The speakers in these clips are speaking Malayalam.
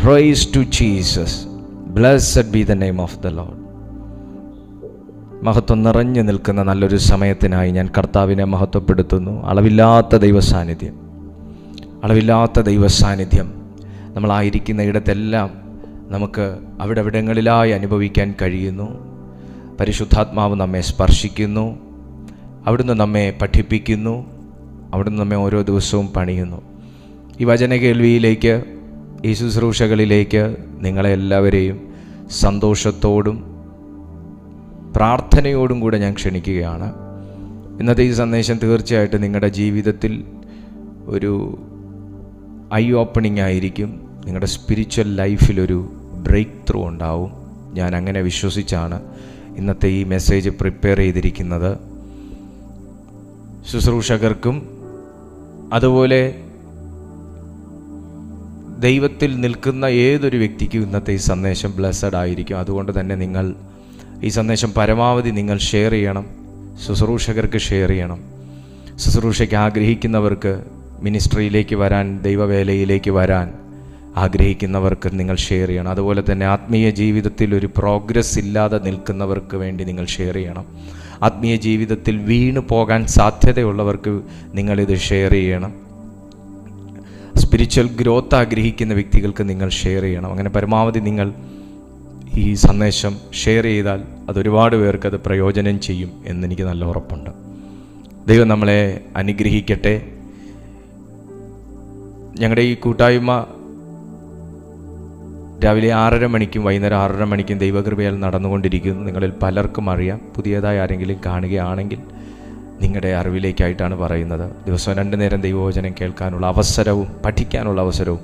Praise to Jesus. Blessed be the name of the Lord. മഹത്വം നിറഞ്ഞു നിൽക്കുന്ന നല്ലൊരു സമയത്തിനായി ഞാൻ കർത്താവിനെ മഹത്വപ്പെടുത്തുന്നു. അളവില്ലാത്ത ദൈവസാന്നിധ്യം നമ്മളായിരിക്കുന്ന ഇടത്തെല്ലാം നമുക്ക് അവിടങ്ങളിലായി അനുഭവിക്കാൻ കഴിയുന്നു. പരിശുദ്ധാത്മാവ് നമ്മെ സ്പർശിക്കുന്നു, അവിടുന്ന് നമ്മെ പഠിപ്പിക്കുന്നു, അവിടുന്ന് നമ്മെ ഓരോ ദിവസവും പണിയുന്നു. ഈ വചന കേൾവിയിലേക്ക്, ഈ ശുശ്രൂഷകളിലേക്ക് നിങ്ങളെ എല്ലാവരെയും സന്തോഷത്തോടും പ്രാർത്ഥനയോടും കൂടെ ഞാൻ ക്ഷണിക്കുകയാണ്. ഇന്നത്തെ ഈ സന്ദേശം തീർച്ചയായിട്ടും നിങ്ങളുടെ ജീവിതത്തിൽ ഒരു ഐ ഓപ്പണിംഗ് ആയിരിക്കും. നിങ്ങളുടെ സ്പിരിച്വൽ ലൈഫിലൊരു ബ്രേക്ക് ത്രൂ ഉണ്ടാവും. ഞാൻ അങ്ങനെ വിശ്വസിച്ചാണ് ഇന്നത്തെ ഈ മെസ്സേജ് പ്രിപ്പയർ ചെയ്തിരിക്കുന്നത്. ശുശ്രൂഷകർക്കും അതുപോലെ ദൈവത്തിൽ നിൽക്കുന്ന ഏതൊരു വ്യക്തിക്കും ഇന്നത്തെ ഈ സന്ദേശം ബ്ലെസ്സഡ് ആയിരിക്കും. അതുകൊണ്ട് തന്നെ നിങ്ങൾ ഈ സന്ദേശം പരമാവധി നിങ്ങൾ ഷെയർ ചെയ്യണം. ശുശ്രൂഷകർക്ക് ഷെയർ ചെയ്യണം. ശുശ്രൂഷയ്ക്ക് ആഗ്രഹിക്കുന്നവർക്ക്, മിനിസ്ട്രിയിലേക്ക് വരാൻ, ദൈവവേലയിലേക്ക് വരാൻ ആഗ്രഹിക്കുന്നവർക്ക് നിങ്ങൾ ഷെയർ ചെയ്യണം. അതുപോലെ തന്നെ ആത്മീയ ജീവിതത്തിൽ ഒരു പ്രോഗ്രസ് ഇല്ലാതെ നിൽക്കുന്നവർക്ക് വേണ്ടി നിങ്ങൾ ഷെയർ ചെയ്യണം. ആത്മീയ ജീവിതത്തിൽ വീണു പോകാൻ സാധ്യതയുള്ളവർക്ക് നിങ്ങളിത് ഷെയർ ചെയ്യണം. സ്പിരിച്വൽ ഗ്രോത്ത് ആഗ്രഹിക്കുന്ന വ്യക്തികൾക്ക് നിങ്ങൾ ഷെയർ ചെയ്യണം. അങ്ങനെ പരമാവധി നിങ്ങൾ ഈ സന്ദേശം ഷെയർ ചെയ്താൽ അതൊരുപാട് പേർക്ക് അത് പ്രയോജനം ചെയ്യും എന്നെനിക്ക് നല്ല ഉറപ്പുണ്ട്. ദൈവം നമ്മളെ അനുഗ്രഹിക്കട്ടെ. ഞങ്ങളുടെ ഈ കൂട്ടായ്മ രാവിലെ 6:30 മണിക്കും വൈകുന്നേരം 6:30 മണിക്കും ദൈവകൃപയാൽ നടന്നുകൊണ്ടിരിക്കുന്നു. നിങ്ങളിൽ പലർക്കും അറിയാം. പുതിയതായി ആരെങ്കിലും കാണുകയാണെങ്കിൽ നിങ്ങളുടെ അറിവിലേക്കായിട്ടാണ് പറയുന്നത്. ദിവസം 2 നേരം ദൈവവചനം കേൾക്കാനുള്ള അവസരവും പഠിക്കാനുള്ള അവസരവും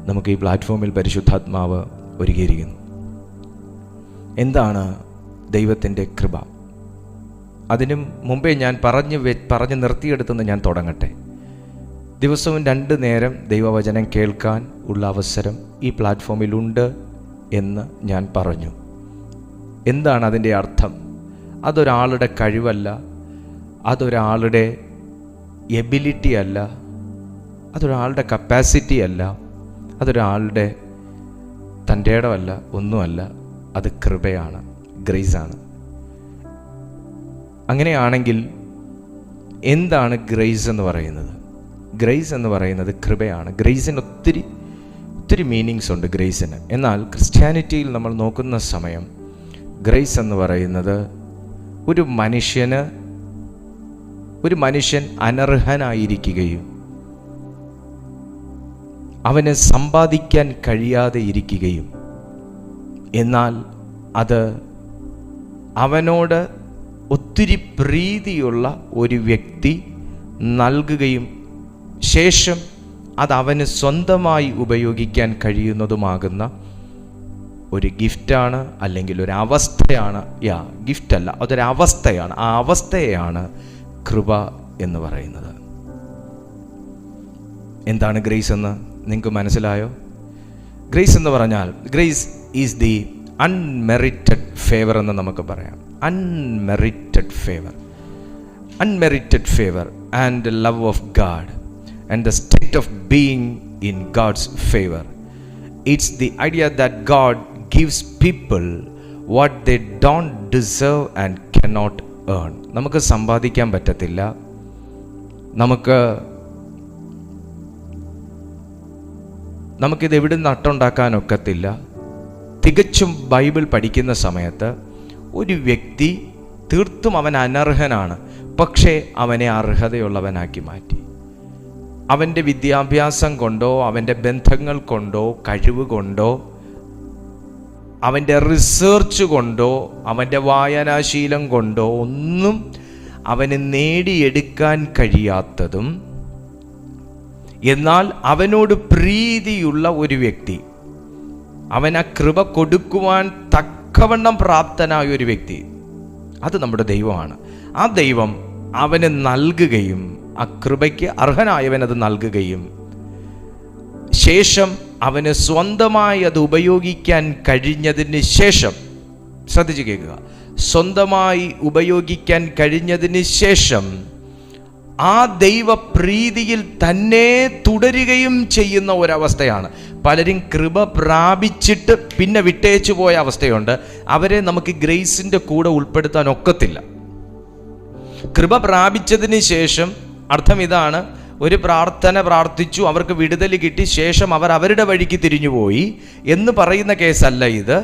നമുക്ക് ഈ പ്ലാറ്റ്ഫോമിൽ പരിശുദ്ധാത്മാവ് ഒരുക്കിയിരിക്കുന്നു. എന്താണ് ദൈവത്തിൻ്റെ കൃപ? അതിനു മുമ്പേ ഞാൻ പറഞ്ഞ് നിർത്തിയെടുത്തെന്ന് ഞാൻ തുടങ്ങട്ടെ. ദിവസവും 2 നേരം ദൈവവചനം കേൾക്കാൻ ഉള്ള അവസരം ഈ പ്ലാറ്റ്ഫോമിലുണ്ട് എന്ന് ഞാൻ പറഞ്ഞു. എന്താണ് അതിൻ്റെ അർത്ഥം? അതൊരാളുടെ കഴിവല്ല, അതൊരാളുടെ എബിലിറ്റി അല്ല, അതൊരാളുടെ കപ്പാസിറ്റി അല്ല, അതൊരാളുടെ തൻ്റെ ഇടമല്ല, ഒന്നുമല്ല. അത് കൃപയാണ്, ഗ്രേസാണ്. അങ്ങനെയാണെങ്കിൽ എന്താണ് ഗ്രേസ് എന്ന് പറയുന്നത്? ഗ്രേസ് എന്ന് പറയുന്നത് കൃപയാണ്. ഗ്രേസിന് ഒത്തിരി മീനിങ്സ് ഉണ്ട് ഗ്രേസിന്. എന്നാൽ ക്രിസ്ത്യാനിറ്റിയിൽ നമ്മൾ നോക്കുന്ന സമയം ഗ്രേസ് എന്ന് പറയുന്നത് ഒരു മനുഷ്യൻ അനർഹനായിരിക്കുകയും അവന് സമ്പാദിക്കാൻ കഴിയാതെ ഇരിക്കുകയും എന്നാൽ അത് അവനോട് ഒത്തിരി പ്രീതിയുള്ള ഒരു വ്യക്തി നൽകുകയും ശേഷം അത് അവന് സ്വന്തമായി ഉപയോഗിക്കാൻ കഴിയുന്നതുമാകുന്ന ഒരു ഗിഫ്റ്റാണ്, അല്ലെങ്കിൽ ഒരു അവസ്ഥയാണ്. ഗിഫ്റ്റല്ല, അതൊരവസ്ഥയാണ്. ആ അവസ്ഥയാണ് കൃപ എന്ന് പറയുന്നത്. എന്താണ് ഗ്രേസ് എന്ന് നിങ്ങൾക്ക് മനസ്സിലായോ? ഗ്രേസ് എന്ന് പറഞ്ഞാൽ, grace is the unmerited favour എന്ന് നമുക്ക് പറയാം. Unmerited favour and love of God and the state of being in God's favor. It's the idea that God gives people what they don't deserve and cannot earn. നമുക്ക് സമ്പാദിക്കാൻ പറ്റത്തില്ല, നമുക്കിത് എവിടെ നട്ടുണ്ടാക്കാനൊക്കത്തില്ല. തികച്ചും ബൈബിൾ പഠിക്കുന്ന സമയത്ത് ഒരു വ്യക്തി തീർത്തും അവൻ അനർഹനാണ്, പക്ഷേ അവനെ അർഹതയുള്ളവനാക്കി മാറ്റി. അവൻ്റെ വിദ്യാഭ്യാസം കൊണ്ടോ, അവൻ്റെ ബന്ധങ്ങൾ കൊണ്ടോ, കഴിവ് കൊണ്ടോ, അവൻ്റെ റിസർച്ച് കൊണ്ടോ, അവൻ്റെ വായനാശീലം കൊണ്ടോ ഒന്നും അവന് നേടിയെടുക്കാൻ കഴിയാത്തതും എന്നാൽ അവനോട് പ്രീതിയുള്ള ഒരു വ്യക്തി, അവൻ ആ കൃപ കൊടുക്കുവാൻ തക്കവണ്ണം പ്രാപ്തനായ ഒരു വ്യക്തി, അത് നമ്മുടെ ദൈവമാണ്. ആ ദൈവം അവന് നൽകുകയും, ആ കൃപയ്ക്ക് അർഹനായവൻ അത് നൽകുകയും ശേഷം അവന് സ്വന്തമായി അത് ഉപയോഗിക്കാൻ കഴിഞ്ഞതിന് ശേഷം, ശ്രദ്ധിച്ച് കേൾക്കുക, സ്വന്തമായി ഉപയോഗിക്കാൻ കഴിഞ്ഞതിന് ശേഷം ആ ദൈവപ്രീതിയിൽ തന്നെ തുടരുകയും ചെയ്യുന്ന ഒരവസ്ഥയാണ്. പലരും കൃപ പ്രാപിച്ചിട്ട് പിന്നെ വിട്ടേച്ചു പോയ അവസ്ഥയുണ്ട്. അവരെ നമുക്ക് ഗ്രേസിൻ്റെ കൂടെ ഉൾപ്പെടുത്താൻ ഒക്കത്തില്ല. കൃപ പ്രാപിച്ചതിന് ശേഷം അർത്ഥം ഇതാണ്, ഒരു പ്രാർത്ഥന പ്രാർത്ഥിച്ചു, അവർക്ക് വിടുതൽ കിട്ടി, ശേഷം അവർ അവരുടെ വഴിക്ക് തിരിഞ്ഞുപോയി എന്ന് പറയുന്ന കേസല്ല ഇത്.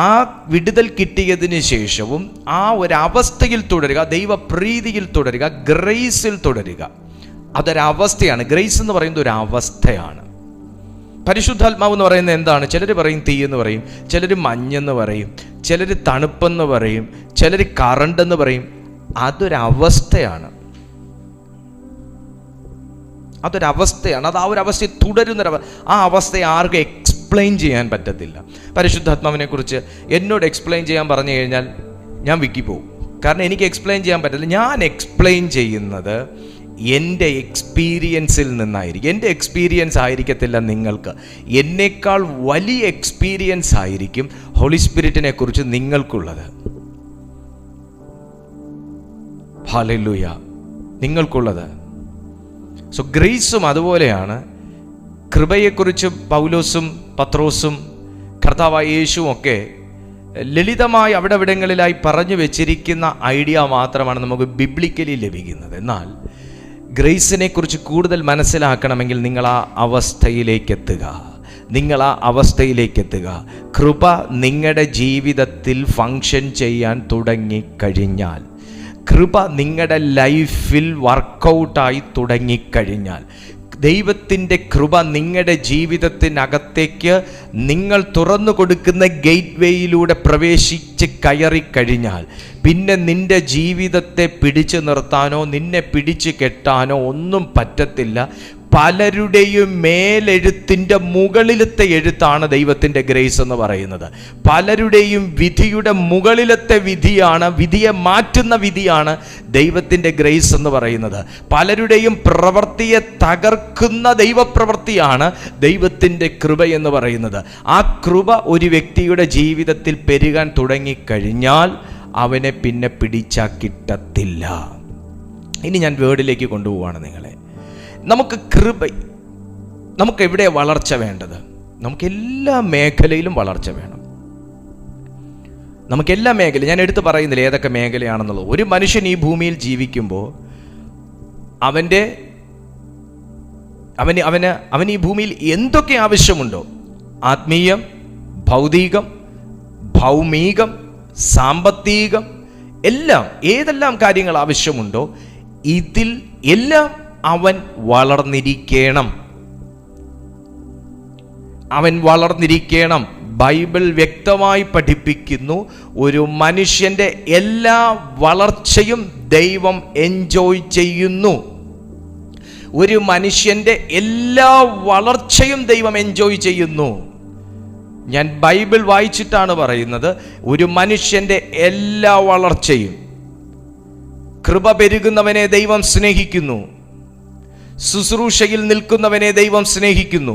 ആ വിടുതൽ കിട്ടിയതിന് ശേഷവും ആ ഒരവസ്ഥയിൽ തുടരുക, ദൈവപ്രീതിയിൽ തുടരുക, ഗ്രേസിൽ തുടരുക. അതൊരവസ്ഥയാണ്. ഗ്രേസ് എന്ന് പറയുന്നത് ഒരു അവസ്ഥയാണ്. പരിശുദ്ധാത്മാവ് എന്ന് പറയുന്നത് എന്താണ്? ചിലർ പറയും തീ എന്ന് പറയും, ചിലർ മഞ്ഞെന്ന് പറയും, ചിലർ തണുപ്പെന്ന് പറയും, ചിലർ കറണ്ട് എന്ന് പറയും. അതൊരവസ്ഥയാണ്. അതൊരവസ്ഥയാണ്. അത് ആ ഒരു അവസ്ഥയിൽ ആ അവസ്ഥയെ ആർക്കും എക്സ്പ്ലെയിൻ ചെയ്യാൻ പറ്റത്തില്ല. പരിശുദ്ധാത്മാവിനെ കുറിച്ച് എന്നോട് എക്സ്പ്ലെയിൻ ചെയ്യാൻ പറഞ്ഞു കഴിഞ്ഞാൽ ഞാൻ വിക്കിപ്പോവും. കാരണം എനിക്ക് എക്സ്പ്ലെയിൻ ചെയ്യാൻ പറ്റില്ല. ഞാൻ എക്സ്പ്ലെയിൻ ചെയ്യുന്നത് എൻ്റെ എക്സ്പീരിയൻസിൽ നിന്നായിരിക്കും. എൻ്റെ എക്സ്പീരിയൻസ് ആയിരിക്കത്തില്ല നിങ്ങൾക്ക്. എന്നേക്കാൾ വലിയ എക്സ്പീരിയൻസ് ആയിരിക്കും ഹോളി സ്പിരിറ്റിനെ കുറിച്ച് നിങ്ങൾക്കുള്ളത്. ഹല്ലേലൂയ, നിങ്ങൾക്കുള്ളത്. സോ ഗ്രേസും അതുപോലെയാണ്. കൃപയെക്കുറിച്ച് പൗലോസും പത്രോസും കർത്താവായ യേശുവും ഒക്കെ ലളിതമായി അവിടെവിടങ്ങളിലായി പറഞ്ഞു വെച്ചിരിക്കുന്ന ഐഡിയ മാത്രമാണ് നമുക്ക് ബിബ്ലിക്കലി ലഭിക്കുന്നത്. എന്നാൽ ഗ്രേസിനെ കുറിച്ച് കൂടുതൽ മനസ്സിലാക്കണമെങ്കിൽ നിങ്ങൾ ആ അവസ്ഥയിലേക്കെത്തുക. കൃപ നിങ്ങളുടെ ജീവിതത്തിൽ ഫങ്ഷൻ ചെയ്യാൻ തുടങ്ങിക്കഴിഞ്ഞാൽ, കൃപ നിങ്ങളുടെ ലൈഫിൽ വർക്കൗട്ടായി തുടങ്ങിക്കഴിഞ്ഞാൽ, ദൈവത്തിൻ്റെ കൃപ നിങ്ങളുടെ ജീവിതത്തിനകത്തേക്ക് നിങ്ങൾ തുറന്നു കൊടുക്കുന്ന ഗേറ്റ് വേയിലൂടെ പ്രവേശിച്ച് കയറിക്കഴിഞ്ഞാൽ, പിന്നെ നിന്റെ ജീവിതത്തെ പിടിച്ചു നിർത്താനോ നിന്നെ പിടിച്ചു കെട്ടാനോ ഒന്നും പറ്റത്തില്ല. പലരുടെയും മേലെഴുത്തിൻ്റെ മുകളിലത്തെ എഴുത്താണ് ദൈവത്തിൻ്റെ ഗ്രേസ് എന്ന് പറയുന്നത്. പലരുടെയും വിധിയുടെ മുകളിലത്തെ വിധിയാണ്, വിധിയെ മാറ്റുന്ന വിധിയാണ് ദൈവത്തിൻ്റെ ഗ്രേസ് എന്ന് പറയുന്നത്. പലരുടെയും പ്രവൃത്തിയെ തകർക്കുന്ന ദൈവപ്രവൃത്തിയാണ് ദൈവത്തിൻ്റെ കൃപ എന്ന് പറയുന്നത്. ആ കൃപ ഒരു വ്യക്തിയുടെ ജീവിതത്തിൽ പെരുകാൻ തുടങ്ങിക്കഴിഞ്ഞാൽ അവനെ പിന്നെ പിടിച്ചാൽ കിട്ടത്തില്ല. ഇനി ഞാൻ വേർഡിലേക്ക് കൊണ്ടുപോവാണ് നിങ്ങളെ. നമുക്ക് കൃപ, നമുക്ക് എവിടെ വളർച്ച വേണ്ടത്? നമുക്ക് എല്ലാ മേഖലയിലും വളർച്ച വേണം. നമുക്കെല്ലാ മേഖല, ഞാൻ എടുത്ത് പറയുന്നില്ല ഏതൊക്കെ മേഖലയാണെന്നുള്ളത്. ഒരു മനുഷ്യൻ ഈ ഭൂമിയിൽ ജീവിക്കുമ്പോൾ അവന് ഈ ഭൂമിയിൽ എന്തൊക്കെ ആവശ്യമുണ്ടോ, ആത്മീയം, ഭൗതികം, ഭൗമികം, സാമ്പത്തികം, എല്ലാം, ഏതെല്ലാം കാര്യങ്ങൾ ആവശ്യമുണ്ടോ, ഇതിൽ എല്ലാം അവൻ വളർന്നിരിക്കണം. ബൈബിൾ വ്യക്തമായി പഠിപ്പിക്കുന്നു, ഒരു മനുഷ്യൻ്റെ എല്ലാ വളർച്ചയും ദൈവം എൻജോയ് ചെയ്യുന്നു. ഒരു മനുഷ്യൻ്റെ എല്ലാ വളർച്ചയും ദൈവം എൻജോയ് ചെയ്യുന്നു. ഞാൻ ബൈബിൾ വായിച്ചിട്ടാണ് പറയുന്നത്. ഒരു മനുഷ്യൻ്റെ എല്ലാ വളർച്ചയും, കൃപ പെരുകുന്നവനെ ദൈവം സ്നേഹിക്കുന്നു, ശുശ്രൂഷയിൽ നിൽക്കുന്നവനെ ദൈവം സ്നേഹിക്കുന്നു,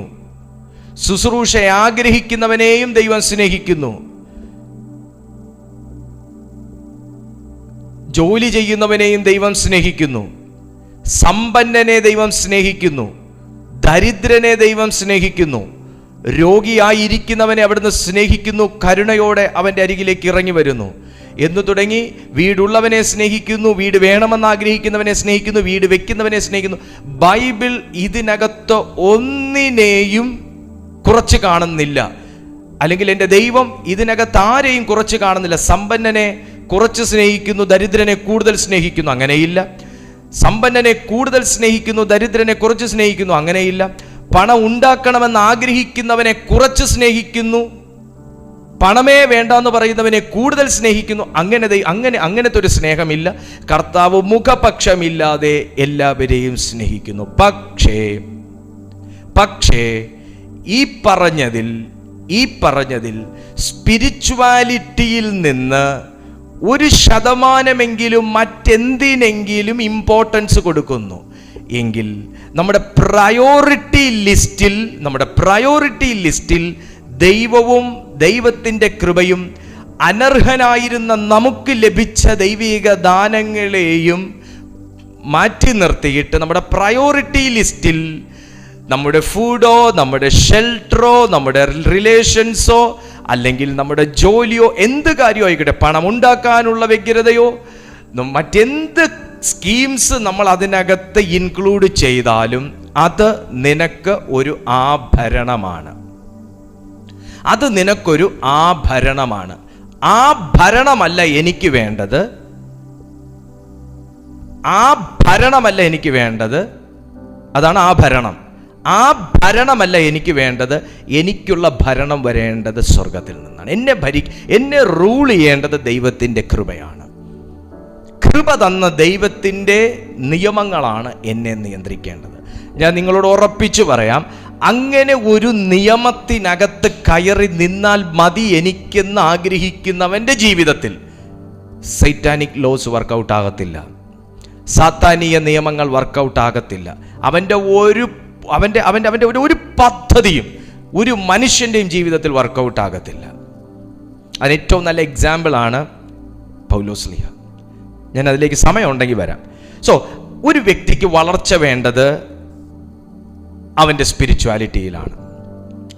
ശുശ്രൂഷ ആഗ്രഹിക്കുന്നവനെയും ദൈവം സ്നേഹിക്കുന്നു, ജോലി ചെയ്യുന്നവനെയും ദൈവം സ്നേഹിക്കുന്നു, സമ്പന്നനെ ദൈവം സ്നേഹിക്കുന്നു, ദരിദ്രനെ ദൈവം സ്നേഹിക്കുന്നു, രോഗിയായിരിക്കുന്നവനെ അവിടുന്ന് സ്നേഹിക്കുന്നു, കരുണയോടെ അവൻ്റെ അരികിലേക്ക് ഇറങ്ങി വരുന്നു എന്നു തുടങ്ങി വീടുള്ളവനെ സ്നേഹിക്കുന്നു, വീട് വേണമെന്ന് ആഗ്രഹിക്കുന്നവനെ സ്നേഹിക്കുന്നു, വീട് വെക്കുന്നവനെ സ്നേഹിക്കുന്നു. ബൈബിൾ ഇതിനകത്ത് ഒന്നിനെയും കുറച്ച് കാണുന്നില്ല. അല്ലെങ്കിൽ എൻ്റെ ദൈവം ഇതിനകത്ത് ആരെയും കുറച്ച് കാണുന്നില്ല. സമ്പന്നനെ കുറച്ച് സ്നേഹിക്കുന്നു, ദരിദ്രനെ കൂടുതൽ സ്നേഹിക്കുന്നു, അങ്ങനെയില്ല. സമ്പന്നനെ കൂടുതൽ സ്നേഹിക്കുന്നു, ദരിദ്രനെ കുറച്ച് സ്നേഹിക്കുന്നു, അങ്ങനെയില്ല. പണം ഉണ്ടാക്കണമെന്ന് ആഗ്രഹിക്കുന്നവനെ കുറച്ച് സ്നേഹിക്കുന്നു, പണമേ വേണ്ടെന്ന് പറയുന്നവനെ കൂടുതൽ സ്നേഹിക്കുന്നു. അങ്ങനത്തെ ഒരു സ്നേഹമില്ല. കർത്താവ് മുഖപക്ഷമില്ലാതെ എല്ലാവരെയും സ്നേഹിക്കുന്നു. പക്ഷേ ഈ പറഞ്ഞതിൽ സ്പിരിച്വാലിറ്റിയിൽ നിന്ന് 1% മറ്റെന്തിനെങ്കിലും ഇമ്പോർട്ടൻസ് കൊടുക്കുന്നു എങ്കിൽ നമ്മുടെ പ്രയോറിറ്റി ലിസ്റ്റിൽ ദൈവവും ദൈവത്തിൻ്റെ കൃപയും അനർഹനായിരുന്ന നമുക്ക് ലഭിച്ച ദൈവിക ദാനങ്ങളെയും മാറ്റി നിർത്തിയിട്ട് നമ്മുടെ പ്രയോറിറ്റി ലിസ്റ്റിൽ നമ്മുടെ ഫുഡോ, നമ്മുടെ ഷെൽട്ടറോ, നമ്മുടെ റിലേഷൻസോ, അല്ലെങ്കിൽ നമ്മുടെ ജോലിയോ, എന്ത് കാര്യമോ ആയിക്കോട്ടെ, പണം ഉണ്ടാക്കാനുള്ള വ്യഗ്രതയോ, മറ്റെന്ത് സ്കീംസ് നമ്മൾ അതിനകത്ത് ഇൻക്ലൂഡ് ചെയ്താലും അത് നിനക്ക് ഒരു ആഭരണമാണ്. അത് നിനക്കൊരു ആഭരണമാണ്. ആഭരണമല്ല എനിക്ക് വേണ്ടത്, ആഭരണമല്ല എനിക്ക് വേണ്ടത്, അതാണ് ആഭരണം. ആ ഭരണമല്ല എനിക്ക് വേണ്ടത്, എനിക്കുള്ള ഭരണം വരേണ്ടത് സ്വർഗത്തിൽ നിന്നാണ്. എന്നെ റൂൾ ചെയ്യേണ്ടത് ദൈവത്തിൻ്റെ കൃപയാണ്. കൃപ തന്ന ദൈവത്തിൻ്റെ നിയമങ്ങളാണ് എന്നെ നിയന്ത്രിക്കേണ്ടത്. ഞാൻ നിങ്ങളോട് ഉറപ്പിച്ചു പറയാം, അങ്ങനെ ഒരു നിയമത്തിനകത്ത് കയറി നിന്നാൽ മതി എനിക്കെന്ന് ആഗ്രഹിക്കുന്നവൻ്റെ ജീവിതത്തിൽ സൈറ്റാനിക് ലോസ് വർക്കൗട്ട് ആകത്തില്ല, സാത്താനീയ നിയമങ്ങൾ വർക്കൗട്ട് ആകത്തില്ല. അവൻ്റെ ഒരു പദ്ധതിയും ഒരു മനുഷ്യൻ്റെയും ജീവിതത്തിൽ വർക്കൗട്ട് ആകത്തില്ല. അതിന് ഏറ്റവും നല്ല എക്സാമ്പിളാണ് പൗലോസ്ലീഹ. ഞാൻ അതിലേക്ക് സമയമുണ്ടെങ്കിൽ വരാം. സോ ഒരു വ്യക്തിക്ക് വളർച്ച വേണ്ടത് അവൻ്റെ സ്പിരിച്വാലിറ്റിയിലാണ്.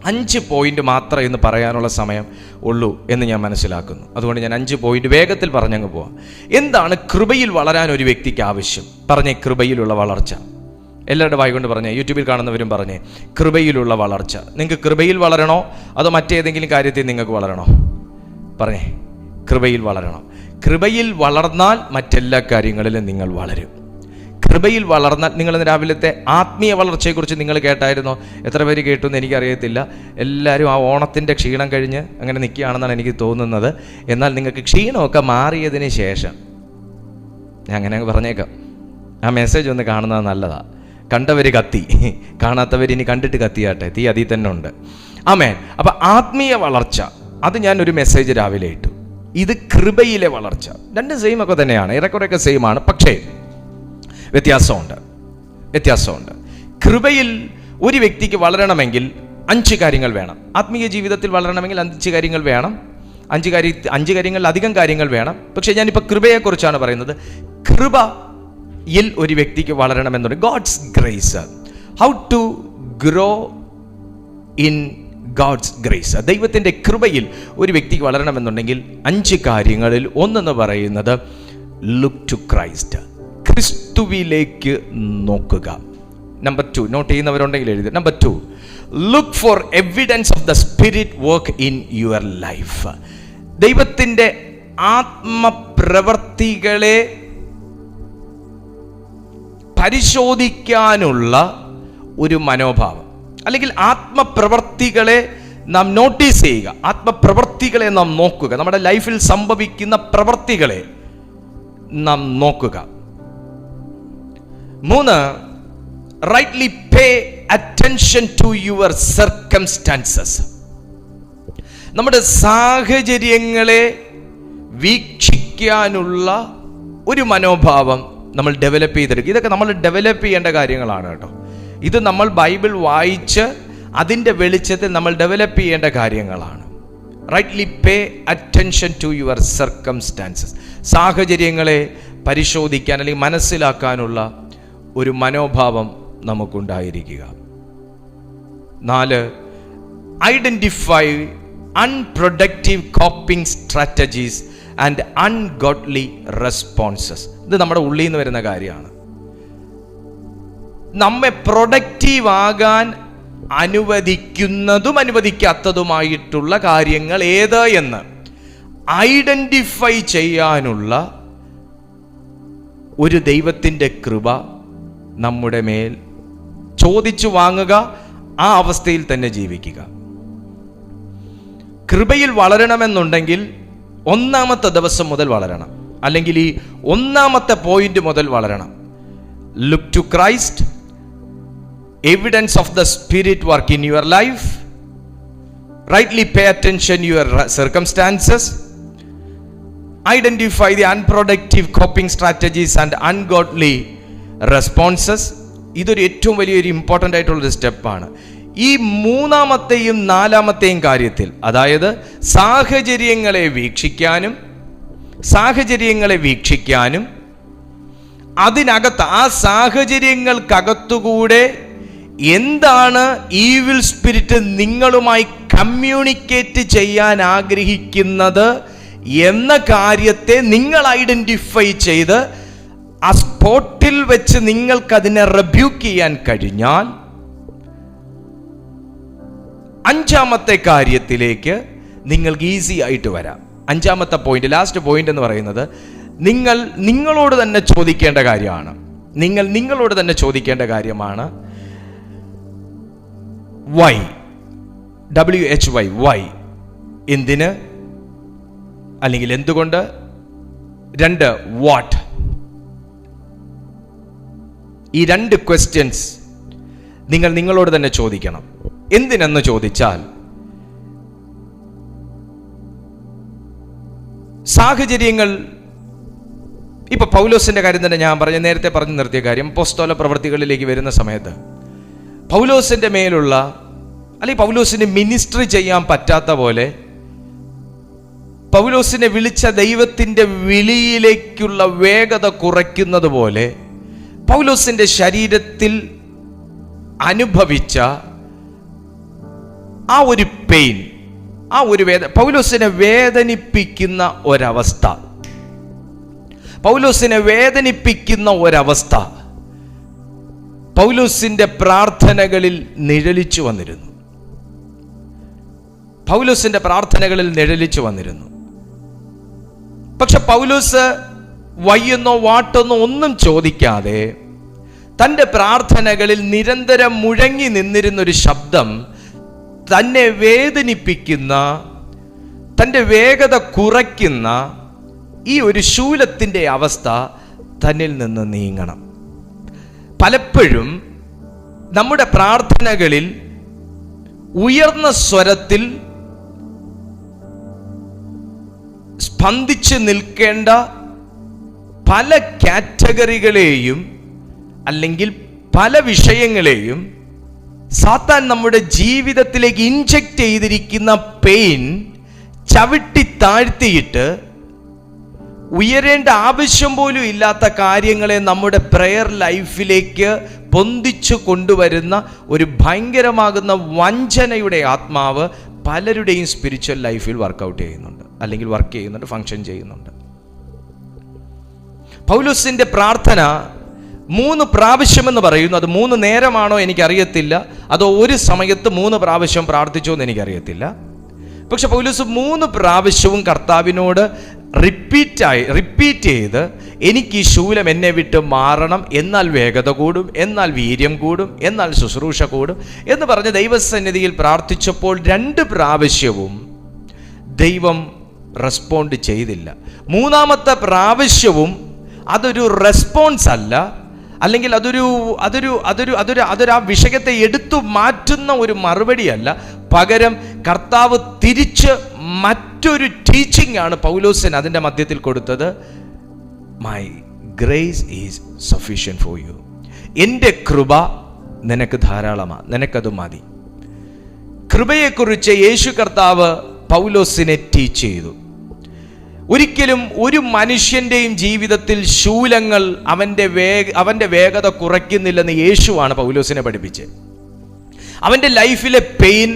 5 പോയിന്റ് മാത്രമേ ഇന്ന് പറയാനുള്ള സമയം ഉള്ളൂ എന്ന് ഞാൻ മനസ്സിലാക്കുന്നു. അതുകൊണ്ട് ഞാൻ 5 പോയിന്റ് വേഗത്തിൽ പറഞ്ഞങ്ങ് പോവാം. എന്താണ് കൃപയിൽ വളരാൻ ഒരു വ്യക്തിക്ക് ആവശ്യം? പറഞ്ഞേ, കൃപയിലുള്ള വളർച്ച. എല്ലാവരുടെ വായിക്കൊണ്ട് പറഞ്ഞേ, യൂട്യൂബിൽ കാണുന്നവരും പറഞ്ഞേ, കൃപയിലുള്ള വളർച്ച. നിങ്ങൾക്ക് കൃപയിൽ വളരണോ അതോ മറ്റേതെങ്കിലും കാര്യത്തിൽ നിങ്ങൾക്ക് വളരണോ? പറഞ്ഞേ, കൃപയിൽ വളരണം. കൃപയിൽ വളർന്നാൽ മറ്റെല്ലാ കാര്യങ്ങളിലും നിങ്ങൾ വളരും. കൃപയിൽ വളർന്നാൽ, നിങ്ങൾ രാവിലത്തെ ആത്മീയ വളർച്ചയെക്കുറിച്ച് നിങ്ങൾ കേട്ടായിരുന്നോ? എത്ര പേര് കേട്ടു എന്ന് എനിക്കറിയത്തില്ല. എല്ലാവരും ആ ഓണത്തിൻ്റെ ക്ഷീണം കഴിഞ്ഞ് അങ്ങനെ നിൽക്കുകയാണെന്നാണ് എനിക്ക് തോന്നുന്നത്. എന്നാൽ നിങ്ങൾക്ക് ക്ഷീണമൊക്കെ മാറിയതിന് ശേഷം, ഞാൻ അങ്ങനെ പറഞ്ഞേക്കാം, ആ മെസ്സേജ് ഒന്ന് കാണുന്നത് നല്ലതാണ്. കണ്ടവർ കത്തി, കാണാത്തവർ ഇനി കണ്ടിട്ട് കത്തിയാട്ടെ, തീ അതിൽ തന്നെ ഉണ്ട്. ആമേൻ. അപ്പം ആത്മീയ വളർച്ച, അത് ഞാനൊരു മെസ്സേജ് രാവിലെ ഇട്ടു. ഇത് കൃപയിലെ വളർച്ച. രണ്ടും സെയിം ഒക്കെ തന്നെയാണ്, ഏറെക്കുറെയൊക്കെ സെയിം ആണ്, പക്ഷേ വ്യത്യാസമുണ്ട്. കൃപയിൽ ഒരു വ്യക്തിക്ക് വളരണമെങ്കിൽ 5 കാര്യങ്ങൾ വേണം. ആത്മീയ ജീവിതത്തിൽ വളരണമെങ്കിൽ 5 കാര്യങ്ങൾ വേണം. 5 കാര്യങ്ങളിൽ അധികം കാര്യങ്ങൾ വേണം. പക്ഷേ ഞാനിപ്പോൾ കൃപയെക്കുറിച്ചാണ് പറയുന്നത്. കൃപയിൽ ഒരു വ്യക്തിക്ക് വളരണമെന്നുണ്ട്. God's grace, how to grow in God's grace. ദൈവത്തിൻ്റെ കൃപയിൽ ഒരു വ്യക്തിക്ക് വളരണമെന്നുണ്ടെങ്കിൽ 5 കാര്യങ്ങളിൽ ഒന്നെന്ന് പറയുന്നത് ലുക്ക് ടു ക്രൈസ്റ്റ്, ക്രിസ്തുവിലേക്ക് നോക്കുക. നമ്പർ 2, നോട്ട് ചെയ്യുന്നവരുണ്ടെങ്കിൽ എഴുതി. Number 2, look for evidence of the spirit work in your life. ദൈവത്തിൻ്റെ ആത്മപ്രവർത്തികളെ പരിശോധിക്കാനുള്ള ഒരു മനോഭാവം, അല്ലെങ്കിൽ ആത്മപ്രവർത്തികളെ നാം നോട്ടീസ് ചെയ്യുക, ആത്മപ്രവർത്തികളെ നാം നോക്കുക, നമ്മുടെ ലൈഫിൽ സംഭവിക്കുന്ന പ്രവർത്തികളെ നാം നോക്കുക. 3, rightly pay attention to your circumstances. നമ്മുടെ സാഹചര്യങ്ങളെ വീക്ഷിക്കാനുള്ള ഒരു മനോഭാവം നമ്മൾ ഡെവലപ്പ് ചെയ്തെടുക്കുക. ഇതൊക്കെ നമ്മൾ ഡെവലപ്പ് ചെയ്യേണ്ട കാര്യങ്ങളാണ് കേട്ടോ. ഇത് നമ്മൾ ബൈബിൾ വായിച്ച് അതിൻ്റെ വെളിച്ചത്തിൽ നമ്മൾ ഡെവലപ്പ് ചെയ്യേണ്ട കാര്യങ്ങളാണ്. Rightly pay attention to your circumstances. സാഹചര്യങ്ങളെ പരിശോധിക്കാൻ അല്ലെങ്കിൽ മനസ്സിലാക്കാനുള്ള ഒരു മനോഭാവം നമുക്കുണ്ടായിരിക്കുക. 4, identify unproductive coping strategies and ungodly responses. ഇത് നമ്മുടെ ഉള്ളിൽ നിന്ന് വരുന്ന കാര്യമാണ്. നമ്മെ പ്രൊഡക്റ്റീവ് ആകാൻ അനുവദിക്കുന്നതും അനുവദിക്കാത്തതുമായിട്ടുള്ള കാര്യങ്ങൾ ഏത് എന്ന് ഐഡൻറ്റിഫൈ ചെയ്യാനുള്ള ഒരു ദൈവത്തിൻ്റെ കൃപ നമ്മുടെ മേൽ ചോദിച്ചു വാങ്ങുക, ആ അവസ്ഥയിൽ തന്നെ ജീവിക്കുക. കൃപയിൽ വളരണമെന്നുണ്ടെങ്കിൽ 1ാമത്തെ ദിവസം മുതൽ വളരണം, അല്ലെങ്കിൽ ഈ 1ാമത്തെ പോയിന്റ് മുതൽ വളരണം. Look to Christ, evidence of the spirit work in your life, rightly pay attention your circumstances, identify the unproductive coping strategies and ungodly responses. ഇതൊരു ഏറ്റവും വലിയൊരു ഇമ്പോർട്ടൻ്റ് ആയിട്ടുള്ളൊരു സ്റ്റെപ്പാണ്. ഈ 3ാമത്തെയും 4ാമത്തെയും കാര്യത്തിൽ, അതായത് സാഹചര്യങ്ങളെ വീക്ഷിക്കാനും അതിനകത്ത്, ആ സാഹചര്യങ്ങൾക്കകത്തുകൂടെ എന്താണ് ഈവിൽ സ്പിരിറ്റ് നിങ്ങളുമായി കമ്മ്യൂണിക്കേറ്റ് ചെയ്യാൻ ആഗ്രഹിക്കുന്നത് എന്ന കാര്യത്തെ നിങ്ങൾ ഐഡന്റിഫൈ ചെയ്ത് ആ സ്പോട്ടിൽ വെച്ച് നിങ്ങൾക്കതിനെ റെബ്യൂക്ക് ചെയ്യാൻ കഴിഞ്ഞാൽ, അഞ്ചാമത്തെ കാര്യത്തിലേക്ക് നിങ്ങൾക്ക് ഈസി ആയിട്ട് വരാം. അഞ്ചാമത്തെ പോയിന്റ്, ലാസ്റ്റ് പോയിന്റ് എന്ന് പറയുന്നത്, നിങ്ങളോട് തന്നെ ചോദിക്കേണ്ട കാര്യമാണ്. നിങ്ങളോട് തന്നെ ചോദിക്കേണ്ട കാര്യമാണ്. വൈ, WHY, വൈ, എന്തിന് അല്ലെങ്കിൽ എന്തുകൊണ്ട്. 2, വാട്ട്. ഈ 2 ക്വസ്റ്റ്യൻസ് നിങ്ങളോട് തന്നെ ചോദിക്കണം. എന്തിനെന്ന് ചോദിച്ചാൽ, സാഹചര്യങ്ങൾ, ഇപ്പൊ പൗലോസിന്റെ കാര്യം തന്നെ ഞാൻ നേരത്തെ പറഞ്ഞു നിർത്തിയ കാര്യം, അപ്പോസ്തല പ്രവൃത്തികളിലേക്ക് വരുന്ന സമയത്ത് പൗലോസിന്റെ മേലുള്ള, അല്ലെങ്കിൽ പൗലോസിന് മിനിസ്ട്രി ചെയ്യാൻ പറ്റാത്ത പോലെ, പൗലോസിനെ വിളിച്ച ദൈവത്തിന്റെ വിളിയിലേക്കുള്ള വേഗത കുറയ്ക്കുന്നത് പോലെ, പൗലോസിന്റെ ശരീരത്തിൽ അനുഭവിച്ച ആ ഒരു പെയിൻ, ആ ഒരു പൗലോസിനെ വേദനിപ്പിക്കുന്ന ഒരവസ്ഥ, പൗലോസിന്റെ പ്രാർത്ഥനകളിൽ നിഴലിച്ചു വന്നിരുന്നു. പക്ഷെ പൗലോസ് വയ്യെന്നോ വാട്ടെന്നോ ഒന്നും ചോദിക്കാതെ തൻ്റെ പ്രാർത്ഥനകളിൽ നിരന്തരം മുഴങ്ങി നിന്നിരുന്നൊരു ശബ്ദം, തന്നെ വേദനിപ്പിക്കുന്ന, തൻ്റെ വേഗത കുറയ്ക്കുന്ന ഈ ഒരു ശൂലത്തിൻ്റെ അവസ്ഥ തന്നിൽ നിന്ന് നീങ്ങണം. പലപ്പോഴും നമ്മുടെ പ്രാർത്ഥനകളിൽ ഉയർന്ന സ്വരത്തിൽ സ്പന്ദിച്ച് നിൽക്കേണ്ട പല കാറ്റഗറികളെയും അല്ലെങ്കിൽ പല വിഷയങ്ങളെയും സാത്താൻ നമ്മുടെ ജീവിതത്തിലേക്ക് ഇൻജെക്റ്റ് ചെയ്തിരിക്കുന്ന പെയിൻ ചവിട്ടി താഴ്ത്തിയിട്ട് ഉയരേണ്ട ആവശ്യം പോലും ഇല്ലാത്ത കാര്യങ്ങളെ നമ്മുടെ പ്രെയർ ലൈഫിലേക്ക് പൊന്തിച്ചു കൊണ്ടുവരുന്ന ഒരു ഭയങ്കരമാകുന്ന വഞ്ചനയുടെ ആത്മാവ് പലരുടെയും സ്പിരിച്വൽ ലൈഫിൽ വർക്കൗട്ട് ചെയ്യുന്നുണ്ട്, അല്ലെങ്കിൽ വർക്ക് ചെയ്യുന്നുണ്ട്, ഫങ്ഷൻ ചെയ്യുന്നുണ്ട്. പൗലോസിന്റെ പ്രാർത്ഥന 3 പ്രാവശ്യമെന്ന് പറയുന്നു. അത് 3 നേരമാണോ എനിക്കറിയത്തില്ല, അതോ ഒരു സമയത്ത് 3 പ്രാവശ്യം പ്രാർത്ഥിച്ചോ എന്ന് എനിക്കറിയത്തില്ല. പക്ഷെ പൗലോസ് 3 പ്രാവശ്യവും കർത്താവിനോട് റിപ്പീറ്റ് ചെയ്ത്, എനിക്ക് ഈ ശൂലം എന്നെ വിട്ട് മാറണം, എന്നാൽ വേഗത കൂടും, എന്നാൽ വീര്യം കൂടും, എന്നാൽ ശുശ്രൂഷ കൂടും എന്ന് പറഞ്ഞ് ദൈവസന്നിധിയിൽ പ്രാർത്ഥിച്ചപ്പോൾ 2 പ്രാവശ്യവും ദൈവം റെസ്പോണ്ട് ചെയ്തില്ല. 3-ാമത്തെ പ്രാവശ്യവും അതൊരു റെസ്പോൺസ് അല്ല, അല്ലെങ്കിൽ അതൊരു ആ വിഷയത്തെ എടുത്തു മാറ്റുന്ന ഒരു മറുപടിയല്ല. പകരം കർത്താവ് തിരിച്ച് മറ്റൊരു ടീച്ചിങ് ആണ് പൗലോസിന് അതിൻ്റെ മധ്യത്തിൽ കൊടുത്തത്. My grace is sufficient for you. എൻ്റെ കൃപ നിനക്ക് ധാരാളമാണ്, നിനക്കത് മതി. കൃപയെക്കുറിച്ച് യേശു കർത്താവ് പൗലോസിനെ ടീച്ച് ചെയ്തു. ഒരിക്കലും ഒരു മനുഷ്യൻ്റെയും ജീവിതത്തിൽ ശൂലങ്ങൾ അവൻ്റെ വേഗത കുറയ്ക്കുന്നില്ലെന്ന് യേശുവാണ് പൗലോസിനെ പഠിപ്പിച്ചത്. അവൻ്റെ ലൈഫിലെ പെയിൻ,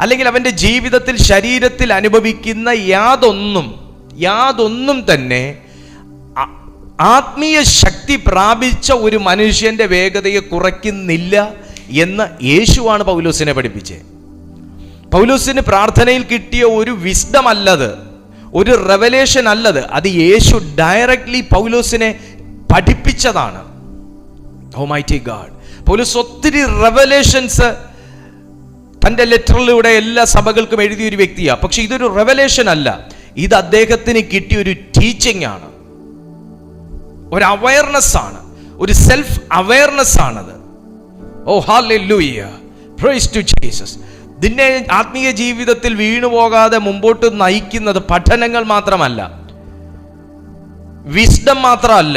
അല്ലെങ്കിൽ അവൻ്റെ ജീവിതത്തിൽ ശരീരത്തിൽ അനുഭവിക്കുന്ന യാതൊന്നും തന്നെ ആത്മീയ ശക്തി പ്രാപിച്ച ഒരു മനുഷ്യൻ്റെ വേഗതയെ കുറയ്ക്കുന്നില്ല എന്ന് യേശുവാണ് പൗലോസിനെ പഠിപ്പിച്ചത്. പൗലോസിന് പ്രാർത്ഥനയിൽ കിട്ടിയ ഒരു വിസ്ഡം അല്ലത്, ഒരു റെവലേഷൻ അല്ലത്, അത് യേശു ഡയറക്ട്ലി പൗലോസിനെ പഠിപ്പിച്ചതാണ്. Almighty God. പൗലോസ് ഒത്തിരി റെവലേഷൻസ് തൻ്റെ ലെറ്ററിലൂടെ എല്ലാ സഭകൾക്കും എഴുതിയൊരു വ്യക്തിയാണ്. പക്ഷെ ഇതൊരു റെവലേഷൻ അല്ല, ഇത് അദ്ദേഹത്തിന് കിട്ടിയൊരു ടീച്ചിങ് ആണ്, ഒരു അവയർനെസ് ആണ്, ഒരു സെൽഫ് അവയർനെസ് ആണത്. ഓ ഹല്ലേലൂയ, പ്രൈസ് ടു ജീസസ്. ഇതിനെ ആത്മീയ ജീവിതത്തിൽ വീണുപോകാതെ മുമ്പോട്ട് നയിക്കുന്നത് പഠനങ്ങൾ മാത്രമല്ല, വിസ്ഡം മാത്രമല്ല,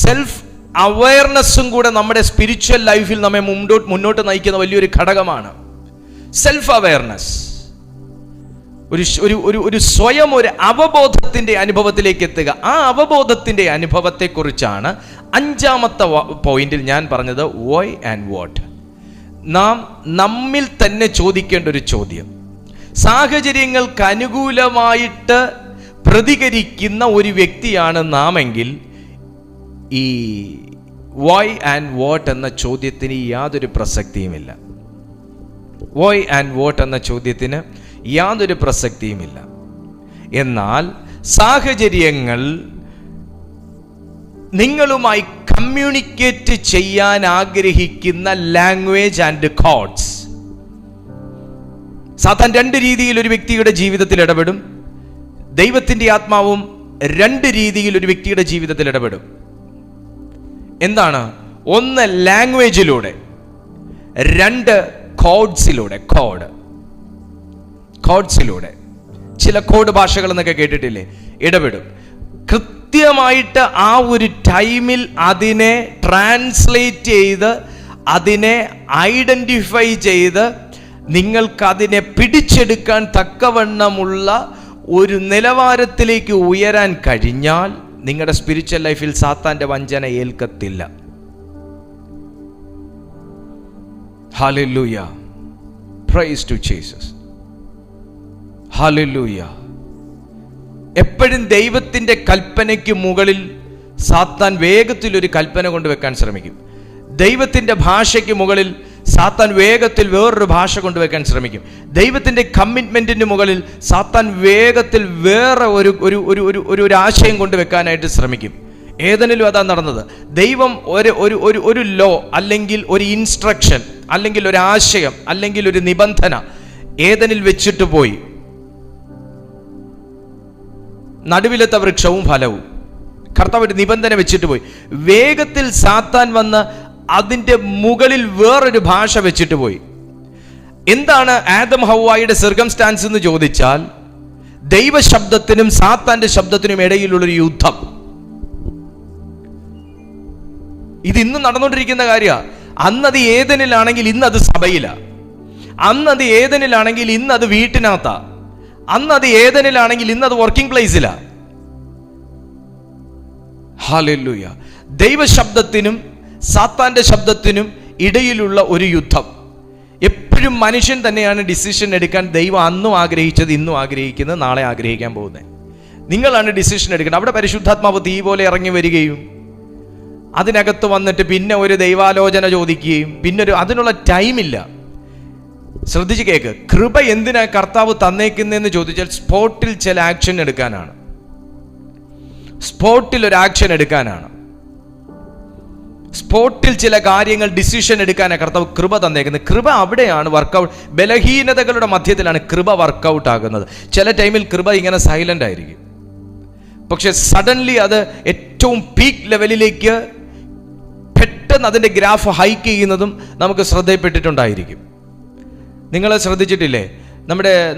സെൽഫ് അവയർനെസ്സും കൂടെ നമ്മുടെ സ്പിരിച്വൽ ലൈഫിൽ നമ്മെ മുന്നോട്ട് നയിക്കുന്ന വലിയൊരു ഘടകമാണ്. Self awareness. ഒരു സ്വയം ഒരു അവബോധത്തിൻ്റെ അനുഭവത്തിലേക്ക് എത്തുക. ആ അവബോധത്തിൻ്റെ അനുഭവത്തെക്കുറിച്ചാണ് 5ാമത്തെ പോയിന്റിൽ ഞാൻ പറഞ്ഞത്, വൈ ആൻഡ് വാട്ട്. നാം നമ്മിൽ തന്നെ ചോദിക്കേണ്ട ഒരു ചോദ്യം. സാഹചര്യങ്ങൾക്ക് അനുകൂലമായിട്ട് പ്രതികരിക്കുന്ന ഒരു വ്യക്തിയാണ് നാമെങ്കിൽ ഈ വൈ ആൻഡ് വാട്ട് എന്ന ചോദ്യത്തിന് യാതൊരു പ്രസക്തിയുമില്ല. വൈ ആൻഡ് വാട്ട് എന്ന ചോദ്യത്തിന് യാതൊരു പ്രസക്തിയുമില്ല. എന്നാൽ സാഹചര്യങ്ങൾ നിങ്ങളുമായി കമ്മ്യൂണിക്കേറ്റ് ചെയ്യാൻ ആഗ്രഹിക്കുന്ന ലാംഗ്വേജ് ആൻഡ് കോഡ്സ്. സാത്താൻ 2 രീതിയിൽ ഒരു വ്യക്തിയുടെ ജീവിതത്തിൽ ഇടപെടും. ദൈവത്തിൻ്റെ ആത്മാവും 2 രീതിയിൽ ഒരു വ്യക്തിയുടെ ജീവിതത്തിൽ ഇടപെടും. എന്താണ്? 1 ലാംഗ്വേജിലൂടെ, 2 കോഡ്സിലൂടെ. കോഡ്സിലൂടെ ചില കോഡ് ഭാഷകൾ എന്നൊക്കെ കേട്ടിട്ടില്ലേ? ഇടപെടും. കൃത്യമായിട്ട് ആ ഒരു ടൈമിൽ അതിനെ ട്രാൻസ്ലേറ്റ് ചെയ്ത്, അതിനെ ഐഡന്റിഫൈ ചെയ്ത്, നിങ്ങൾക്കതിനെ പിടിച്ചെടുക്കാൻ തക്കവണ്ണമുള്ള ഒരു നിലവാരത്തിലേക്ക് ഉയരാൻ കഴിഞ്ഞാൽ നിങ്ങളുടെ സ്പിരിച്വൽ ലൈഫിൽ സാത്താന്റെ വഞ്ചന ഏൽക്കത്തില്ല. Hallelujah, praise to Jesus, hallelujah. എപ്പോഴും ദൈവത്തിൻ്റെ കൽപ്പനയ്ക്ക് മുകളിൽ സാത്താൻ വേഗത്തിൽ ഒരു കൽപ്പന കൊണ്ടുവെക്കാൻ ശ്രമിക്കും. ദൈവത്തിൻ്റെ ഭാഷയ്ക്ക് മുകളിൽ സാത്താൻ വേഗത്തിൽ വേറൊരു ഭാഷ കൊണ്ടുവെക്കാൻ ശ്രമിക്കും. ദൈവത്തിൻ്റെ കമ്മിറ്റ്മെൻറ്റിന് മുകളിൽ സാത്താൻ വേഗത്തിൽ വേറെ ഒരു ആശയം കൊണ്ടുവെക്കാനായിട്ട് ശ്രമിക്കും. ഏതെങ്കിലും അതാ നടന്നത്. ദൈവം ഒരു ലോ അല്ലെങ്കിൽ ഒരു ഇൻസ്ട്രക്ഷൻ അല്ലെങ്കിൽ ഒരു ആശയം അല്ലെങ്കിൽ ഒരു നിബന്ധന ഏദനിൽ വെച്ചിട്ട് പോയി. നടുവിലത്തെ വൃക്ഷവും ഫലവും കർത്താവ് ഒരു നിബന്ധന വെച്ചിട്ട് പോയി. വേഗത്തിൽ സാത്താൻ വന്ന് അതിൻ്റെ മുകളിൽ വേറൊരു ഭാഷ വെച്ചിട്ട് പോയി. എന്താണ് ആദം ഹവ്വായുടെ സിർക്കംസ്റ്റാൻസ് എന്ന് ചോദിച്ചാൽ, ദൈവശബ്ദത്തിനും സാത്താന്റെ ശബ്ദത്തിനും ഇടയിലുള്ളൊരു യുദ്ധം. ഇത് ഇന്ന് നടന്നുകൊണ്ടിരിക്കുന്ന കാര്യമാണ്. അന്നത് ഏദനിലാണെങ്കിൽ ഇന്നത് സഭയിലാണ്. അന്നത് ഏദനിലാണെങ്കിൽ ഇന്നത് വീട്ടിനകത്താ. അന്നത് ഏദനിലാണെങ്കിൽ ഇന്നത് വർക്കിംഗ് പ്ലേസിലാണ്. ഹല്ലേലൂയ. ദൈവശബ്ദത്തിനും സാത്താന്റെ ശബ്ദത്തിനും ഇടയിലുള്ള ഒരു യുദ്ധം. എപ്പോഴും മനുഷ്യൻ തന്നെയാണ് ഡിസിഷൻ എടുക്കാൻ ദൈവം അന്നും ആഗ്രഹിച്ചത്, ഇന്നും ആഗ്രഹിക്കുന്നത്, നാളെ ആഗ്രഹിക്കാൻ പോകുന്നത്. നിങ്ങളാണ് ഡിസിഷൻ എടുക്കുന്നത്. അവിടെ പരിശുദ്ധാത്മാവ് തീ പോലെ ഇറങ്ങി വരികയും അതിനകത്ത് വന്നിട്ട് പിന്നെ ഒരു ദൈവാലോചന ചോദിക്കുകയും പിന്നെ അതിനുള്ള ടൈമില്ല. ശ്രദ്ധിച്ച് കേൾക്ക്. കൃപ എന്തിനാ കർത്താവ് തന്നേക്കുന്നതെന്ന് ചോദിച്ചാൽ സ്പോട്ടിൽ ചില ആക്ഷൻ എടുക്കാനാണ്. സ്പോട്ടിൽ ഒരു ആക്ഷൻ എടുക്കാനാണ്. സ്പോട്ടിൽ ചില കാര്യങ്ങൾ ഡിസിഷൻ എടുക്കാനാണ് കർത്താവ് കൃപ തന്നേക്കുന്നത്. കൃപ അവിടെയാണ് വർക്കൗട്ട്. ബലഹീനതകളുടെ മധ്യത്തിലാണ് കൃപ വർക്കൗട്ട് ആകുന്നത്. ചില ടൈമിൽ കൃപ ഇങ്ങനെ സൈലന്റ് ആയിരിക്കും, പക്ഷെ സഡൻലി അത് ഏറ്റവും പീക്ക് ലെവലിലേക്ക് പെട്ടെന്ന് അതിൻ്റെ ഗ്രാഫ് ഹൈക്ക് ചെയ്യുന്നതും നമുക്ക് ശ്രദ്ധയിൽപ്പെട്ടിട്ടുണ്ടായിരിക്കും. നിങ്ങൾ ശ്രദ്ധിച്ചിട്ടില്ലേ?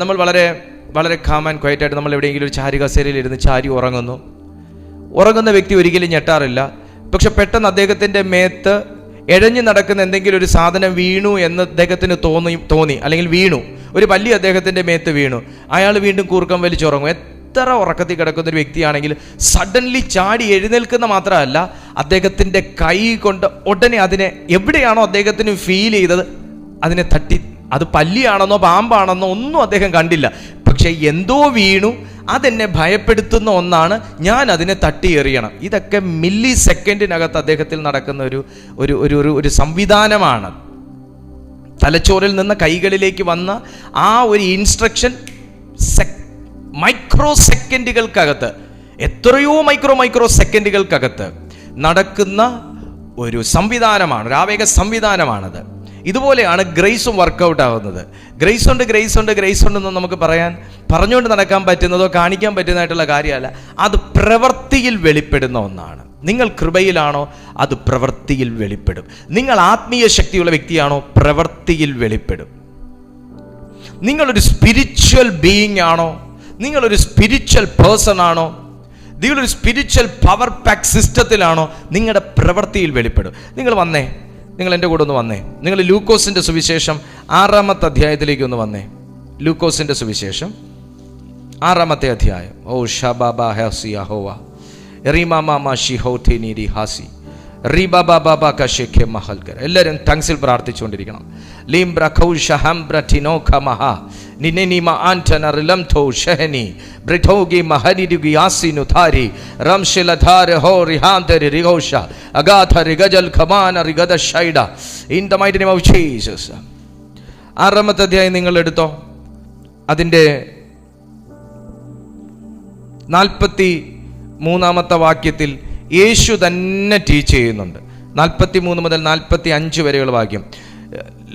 നമ്മൾ വളരെ വളരെ കാം ആൻഡ് ക്വയറ്റ് ആയിട്ട് നമ്മൾ എവിടെയെങ്കിലും ഒരു ചാരി കസേരയിൽ ഇരുന്ന് ചാരി ഉറങ്ങുന്ന വ്യക്തി ഒരിക്കലും ഞെട്ടാറില്ല. പക്ഷെ പെട്ടെന്ന് അദ്ദേഹത്തിൻ്റെ മേത്ത് എഴഞ്ഞു നടക്കുന്ന എന്തെങ്കിലും ഒരു സാധനം വീണു എന്ന് അദ്ദേഹത്തിന് തോന്നി അല്ലെങ്കിൽ വീണു, ഒരു പല്ലി അദ്ദേഹത്തിൻ്റെ മേത്ത് വീണു, അയാൾ വീണ്ടും കൂർക്കം വലിച്ചുറങ്ങും. എത്ര ഉറക്കത്തിൽ കിടക്കുന്ന ഒരു വ്യക്തിയാണെങ്കിൽ സഡൻലി ചാടി എഴുന്നേൽക്കുന്ന മാത്രമല്ല, അദ്ദേഹത്തിൻ്റെ കൈ കൊണ്ട് ഉടനെ അതിനെ എവിടെയാണോ അദ്ദേഹത്തിന് ഫീൽ ചെയ്തത് അതിനെ തട്ടി, അത് പല്ലിയാണെന്നോ പാമ്പാണെന്നോ ഒന്നും അദ്ദേഹം കണ്ടില്ല, പക്ഷെ എന്തോ വീണു, അതെന്നെ ഭയപ്പെടുത്തുന്ന ഒന്നാണ്, ഞാൻ അതിനെ തട്ടി എറിയണം. ഇതൊക്കെ മില്ലി സെക്കൻഡിനകത്ത് അദ്ദേഹത്തിൽ നടക്കുന്ന ഒരു സംവിധാനമാണ്. തലച്ചോറിൽ നിന്ന് കൈകളിലേക്ക് വന്ന ആ ഒരു ഇൻസ്ട്രക്ഷൻ മൈക്രോ സെക്കൻഡുകൾക്കകത്ത്, എത്രയോ മൈക്രോ സെക്കൻഡുകൾക്കകത്ത് നടക്കുന്ന ഒരു സംവിധാനമാണ്, ഒരു ആവേഗ സംവിധാനമാണത്. ഇതുപോലെയാണ് ഗ്രേസും വർക്കൗട്ട് ആവുന്നത്. ഗ്രേസ് ഉണ്ടെന്ന് നമുക്ക് പറഞ്ഞുകൊണ്ട് നടക്കാൻ പറ്റുന്നതോ കാണിക്കാൻ പറ്റുന്നതായിട്ടുള്ള കാര്യമല്ല, അത് പ്രവൃത്തിയിൽ വെളിപ്പെടുന്ന ഒന്നാണ്. നിങ്ങൾ കൃപയിലാണോ, അത് പ്രവൃത്തിയിൽ വെളിപ്പെടും. നിങ്ങൾ ആത്മീയ ശക്തിയുള്ള വ്യക്തിയാണോ, പ്രവൃത്തിയിൽ വെളിപ്പെടും. നിങ്ങളൊരു സ്പിരിച്വൽ ബീയിങ് ആണോ, നിങ്ങളൊരു സ്പിരിച്വൽ പേഴ്സൺ ആണോ, നിങ്ങളൊരു സ്പിരിച്വൽ പവർ പാക്ക് സിസ്റ്റത്തിലാണോ, നിങ്ങളുടെ പ്രവൃത്തിയിൽ വെളിപ്പെടും. നിങ്ങൾ എൻ്റെ കൂടെ ഒന്ന് വന്നേ. നിങ്ങൾ ലൂക്കോസിൻ്റെ സുവിശേഷം 6-ാമത്തെ അധ്യായത്തിലേക്ക് ഒന്ന് വന്നേ. ലൂക്കോസിൻ്റെ സുവിശേഷം 6-ാമത്തെ അധ്യായം. ഓ ഷബാബ ഹസി യഹോവ റിമാമാ ഷിഹോതിനിരി ഹാസി റിബബബബ കശേഖെ മഹൽകർ. എല്ലാവരും ടങ്സിൽ പ്രാർത്ഥിച്ചുകൊണ്ടിരിക്കണം. ലിംബ്ര ഖൗഷഹംബ്ര ടിനോഖമഹ നിനെനിമ ആൻറ്റന റിലംതോ ഷഹനി ബ്രിഥോഗി മഹരിരുഗി ആസിനു ധാരി റംശിലധാര ഹോ റിഹാന്തരി റിഗോഷ അഗാധ റിഗജൽ ഖമാന റിഗദ ഷൈഡ in the mighty name of Jesus. 6-ാമത്തെ അധ്യായം നിങ്ങൾ എടുത്തോ. അതിൻ്റെ 43-ാമത്തെ വാക്യത്തിൽ യേശു തന്നെ ടീച്ച് ചെയ്യുന്നുണ്ട്. 43 മുതൽ 45 വരെയുള്ള വാക്യം.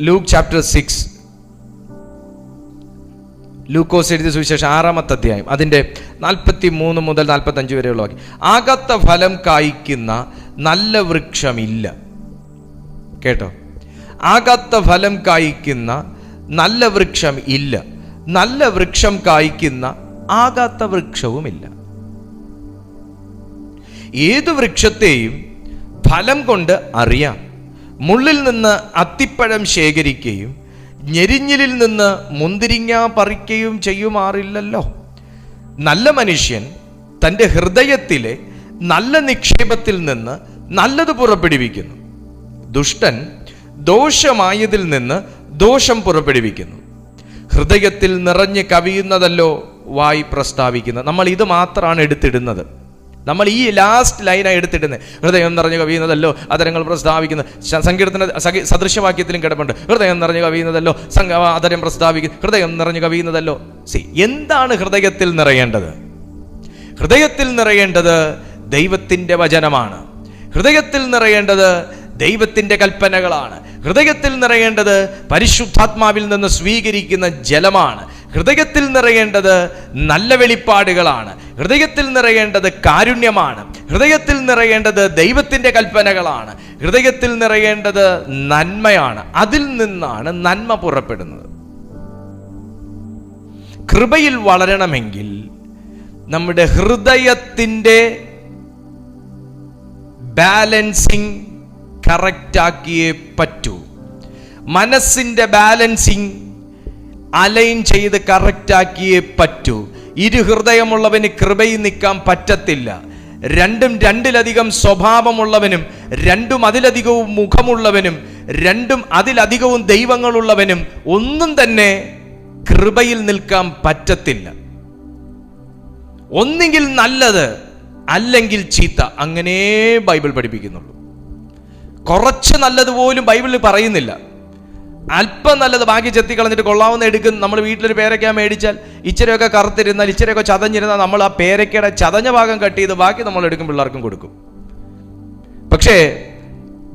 ലൂക്ക് ചാപ്റ്റർ 6, ലൂക്കോസ് എഴുതിയ സുവിശേഷം 6-ാമത്തെ അധ്യായം അതിൻ്റെ 43 മുതൽ 45 വരെയുള്ള വാക്യം. ആകാത്ത ഫലം കായ്ക്കുന്ന നല്ല വൃക്ഷമില്ല. കേട്ടോ, ആകാത്ത ഫലം കായ്ക്കുന്ന നല്ല വൃക്ഷം ഇല്ല, നല്ല വൃക്ഷം കായ്ക്കുന്ന ആകാത്ത വൃക്ഷവുമില്ല. ഏതു വൃക്ഷത്തെയും ഫലം കൊണ്ട് അറിയാം. മുള്ളിൽ നിന്ന് അത്തിപ്പഴം ശേഖരിക്കുകയും ഞെരിഞ്ഞിലിൽ നിന്ന് മുന്തിരിങ്ങ പറിക്കുകയും ചെയ്യുമാറില്ലല്ലോ. നല്ല മനുഷ്യൻ തൻ്റെ ഹൃദയത്തിലെ നല്ല നിക്ഷേപത്തിൽ നിന്ന് നല്ലത് പുറപ്പെടുവിക്കുന്നു. ദുഷ്ടൻ ദോഷമായതിൽ നിന്ന് ദോഷം പുറപ്പെടുവിക്കുന്നു. ഹൃദയത്തിൽ നിറഞ്ഞ് കവിയുന്നതല്ലോ വായി പ്രസ്താവിക്കുന്നത്. നമ്മൾ ഇത് മാത്രമാണ് എടുത്തിടുന്നത്. നമ്മൾ ഈ ലാസ്റ്റ് ലൈനാണ് എടുത്തിടുന്നത്. ഹൃദയം നിറഞ്ഞു കവിയുന്നതല്ലോ അതരങ്ങൾ പ്രസ്താവിക്കുന്നത്. സങ്കീർത്തന സദൃശവാക്യത്തിലും കിടപ്പുണ്ട്. ഹൃദയം നിറഞ്ഞു കവിയുന്നതല്ലോ അതരം പ്രസ്താവിക്കുന്നു. ഹൃദയം നിറഞ്ഞു കവിയുന്നതല്ലോ. എന്താണ് ഹൃദയത്തിൽ നിറയേണ്ടത്? ഹൃദയത്തിൽ നിറയേണ്ടത് ദൈവത്തിൻ്റെ വചനമാണ്. ഹൃദയത്തിൽ നിറയേണ്ടത് ദൈവത്തിൻ്റെ കൽപ്പനകളാണ്. ഹൃദയത്തിൽ നിറയേണ്ടത് പരിശുദ്ധാത്മാവിൽ നിന്ന് സ്വീകരിക്കുന്ന ജലമാണ്. ഹൃദയത്തിൽ നിറയേണ്ടത് നല്ല വെളിപ്പാടുകളാണ്. ഹൃദയത്തിൽ നിറയേണ്ടത് കാരുണ്യമാണ്. ഹൃദയത്തിൽ നിറയേണ്ടത് ദൈവത്തിൻ്റെ കൽപ്പനകളാണ്. ഹൃദയത്തിൽ നിറയേണ്ടത് നന്മയാണ്. അതിൽ നിന്നാണ് നന്മ പുറപ്പെടുന്നത്. കൃപയിൽ വളരണമെങ്കിൽ നമ്മുടെ ഹൃദയത്തിൻ്റെ ബാലൻസിങ് കറക്റ്റാക്കിയേ പറ്റൂ. മനസ്സിൻ്റെ ബാലൻസിങ് അലൈൻ ചെയ്ത് കറക്റ്റാക്കിയേ പറ്റൂ. ഇരുഹൃദയമുള്ളവന് കൃപയിൽ നിൽക്കാൻ പറ്റത്തില്ല. രണ്ടിലധികം സ്വഭാവമുള്ളവനും അതിലധികവും മുഖമുള്ളവനും അതിലധികവും ദൈവങ്ങളുള്ളവനും ഒന്നും തന്നെ കൃപയിൽ നിൽക്കാൻ പറ്റത്തില്ല. ഒന്നുകിൽ നല്ലത് അല്ലെങ്കിൽ ചീത്ത, അങ്ങനെ ബൈബിൾ പഠിപ്പിക്കുന്നുള്ളൂ. കുറച്ച് നല്ലതുപോലും ബൈബിളിൽ പറയുന്നില്ല. അല്പം നല്ലത് ബാക്കി ചെത്തി കളഞ്ഞിട്ട് കൊള്ളാവുന്ന എടുക്കും. നമ്മൾ വീട്ടിലൊരു പേരയ്ക്ക മേടിച്ചാൽ ഇച്ചിരിയൊക്കെ കറുത്തിരുന്നാൽ ഇച്ചിരിയൊക്കെ ചതഞ്ഞിരുന്നാൽ നമ്മൾ ആ പേരയ്ക്കയുടെ ചതഞ്ഞ ഭാഗം കട്ട് ചെയ്ത് ബാക്കി നമ്മൾ എടുക്കും, പിള്ളേർക്കും കൊടുക്കും. പക്ഷേ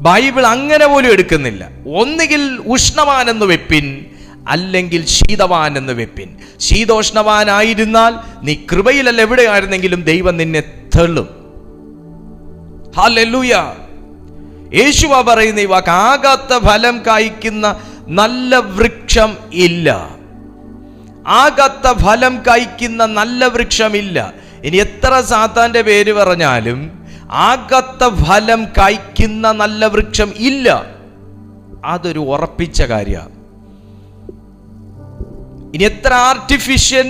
ബൈബിൾ അങ്ങനെ പോലും എടുക്കുന്നില്ല. ഒന്നുകിൽ ഉഷ്ണവാനെന്ന് വെപ്പിൻ, അല്ലെങ്കിൽ ശീതവാനെന്ന് വെപ്പിൻ. ശീതോഷ്ണവാനായിരുന്നാൽ നീ കൃപയിലല്ല എവിടെയായിരുന്നെങ്കിലും ദൈവം നിന്നെ തള്ളും. ഹല്ലേലൂയ. യേശുവ പറയുന്ന ഈ വാക്ക്, ആകാത്ത ഫലം കായ്ക്കുന്ന നല്ല വൃക്ഷം ഇല്ല. ആകാത്ത ഫലം കായ്ക്കുന്ന നല്ല വൃക്ഷമില്ല. ഇനി എത്ര സാത്താന്റെ പേര് പറഞ്ഞാലും ആകാത്ത ഫലം കായ്ക്കുന്ന നല്ല വൃക്ഷം ഇല്ല. അതൊരു ഉറപ്പിച്ച കാര്യമാണ്. ഇനി എത്ര ആർട്ടിഫിഷ്യൽ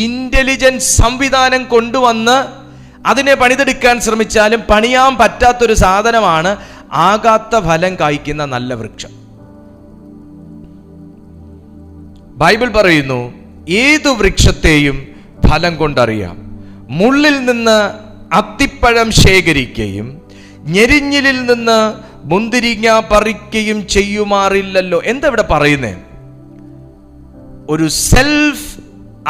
ഇന്റലിജൻസ് സംവിധാനം കൊണ്ടുവന്ന് അതിനെ പണിതെടുക്കാൻ ശ്രമിച്ചാലും പണിയാൻ പറ്റാത്തൊരു സാധനമാണ് ആകാത്ത ഫലം കായ്ക്കുന്ന നല്ല വൃക്ഷം. ബൈബിൾ പറയുന്നു, ഏതു വൃക്ഷത്തെയും ഫലം കൊണ്ടറിയാം. മുള്ളിൽ നിന്ന് അത്തിപ്പഴം ശേഖരിക്കുകയും ഞെരിഞ്ഞിലിൽ നിന്ന് മുന്തിരിങ്ങ പറിക്കുകയും ചെയ്യുമാറില്ലല്ലോ. എന്താ ഇവിടെ പറയുന്നേ? ഒരു സെൽഫ്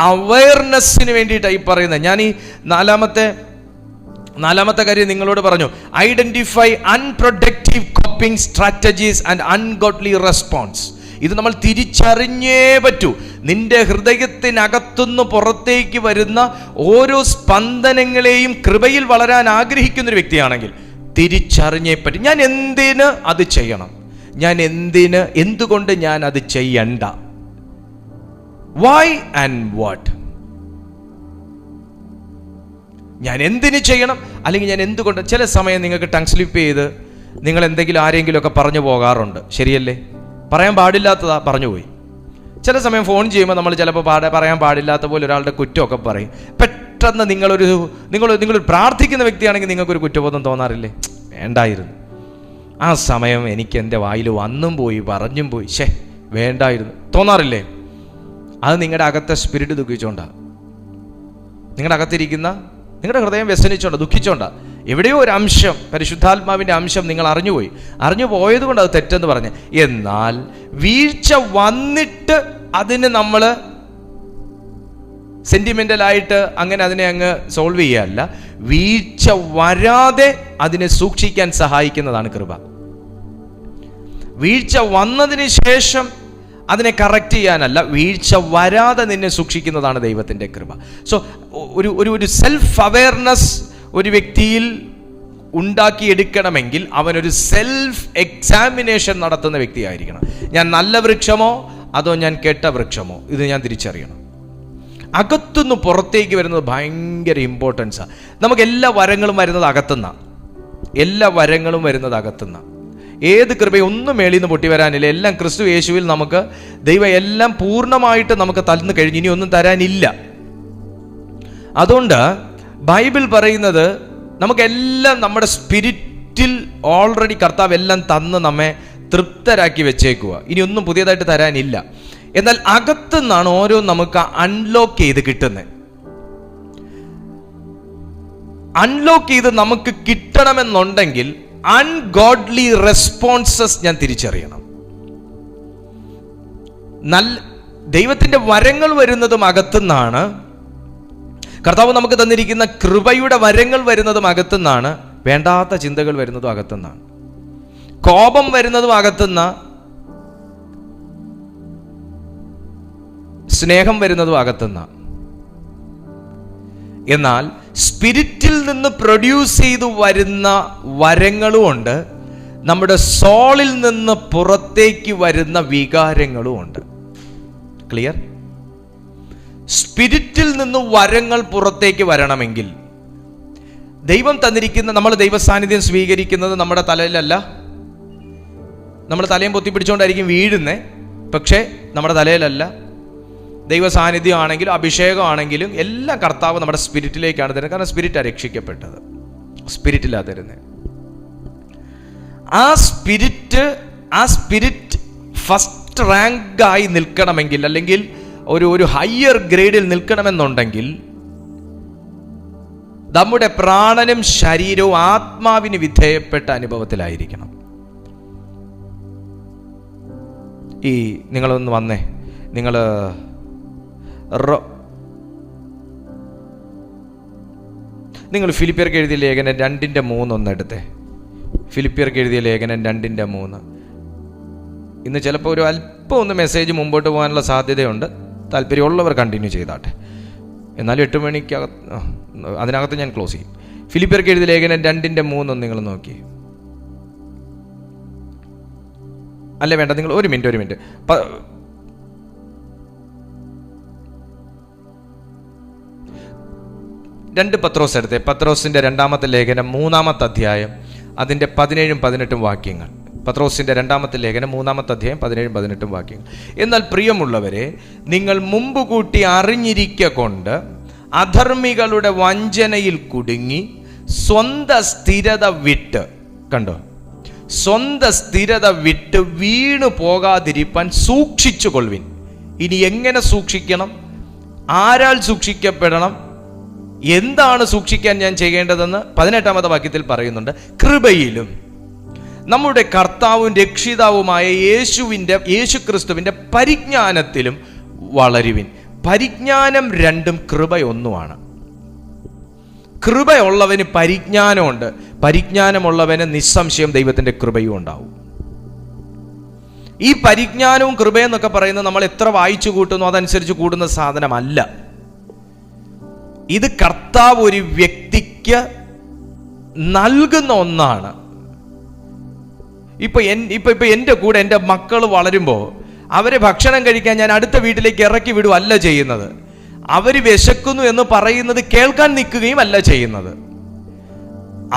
അവയർനെസ്സിന് വേണ്ടിയിട്ടാണ് ഈ പറയുന്നത്. ഞാൻ ഈ നാലാമത്തെ കാര്യം നിങ്ങളോട് പറഞ്ഞു. Identify unproductive coping strategies and ungodly response. ഇത് നമ്മൾ തിരിച്ചറിഞ്ഞേ പറ്റൂ. നിന്റെ ഹൃദയത്തിനകത്തുനിന്ന് പുറത്തേക്ക് വരുന്ന ഓരോ സ്പന്ദനങ്ങളെയും കൃപയിൽ വളരാൻ ആഗ്രഹിക്കുന്ന ഒരു വ്യക്തിയാണെങ്കിൽ തിരിച്ചറിഞ്ഞേ പറ്റും. ഞാൻ എന്തിന് അത് ചെയ്യണം? എന്തുകൊണ്ട് ഞാൻ അത് ചെയ്യണ്ട? Why and what? ഞാൻ എന്തിന് ചെയ്യണം, അല്ലെങ്കിൽ ഞാൻ എന്തുകൊണ്ട്? ചില സമയം നിങ്ങൾക്ക് ടങ് സ്ലിപ്പ് ചെയ്ത് നിങ്ങൾ എന്തെങ്കിലും ആരെങ്കിലും ഒക്കെ പറഞ്ഞു പോകാറുണ്ട്. ശരിയല്ലേ? പറയാൻ പാടില്ലാത്തതാ പറഞ്ഞുപോയി. ചില സമയം ഫോൺ ചെയ്യുമ്പോൾ നമ്മൾ ചിലപ്പോൾ പറയാൻ പാടില്ലാത്ത പോലെ ഒരാളുടെ കുറ്റമൊക്കെ പറയും. പെട്ടെന്ന് നിങ്ങൾ പ്രാർത്ഥിക്കുന്ന വ്യക്തിയാണെങ്കിൽ നിങ്ങൾക്കൊരു കുറ്റബോധം തോന്നാറില്ലേ? വേണ്ടായിരുന്നു, ആ സമയം എനിക്ക് എൻ്റെ വായിൽ വന്നും പോയി പറഞ്ഞും പോയി, വേണ്ടായിരുന്നു തോന്നാറില്ലേ? അത് നിങ്ങളുടെ അകത്തെ സ്പിരിറ്റ് ദുഃഖിച്ചോണ്ടാണ്, നിങ്ങളുടെ അകത്തിരിക്കുന്ന നിങ്ങളുടെ ഹൃദയം വ്യസനിച്ചോണ്ടാ, ദുഃഖിച്ചോണ്ടാ. എവിടെയോ ഒരു അംശം, പരിശുദ്ധാത്മാവിൻ്റെ അംശം നിങ്ങൾ അറിഞ്ഞു പോയത് കൊണ്ട് അത് തെറ്റെന്ന് പറഞ്ഞ്. എന്നാൽ വീഴ്ച വന്നിട്ട് അതിന് നമ്മൾ സെന്റിമെന്റലായിട്ട് അങ്ങനെ അതിനെ അങ്ങ് സോൾവ് ചെയ്യാനല്ല, വീഴ്ച വരാതെ അതിനെ സൂക്ഷിക്കാൻ സഹായിക്കുന്നതാണ് കൃപ. വീഴ്ച വന്നതിന് ശേഷം അതിനെ കറക്റ്റ് ചെയ്യാനല്ല, വീഴ്ച വരാതെ നിന്നെ സൂക്ഷിക്കുന്നതാണ് ദൈവത്തിൻ്റെ കൃപ. സോ ഒരു സെൽഫ് അവെയർനെസ് ഒരു വ്യക്തിയിൽ ഉണ്ടാക്കിയെടുക്കണമെങ്കിൽ അവനൊരു സെൽഫ് എക്സാമിനേഷൻ നടത്തുന്ന വ്യക്തിയായിരിക്കണം. ഞാൻ നല്ല വൃക്ഷമോ അതോ ഞാൻ കെട്ട വൃക്ഷമോ, ഇത് ഞാൻ തിരിച്ചറിയണം. അകത്തുനിന്ന് പുറത്തേക്ക് വരുന്നത് ഭയങ്കര ഇമ്പോർട്ടൻസാണ്. നമുക്ക് എല്ലാ വരങ്ങളും വരുന്നത് അകത്തുനിന്ന്. ഏത് കൃപയും ഒന്നും മേളിൽ നിന്ന് പൊട്ടി വരാനില്ല. എല്ലാം ക്രിസ്തു യേശുവിൽ നമുക്ക് ദൈവം എല്ലാം പൂർണ്ണമായിട്ട് നമുക്ക് തന്നു കഴിഞ്ഞ് ഇനി ഒന്നും തരാനില്ല. അതുകൊണ്ട് ബൈബിൾ പറയുന്നത് നമുക്കെല്ലാം നമ്മുടെ സ്പിരിറ്റിൽ ഓൾറെഡി കർത്താവ് എല്ലാം തന്ന് നമ്മെ തൃപ്തരാക്കി വെച്ചേക്കുക. ഇനി ഒന്നും പുതിയതായിട്ട് തരാനില്ല. എന്നാൽ അകത്തുനിന്നാണ് ഓരോ നമുക്ക് അൺലോക്ക് ചെയ്ത് കിട്ടുന്നത്. അൺലോക്ക് ചെയ്ത് നമുക്ക് കിട്ടണമെന്നുണ്ടെങ്കിൽ അൺഗോഡ്ലി റെസ്പോൺസസ് ഞാൻ തിരിച്ചറിയണം. ദൈവത്തിന്റെ വരങ്ങൾ വരുന്നതും അകത്തുനിന്നാണ്. കർത്താവ് നമുക്ക് തന്നിരിക്കുന്ന കൃപയുടെ വരങ്ങൾ വരുന്നതും അകത്തുനിന്നാണ്. വേണ്ടാത്ത ചിന്തകൾ വരുന്നതും അകത്തുനിന്നാണ്. കോപം വരുന്നതും അകത്തുനിന്ന, സ്നേഹം വരുന്നതും അകത്തുനിന്ന. എന്നാൽ സ്പിരിറ്റിൽ നിന്ന് പ്രൊഡ്യൂസ് ചെയ്തു വരുന്ന വരങ്ങളും ഉണ്ട്, നമ്മുടെ സോളിൽ നിന്ന് പുറത്തേക്ക് വരുന്ന വികാരങ്ങളും ഉണ്ട്. ക്ലിയർ? സ്പിരിറ്റിൽ നിന്ന് വരങ്ങൾ പുറത്തേക്ക് വരണമെങ്കിൽ ദൈവം തന്നിരിക്കുന്ന, നമ്മൾ ദൈവ സാന്നിധ്യം സ്വീകരിക്കുന്നത് നമ്മുടെ തലയിലല്ല. നമ്മൾ തലയും പൊത്തി പിടിച്ചുകൊണ്ടായിരിക്കും വീഴുന്നേ, പക്ഷേ നമ്മുടെ തലയിലല്ല. ദൈവ സാന്നിധ്യം ആണെങ്കിലും അഭിഷേകമാണെങ്കിലും എല്ലാം കർത്താവ് നമ്മുടെ സ്പിരിറ്റിലേക്കാണ് തരുന്നത്. കാരണം സ്പിരിറ്റാണ് രക്ഷിക്കപ്പെട്ടത്, സ്പിരിറ്റിലാണ് തരുന്നത്. ആ സ്പിരിറ്റ് ഫസ്റ്റ് റാങ്കായി നിൽക്കണമെങ്കിൽ, അല്ലെങ്കിൽ ഒരു ഹയർ ഗ്രേഡിൽ നിൽക്കണമെന്നുണ്ടെങ്കിൽ നമ്മുടെ പ്രാണനും ശരീരവും ആത്മാവിന് വിധേയപ്പെട്ട അനുഭവത്തിലായിരിക്കണം. നിങ്ങളൊന്ന് വന്നേ, നിങ്ങൾ ഫിലിപ്പിയർക്ക് എഴുതിയ ലേഖനം 2:3 ഒന്ന് എടുത്തേ. ഫിലിപ്പിയർക്ക് എഴുതിയ ലേഖനം 2:3. ഇന്ന് ചിലപ്പോൾ ഒരു അല്പം ഒന്ന് മെസ്സേജ് മുമ്പോട്ട് പോകാനുള്ള സാധ്യതയുണ്ട്. താല്പര്യമുള്ളവർ കണ്ടിന്യൂ ചെയ്താട്ടെ. എന്നാലും 8 അതിനകത്ത് ഞാൻ ക്ലോസ് ചെയ്യും. ഫിലിപ്പിയർക്ക് എഴുതിയ ലേഖനം 2:3 ഒന്ന് നിങ്ങൾ നോക്കി. അല്ല വേണ്ട, നിങ്ങൾ ഒരു മിനിറ്റ് 2 പത്രോസ് എടുത്തേ. പത്രോസിന്റെ 2-ാമത്തെ ലേഖനം 3-ാമത്തെ അധ്യായം അതിൻ്റെ 17-18 വാക്യങ്ങൾ. പത്രോസിന്റെ 2-ാമത്തെ ലേഖനം 3-ാമത്തെ അധ്യായം 17-18 വാക്യങ്ങൾ. എന്നാൽ പ്രിയമുള്ളവരെ, നിങ്ങൾ മുമ്പ് കൂട്ടി അറിഞ്ഞിരിക്കൊണ്ട് അധർമ്മികളുടെ വഞ്ചനയിൽ കുടുങ്ങി സ്വന്തം സ്ഥിരത വിട്ട് വീണു പോകാതിരിപ്പാൻ സൂക്ഷിച്ചു കൊള്ളുവിൻ. ഇനി എങ്ങനെ സൂക്ഷിക്കണം? ആരാൽ സൂക്ഷിക്കപ്പെടണം? എന്താണ് സൂക്ഷിക്കാൻ ഞാൻ ചെയ്യേണ്ടതെന്ന് 18-ാമത്തെ വാക്യത്തിൽ പറയുന്നുണ്ട്. കൃപയിലും നമ്മുടെ കർത്താവും രക്ഷിതാവുമായ യേശുക്രിസ്തുവിൻ്റെ പരിജ്ഞാനത്തിലും വളരുവിൻ. പരിജ്ഞാനം 2ഉം കൃപ 1ഉമാണ്. കൃപയുള്ളവന് പരിജ്ഞാനമുണ്ട്, പരിജ്ഞാനമുള്ളവന് നിസ്സംശയം ദൈവത്തിൻ്റെ കൃപയും ഉണ്ടാവും. ഈ പരിജ്ഞാനവും കൃപയെന്നൊക്കെ പറയുന്നത് നമ്മൾ എത്ര വായിച്ചു കൂട്ടുന്നു അതനുസരിച്ച് കൂടുന്ന സാധനമല്ല. ഇത് കർത്താവ് ഒരു വ്യക്തിക്ക് നൽകുന്ന ഒന്നാണ്. ഇപ്പൊ എൻ്റെ കൂടെ എൻ്റെ മക്കൾ വളരുമ്പോൾ അവരെ ഭക്ഷണം കഴിക്കാൻ ഞാൻ അടുത്ത വീട്ടിലേക്ക് ഇറക്കി വിടുകയല്ല ചെയ്യുന്നത്. അവർ വിശക്കുന്നു എന്ന് പറയുന്നത് കേൾക്കാൻ നിൽക്കുകയും അല്ല ചെയ്യുന്നത്.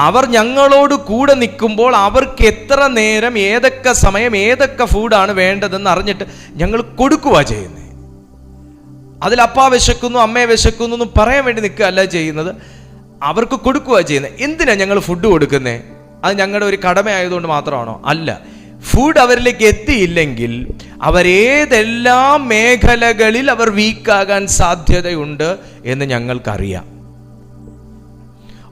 അവർ ഞങ്ങളോട് കൂടെ നിൽക്കുമ്പോൾ അവർക്ക് എത്ര നേരം, ഏതൊക്കെ സമയം, ഏതൊക്കെ ഫുഡാണ് വേണ്ടതെന്ന് അറിഞ്ഞിട്ട് ഞങ്ങൾ കൊടുക്കുക ചെയ്യുന്നത്. അതിൽ അപ്പാ വിശക്കുന്നു, അമ്മയെ വിശക്കുന്നു എന്നും പറയാൻ വേണ്ടി നിൽക്കുകയല്ല ചെയ്യുന്നത്, അവർക്ക് കൊടുക്കുക ചെയ്യുന്നത്. എന്തിനാണ് ഞങ്ങൾ ഫുഡ് കൊടുക്കുന്നത്? അത് ഞങ്ങളുടെ ഒരു കടമയായതുകൊണ്ട് മാത്രമാണോ? അല്ല. ഫുഡ് അവരിലേക്ക് എത്തിയില്ലെങ്കിൽ അവരേതെല്ലാം മേഖലകളിൽ അവർ വീക്കാകാൻ സാധ്യതയുണ്ട് എന്ന് ഞങ്ങൾക്കറിയാം.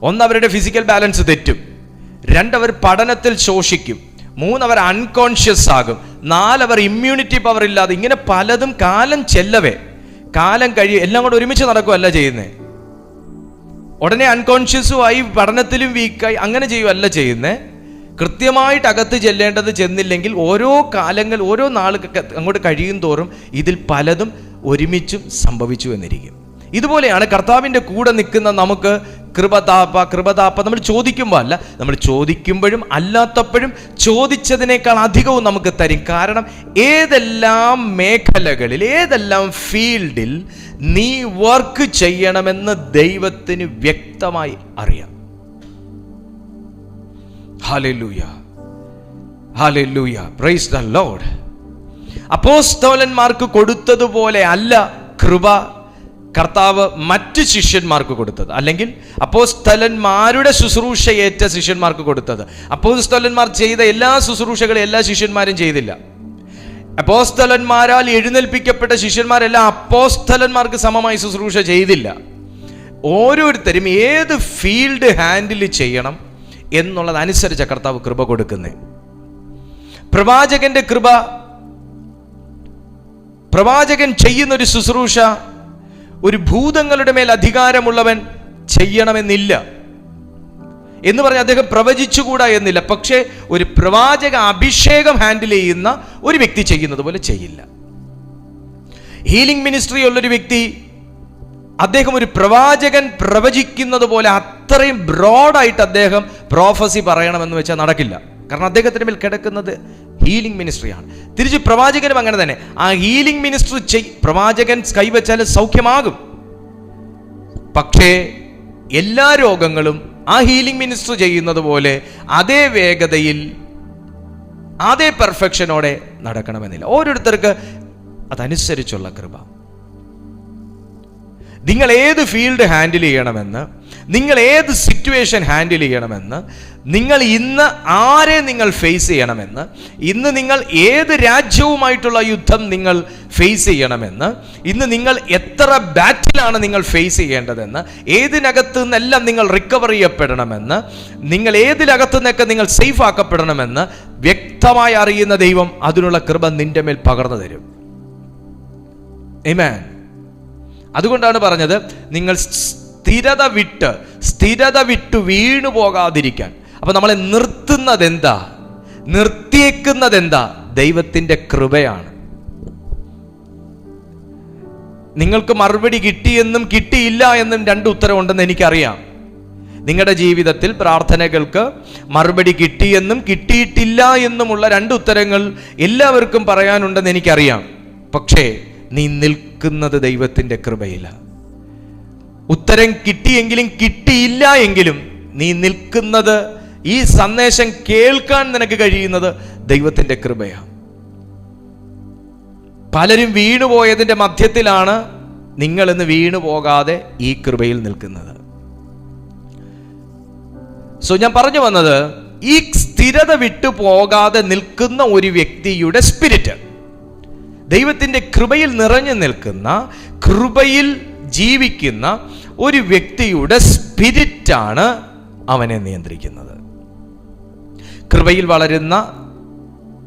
ഒന്ന്, അവരുടെ ഫിസിക്കൽ ബാലൻസ് തെറ്റും. രണ്ട്, അവർ പഠനത്തിൽ ശോഷിക്കും. മൂന്ന്, അവർ അൺകോൺഷ്യസ് ആകും. നാല്, അവർ ഇമ്മ്യൂണിറ്റി പവർ ഇല്ലാതെ, ഇങ്ങനെ പലതും കാലം ചെല്ലവേ, കാലം കഴിയും, എല്ലാം കൂടെ ഒരുമിച്ച് നടക്കുകയല്ല ചെയ്യുന്നത്. ഉടനെ അൺകോൺഷ്യസുമായി പഠനത്തിലും വീക്കായി അങ്ങനെ ചെയ്യുകയല്ല ചെയ്യുന്നത്. കൃത്യമായിട്ട് അകത്ത് ചെല്ലേണ്ടത് ചെന്നില്ലെങ്കിൽ ഓരോ കാലങ്ങൾ, ഓരോ നാളുകൾ അങ്ങോട്ട് കഴിയും തോറും ഇതിൽ പലതും ഒരുമിച്ചും സംഭവിച്ചു എന്നിരിക്കും. ഇതുപോലെയാണ് കർത്താവിൻ്റെ കൂടെ നിൽക്കുന്ന നമുക്ക് കൃപതാപ്പ നമ്മൾ ചോദിക്കുമ്പോൾ അല്ല, നമ്മൾ ചോദിക്കുമ്പോഴും അല്ലാത്തപ്പോഴും ചോദിച്ചതിനേക്കാൾ അധികവും നമുക്ക് തരും. കാരണം ഏതെല്ലാം മേഖലകളിൽ, ഏതെല്ലാം ഫീൽഡിൽ നീ വർക്ക് ചെയ്യണമെന്ന് ദൈവത്തിന് വ്യക്തമായി അറിയാം. Hallelujah, hallelujah, praise the Lord. അപ്പോസ്തലന്മാർക്ക് കൊടുത്തതുപോലെ അല്ല കൃപ കർത്താവ് മറ്റ് ശിഷ്യന്മാർക്ക് കൊടുത്തത്, അല്ലെങ്കിൽ അപ്പോസ്തലന്മാരുടെ ശുശ്രൂഷ ഏറ്റ ശിഷ്യന്മാർക്ക് കൊടുത്തത്. അപ്പോസ്തലന്മാർ ചെയ്ത എല്ലാ ശുശ്രൂഷകളും എല്ലാ ശിഷ്യന്മാരും ചെയ്തില്ല. അപ്പോസ്തലന്മാരാൽ എഴുന്നേൽപ്പിക്കപ്പെട്ട ശിഷ്യന്മാരെല്ലാം അപ്പോസ്തലന്മാർക്ക് സമമായി ശുശ്രൂഷ ചെയ്തില്ല. ഓരോരുത്തരും ഏത് ഫീൽഡ് ഹാൻഡിൽ ചെയ്യണം എന്നുള്ളതനുസരിച്ച് കർത്താവ് കൃപ കൊടുക്കുന്നത്. പ്രവാചകന്റെ കൃപ, പ്രവാചകൻ ചെയ്യുന്നൊരു ശുശ്രൂഷ ഒരു ഭൂതങ്ങളുടെ മേൽ അധികാരമുള്ളവൻ ചെയ്യണമെന്നില്ല എന്ന് പറഞ്ഞ് അദ്ദേഹം പ്രവചിച്ചുകൂടാ എന്നില്ല. പക്ഷേ ഒരു പ്രവാചക അഭിഷേകം ഹാൻഡിൽ ചെയ്യുന്ന ഒരു വ്യക്തി ചെയ്യുന്നത് പോലെ ചെയ്യില്ല. ഹീലിംഗ് മിനിസ്ട്രി ഉള്ളൊരു വ്യക്തി, അദ്ദേഹം ഒരു പ്രവാചകൻ പ്രവചിക്കുന്നത് പോലെ അത്രയും ബ്രോഡായിട്ട് അദ്ദേഹം പ്രോഫസി പറയണമെന്ന് വെച്ചാൽ നടക്കില്ല. കാരണം അദ്ദേഹത്തിന് മേൽ കിടക്കുന്നത് ഹീലിംഗ് മിനിസ്ട്രിയാണ്. തിരിച്ച് പ്രവാചകനും അങ്ങനെ തന്നെ. ആ ഹീലിംഗ് മിനിസ്ട്രി പ്രവാചകൻ കൈവച്ചാൽ സൗഖ്യമാകും. പക്ഷേ എല്ലാ രോഗങ്ങളും ആ ഹീലിംഗ് മിനിസ്ട്രി ചെയ്യുന്നത് പോലെ അതേ വേഗതയിൽ, അതേ പെർഫെക്ഷനോടെ നടക്കണമെന്നില്ല. ഓരോരുത്തർക്ക് അതനുസരിച്ചുള്ള കൃപ. നിങ്ങൾ ഏത് ഫീൽഡ് ഹാൻഡിൽ ചെയ്യണമെന്ന്, നിങ്ങൾ ഏത് സിറ്റുവേഷൻ ഹാൻഡിൽ ചെയ്യണമെന്ന്, നിങ്ങൾ ഇന്ന് ആരെ നിങ്ങൾ ഫേസ് ചെയ്യണമെന്ന്, ഇന്ന് നിങ്ങൾ ഏത് രാജ്യവുമായിട്ടുള്ള യുദ്ധം നിങ്ങൾ ഫേസ് ചെയ്യണമെന്ന്, ഇന്ന് നിങ്ങൾ എത്ര ബാറ്റിലാണ് നിങ്ങൾ ഫേസ് ചെയ്യേണ്ടതെന്ന്, ഏതിനകത്ത് നിന്നെല്ലാം നിങ്ങൾ റിക്കവർ ചെയ്യപ്പെടണമെന്ന്, നിങ്ങൾ ഏതിനകത്തു നിന്നൊക്കെ നിങ്ങൾ സേഫ് ആക്കപ്പെടണമെന്ന് വ്യക്തമായി അറിയുന്ന ദൈവം അതിനുള്ള കൃപ നിന്റെ മേൽ പകർന്നു തരും. ആമേൻ. അതുകൊണ്ടാണ് പറഞ്ഞത്, നിങ്ങൾ സ്ഥിരത വിട്ട് വീണു പോകാതിരിക്കാൻ. അപ്പൊ നമ്മളെ നിർത്തുന്നത് എന്താ, നിർത്തിയേക്കുന്നത് എന്താ? ദൈവത്തിന്റെ കൃപയാണ്. നിങ്ങൾക്ക് മറുപടി കിട്ടിയെന്നും കിട്ടിയില്ല എന്നും രണ്ട് ഉത്തരവുണ്ടെന്ന് എനിക്കറിയാം. നിങ്ങളുടെ ജീവിതത്തിൽ പ്രാർത്ഥനകൾക്ക് മറുപടി കിട്ടിയെന്നും കിട്ടിയിട്ടില്ല എന്നുമുള്ള രണ്ട് ഉത്തരങ്ങൾ എല്ലാവർക്കും പറയാനുണ്ടെന്ന് എനിക്കറിയാം. പക്ഷേ നീ നിൽക്കുന്നത് ദൈവത്തിന്റെ കൃപയില്ല. ഉത്തരം കിട്ടിയെങ്കിലും കിട്ടിയില്ല എങ്കിലും നീ നിൽക്കുന്നത്, ഈ സന്ദേശം കേൾക്കാൻ നിനക്ക് കഴിയുന്നത് ദൈവത്തിന്റെ കൃപയാണ്. പലരും വീണുപോയതിന്റെ മധ്യത്തിലാണ് നിങ്ങൾ ഇന്ന് വീണുപോകാതെ ഈ കൃപയിൽ നിൽക്കുന്നത്. ഞാൻ പറഞ്ഞു വന്നത്, ഈ സ്ഥിരത വിട്ടു പോകാതെ നിൽക്കുന്ന ഒരു വ്യക്തിയുടെ സ്പിരിറ്റ്, ദൈവത്തിന്റെ കൃപയിൽ നിറഞ്ഞു നിൽക്കുന്ന, കൃപയിൽ ജീവിക്കുന്ന ഒരു വ്യക്തിയുടെ സ്പിരിറ്റാണ് അവനെ നിയന്ത്രിക്കുന്നത്. കൃപയിൽ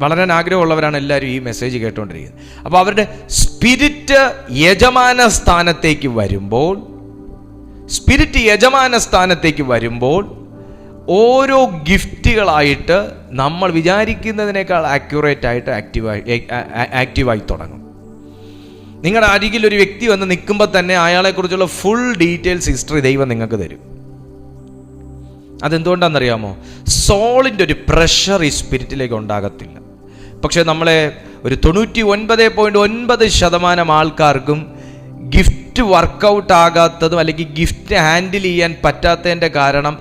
വളരാൻ ആഗ്രഹമുള്ളവരാണ് എല്ലാവരും ഈ മെസ്സേജ് കേട്ടുകൊണ്ടിരിക്കുന്നത്. അപ്പോൾ അവരുടെ സ്പിരിറ്റ് യജമാന സ്ഥാനത്തേക്ക് വരുമ്പോൾ ഓരോ ഗിഫ്റ്റുകളായിട്ട് നമ്മൾ വിചാരിക്കുന്നതിനേക്കാൾ ആക്യുറേറ്റ് ആയിട്ട് ആക്റ്റീവായി തുടങ്ങും. നിങ്ങളുടെ അരികിൽ ഒരു വ്യക്തി വന്ന് നിൽക്കുമ്പോൾ തന്നെ അയാളെക്കുറിച്ചുള്ള ഫുൾ ഡീറ്റെയിൽസ് ഹിസ്റ്ററി ദൈവം നിങ്ങൾക്ക് തരും. അതെന്തുകൊണ്ടാണെന്നറിയാമോ? സോളിൻ്റെ ഒരു പ്രഷർ ഈ സ്പിരിറ്റിലേക്ക് ഉണ്ടാകത്തില്ല. പക്ഷെ നമ്മളെ ഒരു 99.9% ആൾക്കാർക്കും ഗിഫ്റ്റ് വർക്കൗട്ട് ആകാത്തതും അല്ലെങ്കിൽ ഗിഫ്റ്റ് ഹാൻഡിൽ ചെയ്യാൻ പറ്റാത്തതിൻ്റെ കാരണം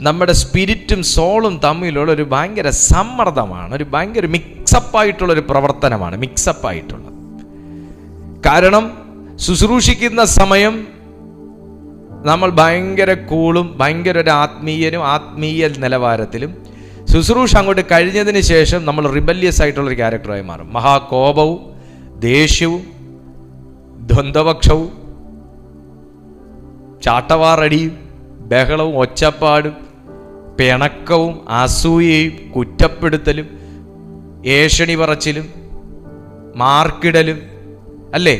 നമ്മുടെ സ്പിരിറ്റും സോളും തമ്മിലുള്ള ഒരു ഭയങ്കര സമ്മർദ്ദമാണ്, ഒരു ഭയങ്കര മിക്സപ്പായിട്ടുള്ളൊരു പ്രവർത്തനമാണ്. കാരണം ശുശ്രൂഷിക്കുന്ന സമയം നമ്മൾ ഭയങ്കര കൂളും ഭയങ്കര ഒരു ആത്മീയ നിലവാരത്തിലും, ശുശ്രൂഷ അങ്ങോട്ട് കഴിഞ്ഞതിന് ശേഷം നമ്മൾ റിബല്യസ് ആയിട്ടുള്ളൊരു ക്യാരക്ടറായി മാറും. മഹാകോപവും ദേഷ്യവും ദ്വന്ദ്വപക്ഷവും ചാട്ടവാറടിയും ബഹളവും ഒച്ചപ്പാടും പിണക്കവും അസൂയയും കുറ്റപ്പെടുത്തലും ഏഷണി പറച്ചിലും മാർക്കിടലും അല്ലേ?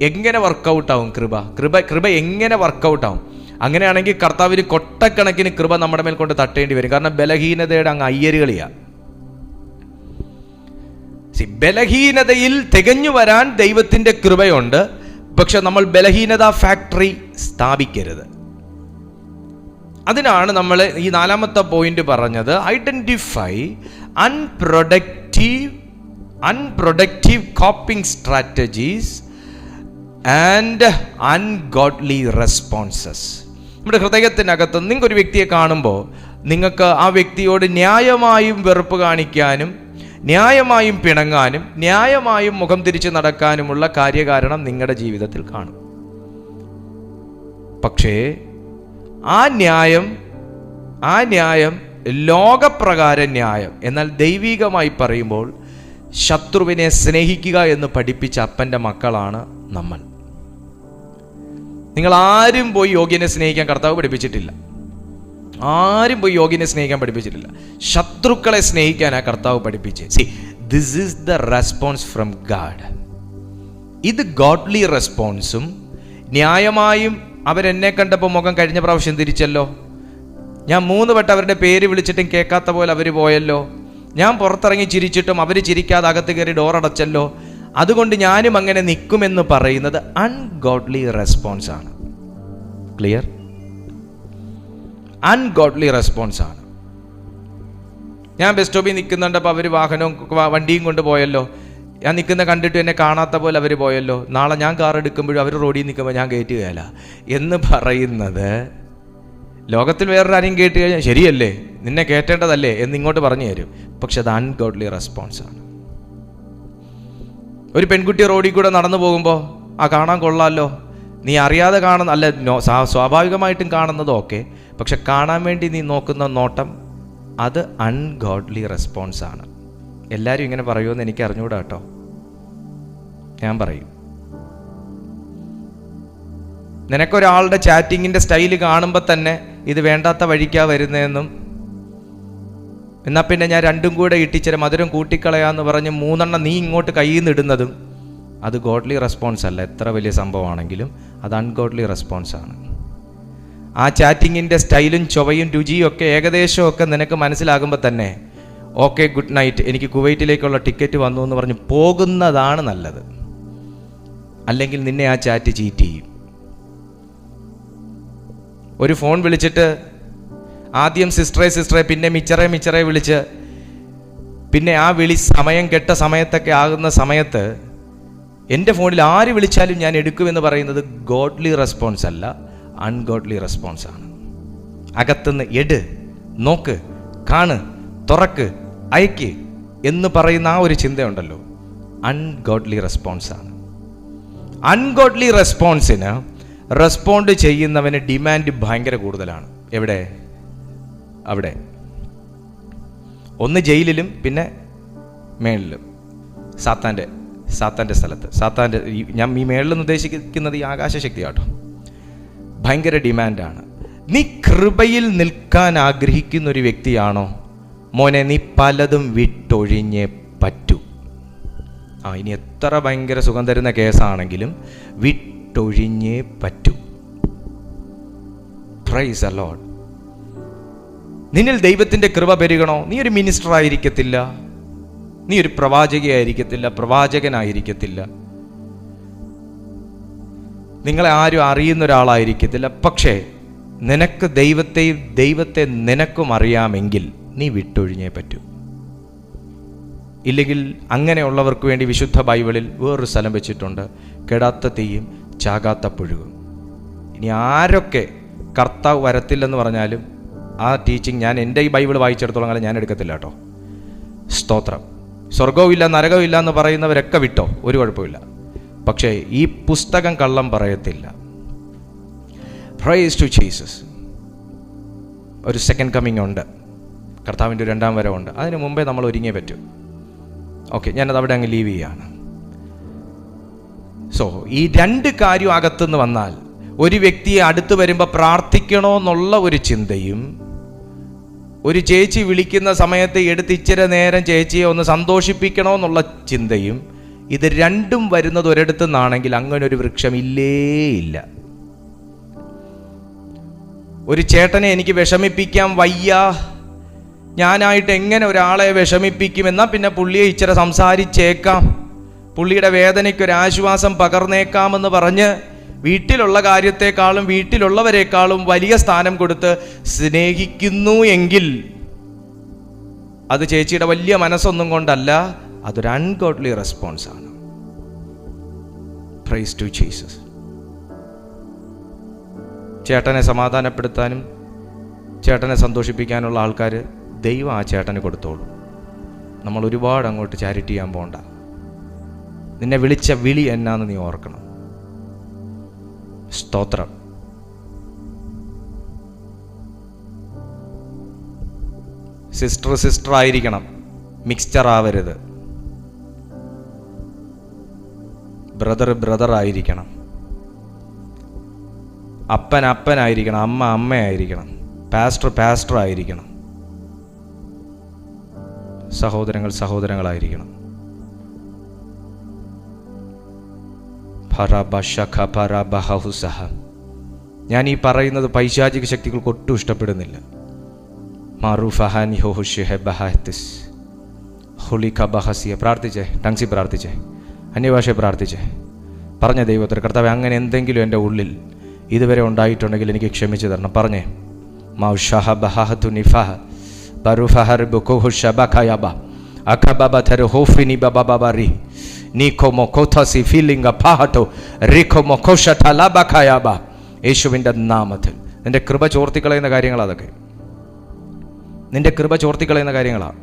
എങ്ങനെ വർക്കൗട്ടാവും കൃപ എങ്ങനെ വർക്കൗട്ടാവും? അങ്ങനെയാണെങ്കിൽ കർത്താവിന് കൊട്ടക്കണക്കിന് കൃപ നമ്മുടെ മേൽ കൊണ്ട് തട്ടേണ്ടി വരും. കാരണം ബലഹീനതയുടെ അങ്ങ് അയ്യരുകളിയാണ്. ബലഹീനതയിൽ തികഞ്ഞു വരാൻ ദൈവത്തിൻ്റെ കൃപയുണ്ട്. പക്ഷെ നമ്മൾ ബലഹീനത ഫാക്ടറി സ്ഥാപിക്കരുത്. അതിനാണ് നമ്മൾ ഈ 4ാമത്തെ പോയിന്റ് പറഞ്ഞത്, identify unproductive coping strategies and ungodly responses. നമ്മുടെ ഹൃദയത്തിനകത്ത് നിങ്ങൾക്കൊരു വ്യക്തിയെ കാണുമ്പോൾ നിങ്ങൾക്ക് ആ വ്യക്തിയോട് ന്യായമായും വെറുപ്പ് കാണിക്കാനും ന്യായമായും പിണങ്ങാനും ന്യായമായും മുഖം തിരിച്ച് നടക്കാനുമുള്ള കാര്യകാരണം നിങ്ങളുടെ ജീവിതത്തിൽ കാണും. പക്ഷേ ആ ന്യായം ലോകപ്രകാര ന്യായം. എന്നാൽ ദൈവികമായി പറയുമ്പോൾ ശത്രുവിനെ സ്നേഹിക്കുക എന്ന് പഠിപ്പിച്ച അപ്പൻ്റെ മക്കളാണ് നമ്മൾ. നിങ്ങൾ ആരും പോയി യോഗ്യനെ സ്നേഹിക്കാൻ കർത്താവ് പഠിപ്പിച്ചിട്ടില്ല. ആരും പോയി യോഗ്യനെ സ്നേഹിക്കാൻ പഠിപ്പിച്ചിട്ടില്ല. ശത്രുക്കളെ സ്നേഹിക്കാനാണ് കർത്താവ് പഠിപ്പിച്ചത്. C, this is the response from God. ഇത് ഗോഡ്ലി റെസ്പോൺസും ന്യായമായും അവരെന്നെ കണ്ടപ്പോൾ മുഖം കഴിഞ്ഞ പ്രാവശ്യം തിരിച്ചല്ലോ, ഞാൻ 3 വട്ടം അവരുടെ പേര് വിളിച്ചിട്ടും കേൾക്കാത്ത പോലെ അവർ പോയല്ലോ, ഞാൻ പുറത്തിറങ്ങി ചിരിച്ചിട്ടും അവർ ചിരിക്കാതെ അകത്ത് കയറി ഡോറടച്ചല്ലോ, അതുകൊണ്ട് ഞാനും അങ്ങനെ നിൽക്കുമെന്ന് പറയുന്നത് അൺഗോഡ്ലി റെസ്പോൺസ് ആണ്. ക്ലിയർ? അൺഗോഡ്ലി റെസ്പോൺസ് ആണ്. ഞാൻ ബസ് സ്റ്റോപ്പിൽ നിൽക്കുന്നുണ്ടപ്പോൾ അവർ വണ്ടിയും കൊണ്ട് പോയല്ലോ, ഞാൻ നിൽക്കുന്ന കണ്ടിട്ട് എന്നെ കാണാത്ത പോലെ അവർ പോയല്ലോ, നാളെ ഞാൻ കാർ എടുക്കുമ്പോഴും അവർ റോഡിൽ നിൽക്കുമ്പോൾ ഞാൻ കയറ്റുകയല്ല എന്ന് പറയുന്നത് ലോകത്തിൽ വേറൊരു ആരെയും കേട്ട് കഴിഞ്ഞാൽ ശരിയല്ലേ, നിന്നെ കയറ്റേണ്ടതല്ലേ എന്നിങ്ങോട്ട് പറഞ്ഞു തരും. പക്ഷെ അത് അൺഗോഡ്ലി റെസ്പോൺസ് ആണ്. ഒരു പെൺകുട്ടി റോഡിൽ കൂടെ നടന്നു പോകുമ്പോൾ കാണാൻ കൊള്ളാമല്ലോ, നീ അറിയാതെ കാണുന്ന അല്ല, സ്വാഭാവികമായിട്ടും കാണുന്നത് ഓക്കെ, പക്ഷെ കാണാൻ വേണ്ടി നീ നോക്കുന്ന നോട്ടം അത് അൺഗോഡ്ലി റെസ്പോൺസ് ആണ്. എല്ലാവരും ഇങ്ങനെ പറയുമെന്ന് എനിക്ക് അറിഞ്ഞുകൂടാ കേട്ടോ, ഞാൻ പറയും. നിനക്കൊരാളുടെ ചാറ്റിങ്ങിൻ്റെ സ്റ്റൈല് കാണുമ്പോൾ തന്നെ ഇത് വേണ്ടാത്ത വഴിക്കാ വരുന്നതെന്നും എന്നാൽ പിന്നെ ഞാൻ 2 കൂടെ ഇട്ടിച്ചിര മധുരം കൂട്ടിക്കളയാന്ന് പറഞ്ഞ് 3 നീ ഇങ്ങോട്ട് കയ്യിൽ നിന്ന് ഇടുന്നതും അത് ഗോഡ്ലി റെസ്പോൺസ് അല്ല. എത്ര വലിയ സംഭവമാണെങ്കിലും അത് അൺഗോഡ്ലി റെസ്പോൺസ് ആണ്. ആ ചാറ്റിങ്ങിൻ്റെ സ്റ്റൈലും ചൊവ്വയും രുചിയും ഒക്കെ ഏകദേശമൊക്കെ നിനക്ക് മനസ്സിലാകുമ്പോൾ തന്നെ ഓക്കെ ഗുഡ് നൈറ്റ്, എനിക്ക് കുവൈറ്റിലേക്കുള്ള ടിക്കറ്റ് വന്നു എന്ന് പറഞ്ഞ് പോകുന്നതാണ് നല്ലത്. അല്ലെങ്കിൽ നിന്നെ ആ ചാറ്റ് ചീറ്റ് ചെയ്യും. ഒരു ഫോൺ വിളിച്ചിട്ട് ആദ്യം സിസ്റ്ററെ പിന്നെ മിച്ചറെ വിളിച്ച് പിന്നെ ആ വിളി സമയം കെട്ട സമയത്തൊക്കെ ആകുന്ന സമയത്ത് എൻ്റെ ഫോണിൽ ആര് വിളിച്ചാലും ഞാൻ എടുക്കുമെന്ന് പറയുന്നത് ഗോഡ്ലി റെസ്പോൺസ് അല്ല, അൺഗോഡ്ലി റെസ്പോൺസ് ആണ്. അകത്തുനിന്ന് നോക്ക്, കാണ്, തുറക്ക്, അയക്ക് എന്ന് പറയുന്ന ആ ഒരു ചിന്തയുണ്ടല്ലോ, അൺഗോഡ്ലി റെസ്പോൺസ് ആണ്. അൺഗോഡ്ലി റെസ്പോൺസിന് റെസ്പോണ്ട് ചെയ്യുന്നവന് ഡിമാൻഡ് ഭയങ്കര കൂടുതലാണ്. എവിടെ? അവിടെ. ഒന്ന് ജയിലിലും പിന്നെ മേളിലും. സാത്താൻ്റെ സ്ഥലത്ത്. ഞാൻ ഈ മേളിലെന്ന് ഉദ്ദേശിക്കുന്നത് ഈ ആകാശശക്തി കേട്ടോ. ഭയങ്കര ഡിമാൻഡാണ്. നീ കൃപയിൽ നിൽക്കാൻ ആഗ്രഹിക്കുന്ന ഒരു വ്യക്തിയാണോ മോനെ, നീ പലതും വിട്ടൊഴിഞ്ഞേ പറ്റൂ. ഇനി എത്ര ഭയങ്കര സുഖം തരുന്ന കേസാണെങ്കിലും വിട്ടൊഴിഞ്ഞേ പറ്റൂ. Praise the Lord. നിന്നിൽ ദൈവത്തിൻ്റെ കൃപ പെരുകണോ? നീ ഒരു മിനിസ്റ്റർ ആയിരിക്കത്തില്ല, നീ ഒരു പ്രവാചകയായിരിക്കത്തില്ല, പ്രവാചകനായിരിക്കത്തില്ല, നിങ്ങളെ ആരും അറിയുന്ന ഒരാളായിരിക്കത്തില്ല. പക്ഷേ നിനക്ക് ദൈവത്തെ നിനക്കും അറിയാമെങ്കിൽ നീ വിട്ടൊഴിഞ്ഞേ പറ്റൂ. ഇല്ലെങ്കിൽ അങ്ങനെയുള്ളവർക്ക് വേണ്ടി വിശുദ്ധ ബൈബിളിൽ വേറൊരു സ്ഥലം വെച്ചിട്ടുണ്ട്, കെടാത്ത തീയും ചാകാത്ത പുഴുകും. ഇനി ആരൊക്കെ കർത്താവ് വരത്തില്ലെന്ന് പറഞ്ഞാലും ആ ടീച്ചിങ് ഞാൻ എൻ്റെ ഈ ബൈബിൾ വായിച്ചെടുത്തോളം കാലം ഞാൻ എടുക്കത്തില്ല കേട്ടോ. സ്തോത്രം. സ്വർഗവും ഇല്ല നരകവും ഇല്ല എന്ന് പറയുന്നവരൊക്കെ വിട്ടോ, ഒരു കുഴപ്പമില്ല. പക്ഷേ ഈ പുസ്തകം കള്ളം പറയത്തില്ല. Praise to Jesus. ഒരു സെക്കൻഡ് കമ്മിങ് ഉണ്ട്, കർത്താവിൻ്റെ ഒരു രണ്ടാം വരവുണ്ട്. അതിന് മുമ്പേ നമ്മൾ ഒരുങ്ങിയേ പറ്റൂ. ഓക്കെ, ഞാനത് അവിടെ അങ്ങ് ലീവ് ചെയ്യാണ്. സോ ഈ രണ്ട് കാര്യം അകത്തുനിന്ന് വന്നാൽ, ഒരു വ്യക്തിയെ അടുത്ത് വരുമ്പോൾ പ്രാർത്ഥിക്കണോ എന്നുള്ള ഒരു ചിന്തയും, ഒരു ചേച്ചി വിളിക്കുന്ന സമയത്ത് എടുത്ത് ഇച്ചിരി നേരം ചേച്ചിയെ ഒന്ന് സന്തോഷിപ്പിക്കണോ എന്നുള്ള ചിന്തയും, ഇത് രണ്ടും വരുന്നത് ഒരിടത്തു നിന്നാണെങ്കിൽ അങ്ങനെ ഒരു വൃക്ഷം ഇല്ലേ ഇല്ല. ഒരു ചേട്ടനെ എനിക്ക് വിഷമിപ്പിക്കാൻ വയ്യ, ഞാനായിട്ട് എങ്ങനെ ഒരാളെ വിഷമിപ്പിക്കുമെന്നാൽ പിന്നെ പുള്ളിയെ ഇച്ചിരി സംസാരിച്ചേക്കാം, പുള്ളിയുടെ വേദനയ്ക്കൊരാശ്വാസം പകർന്നേക്കാമെന്ന് പറഞ്ഞ് വീട്ടിലുള്ള കാര്യത്തെക്കാളും വീട്ടിലുള്ളവരെക്കാളും വലിയ സ്ഥാനം കൊടുത്ത് സ്നേഹിക്കുന്നു എങ്കിൽ അത് ചേച്ചിയുടെ വലിയ മനസ്സൊന്നും കൊണ്ടല്ല, അതൊരു അൺഗോഡ്ലി റെസ്പോൺസാണ്. Praise to Jesus. ചേട്ടനെ സമാധാനപ്പെടുത്താനും ചേട്ടനെ സന്തോഷിപ്പിക്കാനുള്ള ആൾക്കാർ ദൈവം ആ ചേട്ടന് കൊടുത്തോളൂ. നമ്മൾ ഒരുപാട് അങ്ങോട്ട് ചാരിറ്റി ചെയ്യാൻ പോകണ്ട. നിന്നെ വിളിച്ച വിളി എന്നാന്ന് നീ ഓർക്കണം. സ്തോത്രം. സിസ്റ്റർ ആയിരിക്കണം, മിക്സ്ചർ ആവരുത്. ബ്രദർ ആയിരിക്കണം, അപ്പനായിരിക്കണം, അമ്മയായിരിക്കണം, പാസ്റ്റർ ആയിരിക്കണം, സഹോദരങ്ങളായിരിക്കണം. ഞാൻ ഈ പറയുന്നത് പൈശാചിക ശക്തികൾക്ക് ഒട്ടും ഇഷ്ടപ്പെടുന്നില്ല. പ്രാർത്ഥിച്ചേ, ടങ്സി പ്രാർത്ഥിച്ചേ, അന്യഭാഷയെ പ്രാർത്ഥിച്ചേ. പറഞ്ഞ ദൈവത്തിൽ, കർത്താവേ, അങ്ങനെ എന്തെങ്കിലും എൻ്റെ ഉള്ളിൽ ഇതുവരെ ഉണ്ടായിട്ടുണ്ടെങ്കിൽ എനിക്ക് ക്ഷമിച്ചു തരണം. പറഞ്ഞേ. യേശുവിൻ്റെ നാമത്തിൽ നിന്റെ കൃപ ചോർത്തിക്കളയുന്ന കാര്യങ്ങളാണ് അതൊക്കെ. നിന്റെ കൃപ ചോർത്തിക്കളയുന്ന കാര്യങ്ങളാണ്.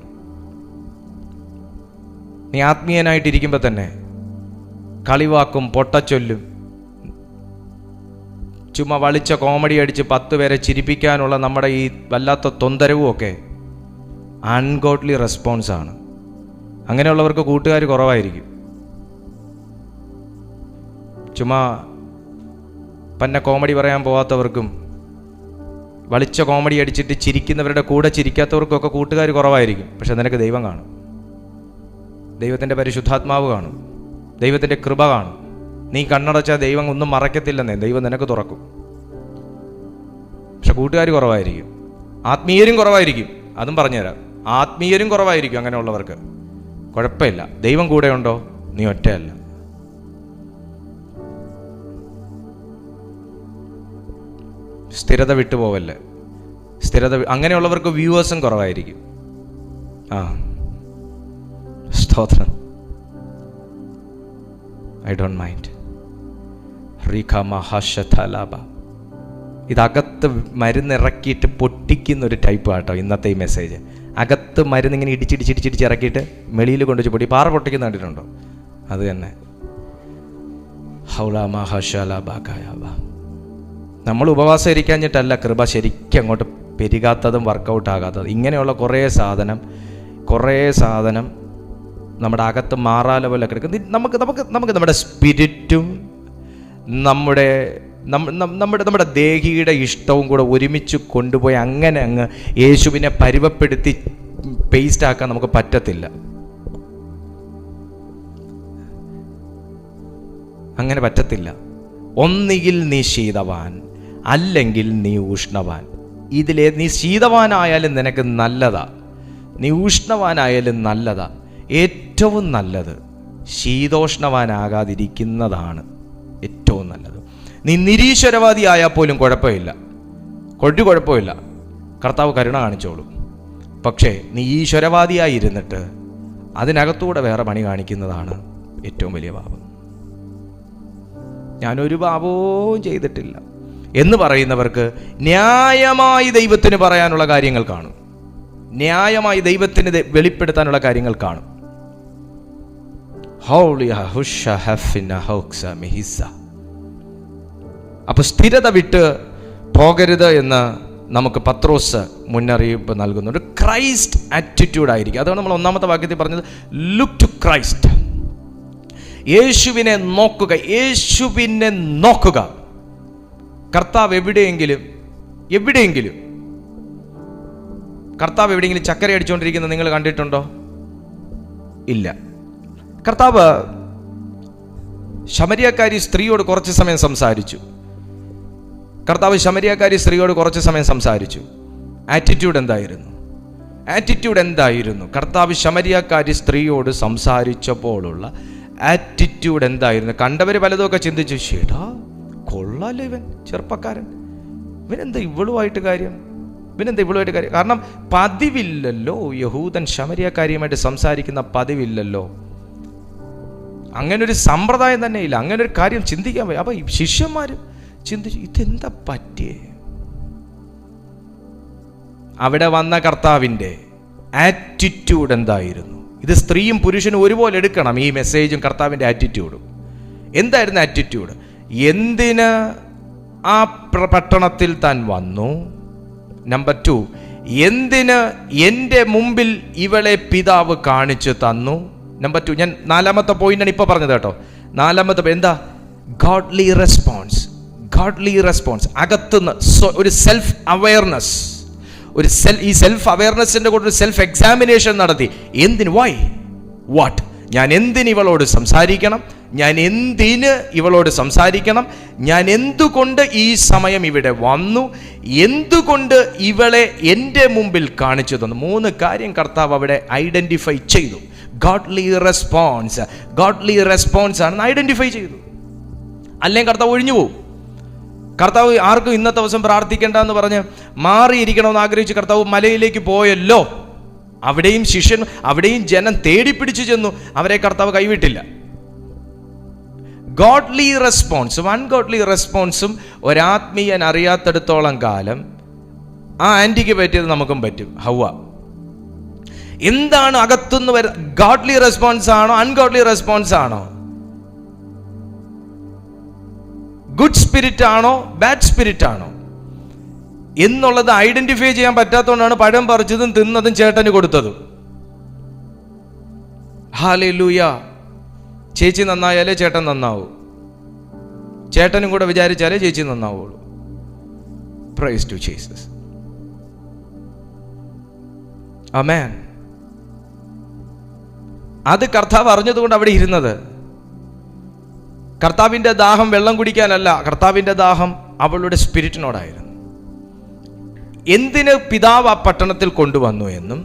നീ ആത്മീയനായിട്ടിരിക്കുമ്പോൾ തന്നെ കളിവാക്കും പൊട്ടച്ചൊല്ലും ചുമ്മാ വളിച്ച കോമഡി അടിച്ച് 10 പേരെ ചിരിപ്പിക്കാനുള്ള നമ്മുടെ ഈ വല്ലാത്ത തൊന്തരവും ഒക്കെ അൺഗോഡ്ലി റെസ്പോൺസാണ്. അങ്ങനെയുള്ളവർക്ക് കൂട്ടുകാർ കുറവായിരിക്കും. ചുമ്മാ പന്ന കോമഡി പറയാൻ പോകാത്തവർക്കും വളിച്ച കോമഡി അടിച്ചിട്ട് ചിരിക്കുന്നവരുടെ കൂടെ ചിരിക്കാത്തവർക്കൊക്കെ കൂട്ടുകാർ കുറവായിരിക്കും. പക്ഷെ നിനക്ക് ദൈവം കാണും, ദൈവത്തിൻ്റെ പരിശുദ്ധാത്മാവ് കാണും, ദൈവത്തിൻ്റെ കൃപ കാണും. നീ കണ്ണടച്ചാൽ ദൈവം ഒന്നും മറക്കത്തില്ലെന്നേ, ദൈവം നിനക്ക് തുറക്കും. പക്ഷെ കൂട്ടുകാർ കുറവായിരിക്കും, ആത്മീയരും കുറവായിരിക്കും. അതും പറഞ്ഞുതരാം, ആത്മീയരും കുറവായിരിക്കും. അങ്ങനെയുള്ളവർക്ക് കുഴപ്പമില്ല, ദൈവം കൂടെ ഉണ്ടോ, നീ ഒറ്റയല്ല. സ്ഥിരത വിട്ടുപോവല്ലേ, അങ്ങനെയുള്ളവർക്ക് വ്യൂവേഴ്സും കുറവായിരിക്കും. സ്തോത്രം. I don't mind. ഇതകത്ത് മരുന്നിറക്കിയിട്ട് പൊട്ടിക്കുന്നൊരു ടൈപ്പ് കേട്ടോ ഇന്നത്തെ ഈ മെസ്സേജ്. അകത്ത് മരുന്ന് ഇങ്ങനെ ഇടിച്ചിറക്കിയിട്ട് വെളിയിൽ കൊണ്ടുവച്ച് പൊട്ടി പാറ പൊട്ടിക്കുന്ന കണ്ടിട്ടുണ്ടോ? അത് തന്നെ. നമ്മൾ ഉപവാസം ഇരിക്കാഞ്ഞിട്ടല്ല കൃപ ശരിക്കും അങ്ങോട്ട് പെരുകാത്തതും വർക്കൗട്ട് ആകാത്തതും. ഇങ്ങനെയുള്ള കുറേ സാധനം നമ്മുടെ അകത്ത് മാറാല പോലെ കിടക്കും. നമുക്ക് നമ്മുടെ സ്പിരിറ്റും നമ്മുടെ ദേഹിയുടെ ഇഷ്ടവും കൂടെ ഒരുമിച്ച് കൊണ്ടുപോയി അങ്ങനെ അങ്ങ് യേശുവിനെ പരുവപ്പെടുത്തി പേസ്റ്റ് ആക്കാൻ നമുക്ക് പറ്റത്തില്ല. അങ്ങനെ പറ്റത്തില്ല. ഒന്നുകിൽ നീ ശീതവാൻ, അല്ലെങ്കിൽ നീ ഉഷ്ണവാൻ. ഇതിലെ നീ ശീതവാനായാലും നിനക്ക് നല്ലതാ, നീ ഉഷ്ണവാനായാലും നല്ലതാ. ഏറ്റവും നല്ലത് ശീതോഷ്ണവാനാകാതിരിക്കുന്നതാണ് ഏറ്റവും നല്ലത്. നീ നിരീശ്വരവാദി ആയാൽ പോലും കുഴപ്പമില്ല, കുഴപ്പമില്ല, കർത്താവ് കരുണ കാണിച്ചോളും. പക്ഷേ നീ ഈശ്വരവാദിയായിരുന്നിട്ട് അതിനകത്തൂടെ വേറെ പണി കാണിക്കുന്നതാണ് ഏറ്റവും വലിയ പാപം. ഞാനൊരു പാപവും ചെയ്തിട്ടില്ല എന്ന് പറയുന്നവർക്ക് ന്യായമായി ദൈവത്തിന് പറയാനുള്ള കാര്യങ്ങൾ കാണും, ന്യായമായി ദൈവത്തിന് വെളിപ്പെടുത്താനുള്ള കാര്യങ്ങൾ കാണും. അപ്പൊ സ്ഥിരത വിട്ട് പോകരുത് എന്ന് നമുക്ക് പത്രോസ് മുന്നറിയിപ്പ് നൽകുന്നു. ഒരു ക്രൈസ്റ്റ് ആറ്റിറ്റ്യൂഡ് ആയിരിക്കും. അതാണ് നമ്മൾ ഒന്നാമത്തെ വാക്യത്തിൽ പറഞ്ഞത്, ലുക്ക് ടു ക്രൈസ്റ്റ്. യേശുവിനെ നോക്കുക, യേശുവിനെ നോക്കുക. കർത്താവ് എവിടെയെങ്കിലും ചക്കര അടിച്ചുകൊണ്ടിരിക്കുന്നത് നിങ്ങൾ കണ്ടിട്ടുണ്ടോ? ഇല്ല. കർത്താവ് ശമരിയക്കാരി സ്ത്രീയോട് കുറച്ച് സമയം സംസാരിച്ചു. ആറ്റിറ്റ്യൂഡ് എന്തായിരുന്നു? കർത്താവ് ശമരിയക്കാരി സ്ത്രീയോട് സംസാരിച്ചപ്പോഴുള്ള ആറ്റിറ്റ്യൂഡ് എന്തായിരുന്നു? കണ്ടവർ പലതൊക്കെ ചിന്തിച്ചു, ചേട്ടാ കൊള്ളാലോ ഇവൻ ചെറുപ്പക്കാരൻ, ഇവനെന്താ ഇവളുമായിട്ട് കാര്യം. കാരണം പതിവില്ലല്ലോ, യഹൂദൻ ശമരിയക്കാരിയുമായിട്ട് സംസാരിക്കുന്ന പതിവില്ലല്ലോ. അങ്ങനെ ഒരു സമ്പ്രദായം തന്നെ ഇല്ല, അങ്ങനെ ഒരു കാര്യം ചിന്തിക്കാൻ പോയി. അപ്പൊ ശിഷ്യന്മാർ ചിന്തിച്ചു, ഇതെന്താ പറ്റിയേ? അവിടെ വന്ന കർത്താവിൻ്റെ ആറ്റിറ്റ്യൂഡ് എന്തായിരുന്നു? ഇത് സ്ത്രീയും പുരുഷനും ഒരുപോലെ എടുക്കണം, ഈ മെസ്സേജും കർത്താവിൻ്റെ ആറ്റിറ്റ്യൂഡും. എന്തായിരുന്നു ആറ്റിറ്റ്യൂഡ്? എന്തിന് ആ പട്ടണത്തിൽ താൻ വന്നു? നമ്പർ 2, എന്തിന് എൻ്റെ മുമ്പിൽ ഇവളെ പിതാവ് കാണിച്ചു തന്നു? നമ്പർ 2, ഞാൻ 4ാമത്തെ പോയിന്റാണ് ഇപ്പോൾ പറഞ്ഞത് കേട്ടോ. 4ാമത്തെ എന്താ? Godly response. അകത്തുനിന്ന് ഒരു സെൽഫ് അവയർനെസ്, ഈ സെൽഫ് അവയർനെസ്സിൻ്റെ കൂടെ ഒരു സെൽഫ് എക്സാമിനേഷൻ നടത്തി. എന്തിന്? Why, what? ഞാൻ എന്തിന് ഇവളോട് സംസാരിക്കണം? ഞാൻ എന്തുകൊണ്ട് ഈ സമയം ഇവിടെ വന്നു? എന്തുകൊണ്ട് ഇവളെ എൻ്റെ മുമ്പിൽ കാണിച്ചു തന്നു? 3 കാര്യം കർത്താവ് അവിടെ ഐഡന്റിഫൈ ചെയ്തു. ഗോഡ്ലി റെസ്പോൺസ് ആണെന്ന് ഐഡന്റിഫൈ ചെയ്തു. അല്ലെങ്കിൽ കർത്താവ് ഒഴിഞ്ഞു പോകും. കർത്താവ് ആർക്കും ഇന്നത്തെ ദിവസം പ്രാർത്ഥിക്കേണ്ട എന്ന് പറഞ്ഞ് മാറിയിരിക്കണമെന്ന് ആഗ്രഹിച്ച് കർത്താവ് മലയിലേക്ക് പോയല്ലോ. അവിടെയും ജനം തേടിപ്പിടിച്ചു ചെന്നു, അവരെ കർത്താവ് കൈവിട്ടില്ല. ഗോഡ്ലി റെസ്പോൺസും അൺഗോഡ്ലി റെസ്പോൺസും ഒരാത്മീയൻ അറിയാത്തിടത്തോളം കാലം ആ ആന്റിക്ക് പറ്റിയത് നമുക്കും പറ്റും. ഹവ്വ എന്താണ് അകത്തുനിന്ന് ഗോഡ്ലി റെസ്പോൺസ് ആണോ അൺഗോഡ്ലി റെസ്പോൺസ് ആണോ? ഗുഡ് സ്പിരിറ്റ് ആണോ ബാഡ് സ്പിരിറ്റ് ആണോ എന്നുള്ളത് ഐഡന്റിഫൈ ചെയ്യാൻ പറ്റാത്തതുകൊണ്ടാണ് പഴം പറിച്ചതും തിന്നതും ചേട്ടന് കൊടുത്തതും. ഹല്ലേലൂയ. ചേച്ചി നന്നായാലേ ചേട്ടൻ നന്നാവൂ, ചേട്ടനും കൂടെ വിചാരിച്ചാലേ ചേച്ചി നന്നാവുള്ളൂ. Praise to Jesus. ആമേൻ. അത് കർത്താവ് അറിഞ്ഞതുകൊണ്ട് അവിടെ ഇരുന്നത്. കർത്താവിൻ്റെ ദാഹം വെള്ളം കുടിക്കാനല്ല, കർത്താവിൻ്റെ ദാഹം അവളുടെ സ്പിരിറ്റിനോടായിരുന്നു. എന്തിന് പിതാവ് ആ പട്ടണത്തിൽ കൊണ്ടുവന്നു എന്നും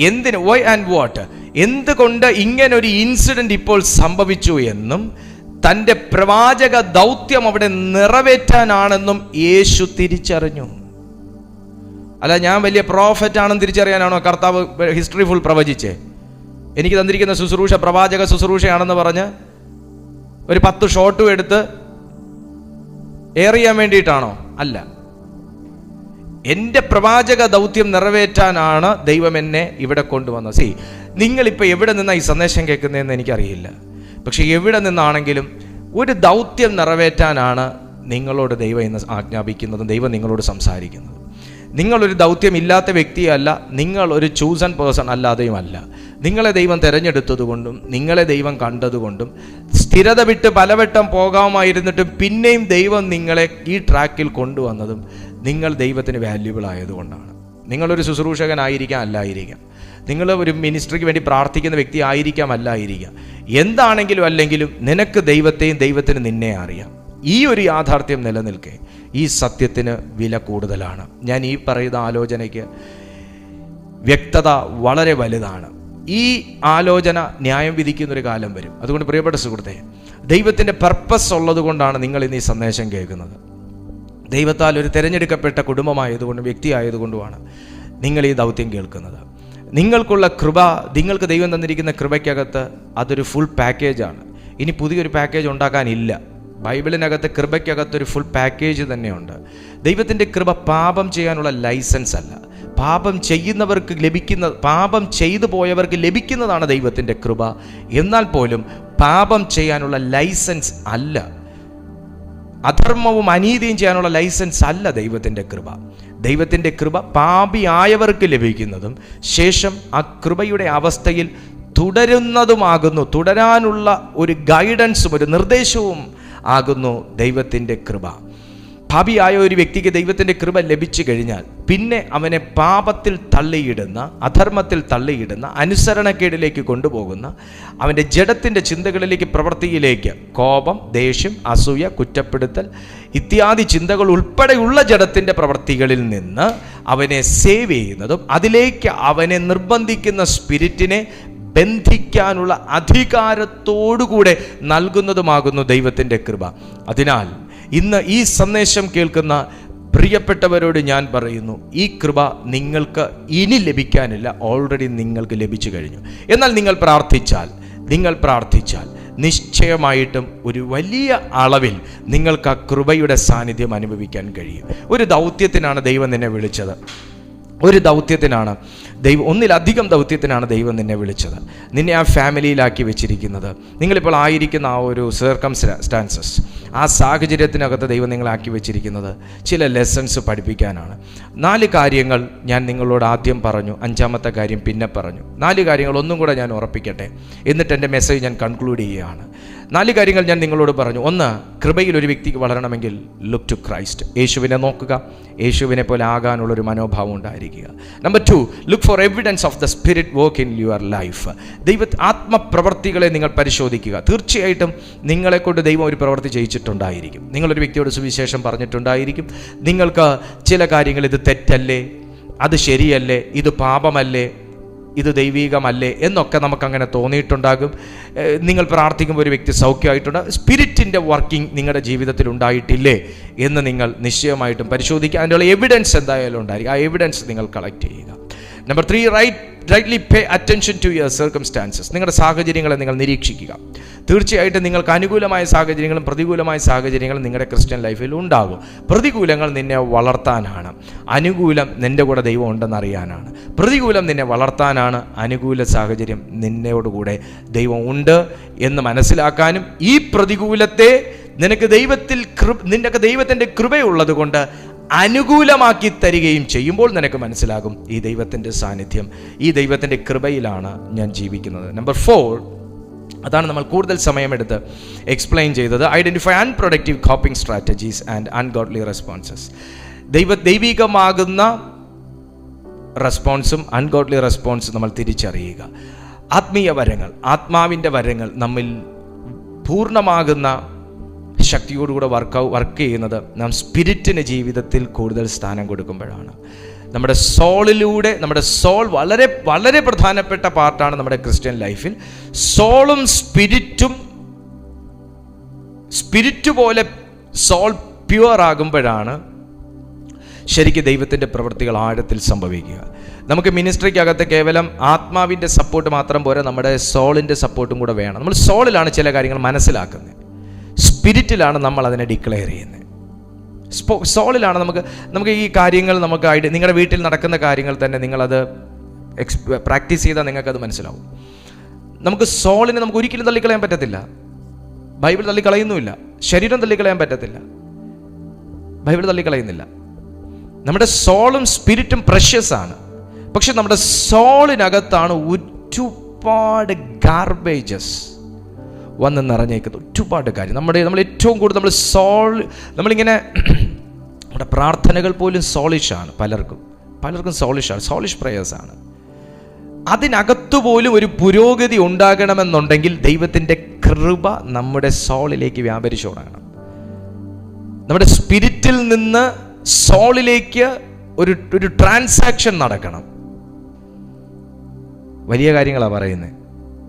എന്തിന്, വൈ ആൻഡ് വാട്ട്, എന്തുകൊണ്ട് ഇങ്ങനൊരു ഇൻസിഡന്റ് ഇപ്പോൾ സംഭവിച്ചു എന്നും തൻ്റെ പ്രവാചക ദൗത്യം അവിടെ നിറവേറ്റാനാണെന്നും യേശു തിരിച്ചറിഞ്ഞു. അല്ല, ഞാൻ വലിയ പ്രോഫറ്റ് ആണെന്ന് തിരിച്ചറിയാനാണോ കർത്താവ് ഹിസ്റ്ററി ഫുൾ പ്രവചിച്ചേ? എനിക്ക് തന്നിരിക്കുന്ന ശുശ്രൂഷ പ്രവാചക ശുശ്രൂഷയാണെന്ന് പറഞ്ഞ് ഒരു 10 ഷോട്ടും എടുത്ത് എയർ ചെയ്യാൻ വേണ്ടിയിട്ടാണോ? അല്ല. എൻ്റെ പ്രവാചക ദൗത്യം നിറവേറ്റാനാണ് ദൈവം എന്നെ ഇവിടെ കൊണ്ടുവന്നത്. നിങ്ങളിപ്പോൾ എവിടെ നിന്നാണ് ഈ സന്ദേശം കേൾക്കുന്നതെന്ന് എനിക്കറിയില്ല. പക്ഷെ എവിടെ നിന്നാണെങ്കിലും ഒരു ദൗത്യം നിറവേറ്റാനാണ് നിങ്ങളോട് ദൈവം ഇന്ന് ആജ്ഞാപിക്കുന്നതും ദൈവം നിങ്ങളോട് സംസാരിക്കുന്നതും. നിങ്ങളൊരു ദൗത്യമില്ലാത്ത വ്യക്തിയല്ല, നിങ്ങൾ ഒരു ചൂസൺ പേഴ്സൺ അല്ലാതെയുമല്ല. നിങ്ങളെ ദൈവം തിരഞ്ഞെടുത്തതുകൊണ്ടും നിങ്ങളെ ദൈവം കണ്ടതുകൊണ്ടും സ്ഥിരത വിട്ട് പലവട്ടം പോകാമായിരുന്നിട്ടും പിന്നെയും ദൈവം നിങ്ങളെ ഈ ട്രാക്കിൽ കൊണ്ടുവന്നതും നിങ്ങൾ ദൈവത്തിന് വാല്യുബിൾ ആയതുകൊണ്ടാണ്. നിങ്ങളൊരു ശുശ്രൂഷകനായിരിക്കാം, അല്ലായിരിക്കാം. നിങ്ങൾ ഒരു മിനിസ്ട്രിക്ക് വേണ്ടി പ്രാർത്ഥിക്കുന്ന വ്യക്തി ആയിരിക്കാം, അല്ലായിരിക്കാം. എന്താണെങ്കിലും അല്ലെങ്കിലും നിനക്ക് ദൈവത്തെയും ദൈവത്തിന് നിന്നെ അറിയാം. ഈ ഒരു യാഥാർത്ഥ്യം നിലനിൽക്കെ ഈ സത്യത്തിന് വില കൂടുതലാണ്. ഞാൻ ഈ പറയുന്ന ആലോചനയ്ക്ക് വ്യക്തത വളരെ വലുതാണ്. ഈ ആലോചന ന്യായം വിധിക്കുന്നൊരു കാലം വരും. അതുകൊണ്ട് പ്രിയപ്പെട്ട സുഹൃത്തെ, ദൈവത്തിൻ്റെ പർപ്പസ് ഉള്ളത് കൊണ്ടാണ് നിങ്ങൾ ഇന്ന് ഈ സന്ദേശം കേൾക്കുന്നത്. ദൈവത്താൽ ഒരു തിരഞ്ഞെടുക്കപ്പെട്ട കുടുംബമായതുകൊണ്ടും വ്യക്തി ആയതുകൊണ്ടുമാണ് നിങ്ങൾ ഈ ദൗത്യം കേൾക്കുന്നത്. നിങ്ങൾക്കുള്ള കൃപ, നിങ്ങൾക്ക് ദൈവം തന്നിരിക്കുന്ന കൃപയ്ക്കകത്ത് അതൊരു ഫുൾ പാക്കേജാണ്. ഇനി പുതിയൊരു പാക്കേജ് ഉണ്ടാക്കാനില്ല. ബൈബിളിനകത്ത് കൃപയ്ക്കകത്തൊരു ഫുൾ പാക്കേജ് തന്നെയുണ്ട്. ദൈവത്തിൻ്റെ കൃപ പാപം ചെയ്യാനുള്ള ലൈസൻസ് അല്ല. പാപം ചെയ്യുന്നവർക്ക് പാപം ചെയ്തു പോയവർക്ക് ലഭിക്കുന്നതാണ് ദൈവത്തിൻ്റെ കൃപ. എന്നാൽ പോലും പാപം ചെയ്യാനുള്ള ലൈസൻസ് അല്ല. അധർമ്മവും അനീതിയും ചെയ്യാനുള്ള ലൈസൻസ് അല്ല ദൈവത്തിൻ്റെ കൃപ. ദൈവത്തിൻ്റെ കൃപ പാപിയായവർക്ക് ലഭിക്കുന്നതും ശേഷം ആ കൃപയുടെ അവസ്ഥയിൽ തുടരുന്നതുമാകുന്നു. തുടരാനുള്ള ഒരു ഗൈഡൻസും ഒരു നിർദ്ദേശവും ആകുന്നു ദൈവത്തിൻ്റെ കൃപ. പാപിയായ ഒരു വ്യക്തിക്ക് ദൈവത്തിൻ്റെ കൃപ ലഭിച്ചു കഴിഞ്ഞാൽ പിന്നെ അവനെ പാപത്തിൽ തള്ളിയിടുന്ന, അധർമ്മത്തിൽ തള്ളിയിടുന്ന, അനുസരണക്കേടിലേക്ക് കൊണ്ടുപോകുന്ന, അവൻ്റെ ജഡത്തിൻ്റെ ചിന്തകളിലേക്ക്, പ്രവൃത്തിയിലേക്ക്, കോപം, ദേഷ്യം, അസൂയ, കുറ്റപ്പെടുത്തൽ ഇത്യാദി ചിന്തകൾ ഉൾപ്പെടെയുള്ള ജഡത്തിൻ്റെ പ്രവൃത്തികളിൽ നിന്ന് അവനെ സേവ് ചെയ്യുന്നതും അതിലേക്ക് അവനെ നിർബന്ധിക്കുന്ന സ്പിരിറ്റിനെ ബന്ധിക്കാനുള്ള അധികാരത്തോടുകൂടെ നൽകുന്നതുമാകുന്നു ദൈവത്തിൻ്റെ കൃപ. അതിനാൽ ഇന്ന് ഈ സന്ദേശം കേൾക്കുന്ന പ്രിയപ്പെട്ടവരോട് ഞാൻ പറയുന്നു, ഈ കൃപ നിങ്ങൾക്ക് ഇനി ലഭിക്കാനില്ല, ഓൾറെഡി നിങ്ങൾക്ക് ലഭിച്ചു കഴിഞ്ഞു. എന്നാൽ നിങ്ങൾ പ്രാർത്ഥിച്ചാൽ നിശ്ചയമായിട്ടും ഒരു വലിയ അളവിൽ നിങ്ങൾക്ക് ആ കൃപയുടെ സാന്നിധ്യം അനുഭവിക്കാൻ കഴിയും. ഒരു ദൗത്യത്തിനാണ് ദൈവം നിന്നെ വിളിച്ചത്. ഒന്നിലധികം ദൗത്യത്തിനാണ് ദൈവം നിന്നെ വിളിച്ചത്. നിന്നെ ആ ഫാമിലിയിലാക്കി വെച്ചിരിക്കുന്നത്, നിങ്ങളിപ്പോൾ ആയിരിക്കുന്ന ആ ഒരു സർക്കംസ്റ്റാൻസസ്, ആ സാഹചര്യത്തിനകത്ത് ദൈവം നിങ്ങളാക്കി വെച്ചിരിക്കുന്നത് ചില ലെസൺസ് പഠിപ്പിക്കാനാണ്. 4 കാര്യങ്ങൾ ഞാൻ നിങ്ങളോട് ആദ്യം പറഞ്ഞു, 5ാമത്തെ കാര്യം പിന്നെ പറഞ്ഞു. 4 കാര്യങ്ങൾ ഒന്നും കൂടെ ഞാൻ ഉറപ്പിക്കട്ടെ, എന്നിട്ട് എൻ്റെ മെസ്സേജ് ഞാൻ കൺക്ലൂഡ് ചെയ്യുകയാണ്. 4 കാര്യങ്ങൾ ഞാൻ നിങ്ങളോട് പറഞ്ഞു. 1, കൃപയിൽ ഒരു വ്യക്തിക്ക് വളരണമെങ്കിൽ ലുക്ക് ടു ക്രൈസ്റ്റ്. യേശുവിനെ നോക്കുക, യേശുവിനെ പോലെ ആകാനുള്ളൊരു മനോഭാവം ഉണ്ടായിരിക്കുക. Number 2, look for evidence of the spirit work in your life. ആത്മപ്രവർത്തികളെ നിങ്ങൾ പരിശോധിക്കുക. തീർച്ചയായിട്ടും നിങ്ങളെക്കൊണ്ട് ദൈവം ഒരു പ്രവൃത്തി ചെയ്യിച്ചിട്ടുണ്ടായിരിക്കും. നിങ്ങളൊരു വ്യക്തിയോട് സുവിശേഷം പറഞ്ഞിട്ടുണ്ടായിരിക്കും. നിങ്ങൾക്ക് ചില കാര്യങ്ങൾ ഇത് തെറ്റല്ലേ, അത് ശരിയല്ലേ, ഇത് പാപമല്ലേ, ഇത് ദൈവീകമല്ലേ എന്നൊക്കെ നമുക്കങ്ങനെ തോന്നിയിട്ടുണ്ടാകും. നിങ്ങൾ പ്രാർത്ഥിക്കുമ്പോൾ ഒരു വ്യക്തി സൗഖ്യമായിട്ടുണ്ടാകും. സ്പിരിറ്റിൻ്റെ വർക്കിംഗ് നിങ്ങളുടെ ജീവിതത്തിൽ ഉണ്ടായിട്ടില്ലേ എന്ന് നിങ്ങൾ നിശ്ചയമായിട്ടും പരിശോധിക്കുക. അതിനുള്ള എവിഡൻസ് എന്തായാലും ഉണ്ടായിരിക്കും. ആ എവിഡൻസ് നിങ്ങൾ കളക്ട് ചെയ്യുക. Number 3, rightly pay attention to your circumstances. നിങ്ങളുടെ സാഹചര്യങ്ങളെ നിങ്ങൾ നിരീക്ഷിക്കുക. തീർച്ചയായിട്ടും നിങ്ങൾക്ക് അനുകൂലമായ സാഹചര്യങ്ങളും പ്രതികൂലമായ സാഹചര്യങ്ങളും നിങ്ങളുടെ ക്രിസ്ത്യൻ ലൈഫിൽ ഉണ്ടാകും. പ്രതികൂലങ്ങൾ നിന്നെ വളർത്താനാണ്, അനുകൂലം നിൻ്റെ കൂടെ ദൈവം ഉണ്ടെന്നറിയാനാണ്. പ്രതികൂലം നിന്നെ വളർത്താനാണ്, അനുകൂല സാഹചര്യം നിന്നോടുകൂടെ ദൈവം ഉണ്ട് എന്ന് മനസ്സിലാക്കാനും ഈ പ്രതികൂലത്തെ നിനക്ക് ദൈവത്തിൻ്റെ കൃപയുള്ളത് കൊണ്ട് അനുകൂലമാക്കി തരികയും ചെയ്യുമ്പോൾ നിനക്ക് മനസ്സിലാകും ഈ ദൈവത്തിൻ്റെ സാന്നിധ്യം, ഈ ദൈവത്തിൻ്റെ കൃപയിലാണ് ഞാൻ ജീവിക്കുന്നത്. നമ്പർ 4, അതാണ് നമ്മൾ കൂടുതൽ സമയമെടുത്ത് എക്സ്പ്ലെയിൻ ചെയ്തത്. Identify unproductive coping strategies and ungodly responses. ദൈവികമാകുന്ന റെസ്പോൺസും അൺഗോഡ്ലി റെസ്പോൺസും നമ്മൾ തിരിച്ചറിയുക. ആത്മീയ വരങ്ങൾ, ആത്മാവിൻ്റെ വരങ്ങൾ നമ്മിൽ പൂർണ്ണമാകുന്ന ശക്തിയോടുകൂടെ വർക്ക് ചെയ്യുന്നത് നാം സ്പിരിറ്റിന് ജീവിതത്തിൽ കൂടുതൽ സ്ഥാനം കൊടുക്കുമ്പോഴാണ്. നമ്മുടെ സോളിലൂടെ, നമ്മുടെ സോൾ വളരെ വളരെ പ്രധാനപ്പെട്ട പാർട്ടാണ് നമ്മുടെ ക്രിസ്ത്യൻ ലൈഫിൽ. സോളും സ്പിരിറ്റ് പോലെ സോൾ പ്യുവർ ആകുമ്പോഴാണ് ശരിക്കും ദൈവത്തിൻ്റെ പ്രവൃത്തികൾ ആഴത്തിൽ സംഭവിക്കുക. നമുക്ക് മിനിസ്ട്രിക്കകത്ത് കേവലം ആത്മാവിൻ്റെ സപ്പോർട്ട് മാത്രം പോരാ, നമ്മുടെ സോളിൻ്റെ സപ്പോർട്ടും കൂടെ വേണം. നമ്മൾ സോളിലാണ് ചില കാര്യങ്ങൾ മനസ്സിലാക്കുന്നത്, സ്പിരിറ്റിലാണ് നമ്മൾ അതിനെ ഡിക്ലെയർ ചെയ്യുന്നത്. സോളിലാണ് നമുക്ക് ഈ കാര്യങ്ങൾ നിങ്ങളുടെ വീട്ടിൽ നടക്കുന്ന കാര്യങ്ങൾ തന്നെ നിങ്ങളത് പ്രാക്ടീസ് ചെയ്താൽ നിങ്ങൾക്കത് മനസ്സിലാവും. നമുക്ക് സോളിനെ നമുക്ക് ഒരിക്കലും തള്ളിക്കളയാൻ പറ്റത്തില്ല. ബൈബിൾ തള്ളിക്കളയുന്നുമില്ല. ശരീരം തള്ളിക്കളയാൻ പറ്റത്തില്ല. ബൈബിൾ തള്ളിക്കളയുന്നില്ല. നമ്മുടെ സോളും സ്പിരിറ്റും പ്രഷ്യസ് ആണ്. പക്ഷെ നമ്മുടെ സോളിനകത്താണ് ഒരുപാട് ഗാർബേജസ് വന്ന് നിറഞ്ഞേക്കുന്നത്, ഒരുപാട് കാര്യം. നമ്മൾ ഏറ്റവും കൂടുതൽ നമ്മളിങ്ങനെ നമ്മുടെ പ്രാർത്ഥനകൾ പോലും സോളിഷാണ്. പലർക്കും സോളിഷ് പ്രേയേഴ്സാണ്. അതിനകത്തു പോലും ഒരു പുരോഗതി ഉണ്ടാകണമെന്നുണ്ടെങ്കിൽ ദൈവത്തിൻ്റെ കൃപ നമ്മുടെ സോളിലേക്ക് വ്യാപരിച്ചു തുടങ്ങണം. നമ്മുടെ സ്പിരിറ്റിൽ നിന്ന് സോളിലേക്ക് ഒരു ട്രാൻസാക്ഷൻ നടക്കണം. വലിയ കാര്യങ്ങളാണ് പറയുന്നത്,